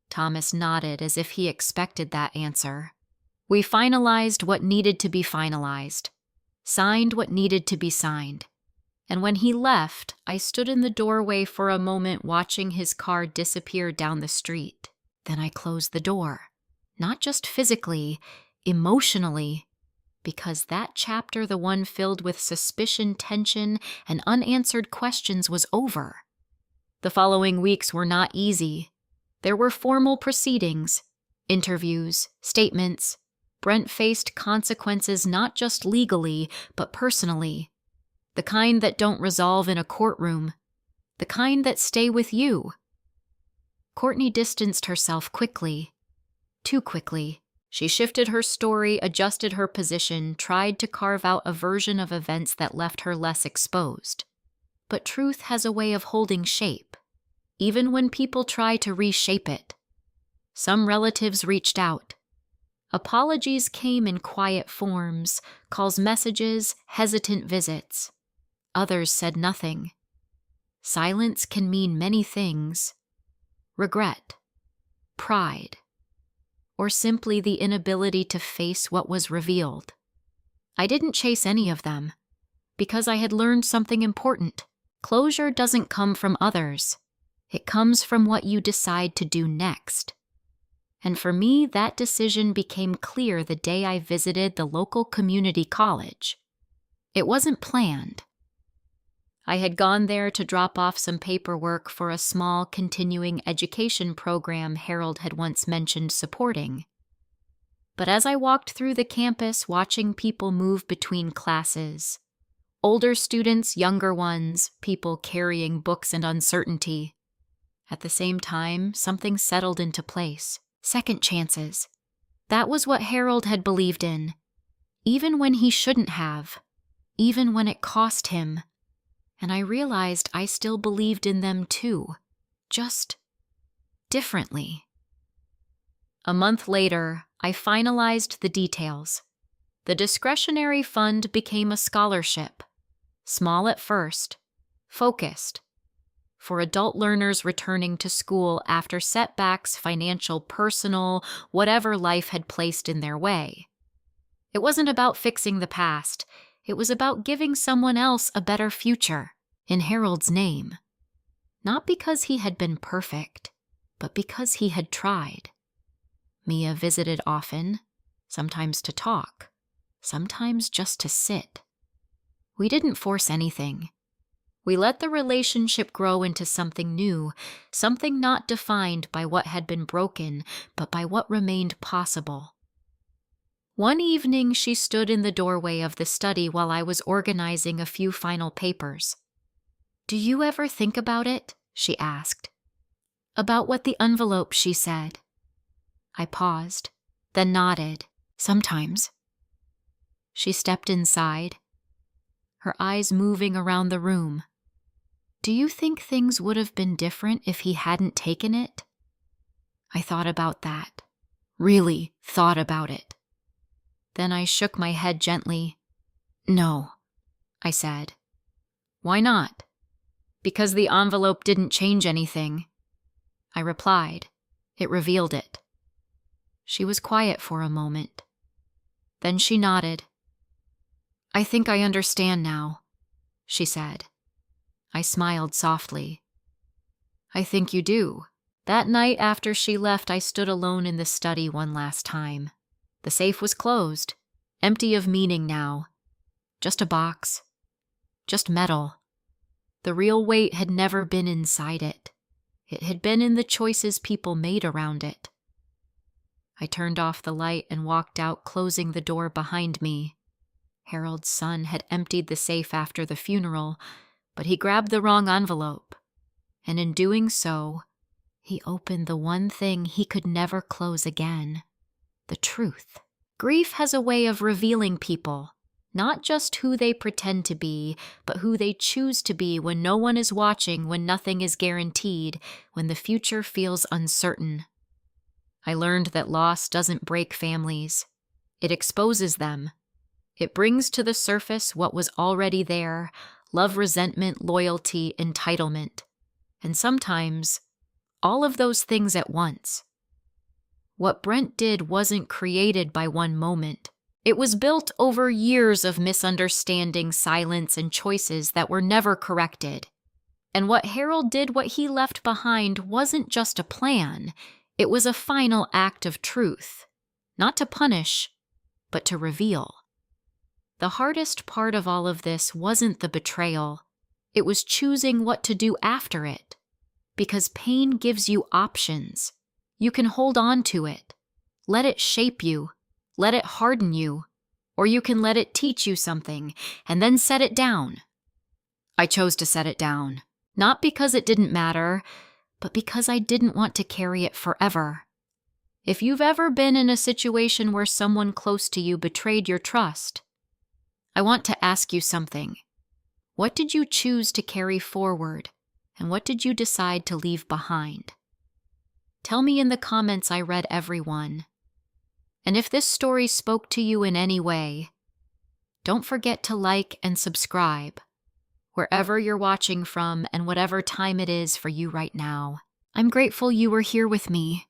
Thomas nodded as if he expected that answer. We finalized what needed to be finalized, signed what needed to be signed. And when he left, I stood in the doorway for a moment watching his car disappear down the street. Then I closed the door, not just physically, emotionally, because that chapter, the one filled with suspicion, tension, and unanswered questions, was over. The following weeks were not easy. There were formal proceedings, interviews, statements. Brent faced consequences not just legally, but personally. The kind that don't resolve in a courtroom. The kind that stay with you. Courtney distanced herself quickly. Too quickly. She shifted her story, adjusted her position, tried to carve out a version of events that left her less exposed. But truth has a way of holding shape, even when people try to reshape it. Some relatives reached out. Apologies came in quiet forms, calls, messages, hesitant visits. Others said nothing. Silence can mean many things. Regret, pride, or simply the inability to face what was revealed. I didn't chase any of them, because I had learned something important. Closure doesn't come from others. It comes from what you decide to do next. And for me, that decision became clear the day I visited the local community college. It wasn't planned. I had gone there to drop off some paperwork for a small continuing education program Harold had once mentioned supporting. But as I walked through the campus watching people move between classes, older students, younger ones, people carrying books and uncertainty, at the same time, something settled into place. Second chances. That was what Harold had believed in, even when he shouldn't have, even when it cost him. And I realized I still believed in them too, just differently. A month later, I finalized the details. The discretionary fund became a scholarship, small at first, focused, for adult learners returning to school after setbacks, financial, personal, whatever life had placed in their way. It wasn't about fixing the past. It was about giving someone else a better future, in Harold's name. Not because he had been perfect, but because he had tried. Mia visited often, sometimes to talk, sometimes just to sit. We didn't force anything. We let the relationship grow into something new, something not defined by what had been broken, but by what remained possible. One evening, she stood in the doorway of the study while I was organizing a few final papers. "Do you ever think about it?" she asked. "About what the envelope," she said. I paused, then nodded. "Sometimes." She stepped inside, her eyes moving around the room. "Do you think things would have been different if he hadn't taken it?" I thought about that. Really thought about it. Then I shook my head gently. "No," I said. "Why not?" "Because the envelope didn't change anything," I replied. It revealed it. She was quiet for a moment. Then she nodded. "I think I understand now," she said. I smiled softly. "I think you do." That night after she left, I stood alone in the study one last time. The safe was closed, empty of meaning now. Just a box. Just metal. The real weight had never been inside it. It had been in the choices people made around it. I turned off the light and walked out, closing the door behind me. Harold's son had emptied the safe after the funeral, but he grabbed the wrong envelope, and in doing so, He opened the one thing he could never close again: the truth. Grief has a way of revealing people, not just who they pretend to be, but who they choose to be when no one is watching, when nothing is guaranteed, when the future feels uncertain. I learned that loss doesn't break families. It exposes them. It brings to the surface what was already there: love, resentment, loyalty, entitlement. And sometimes, all of those things at once. What Brent did wasn't created by one moment. It was built over years of misunderstanding, silence, and choices that were never corrected. And what Harold did, what he left behind, wasn't just a plan. It was a final act of truth. Not to punish, but to reveal. The hardest part of all of this wasn't the betrayal. It was choosing what to do after it. Because pain gives you options. You can hold on to it. Let it shape you. Let it harden you. Or you can let it teach you something, and then set it down. I chose to set it down. Not because it didn't matter, but because I didn't want to carry it forever. If you've ever been in a situation where someone close to you betrayed your trust, I want to ask you something. What did you choose to carry forward, and what did you decide to leave behind? Tell me in the comments. I read every one. And if this story spoke to you in any way, don't forget to like and subscribe, wherever you're watching from and whatever time it is for you right now. I'm grateful you were here with me.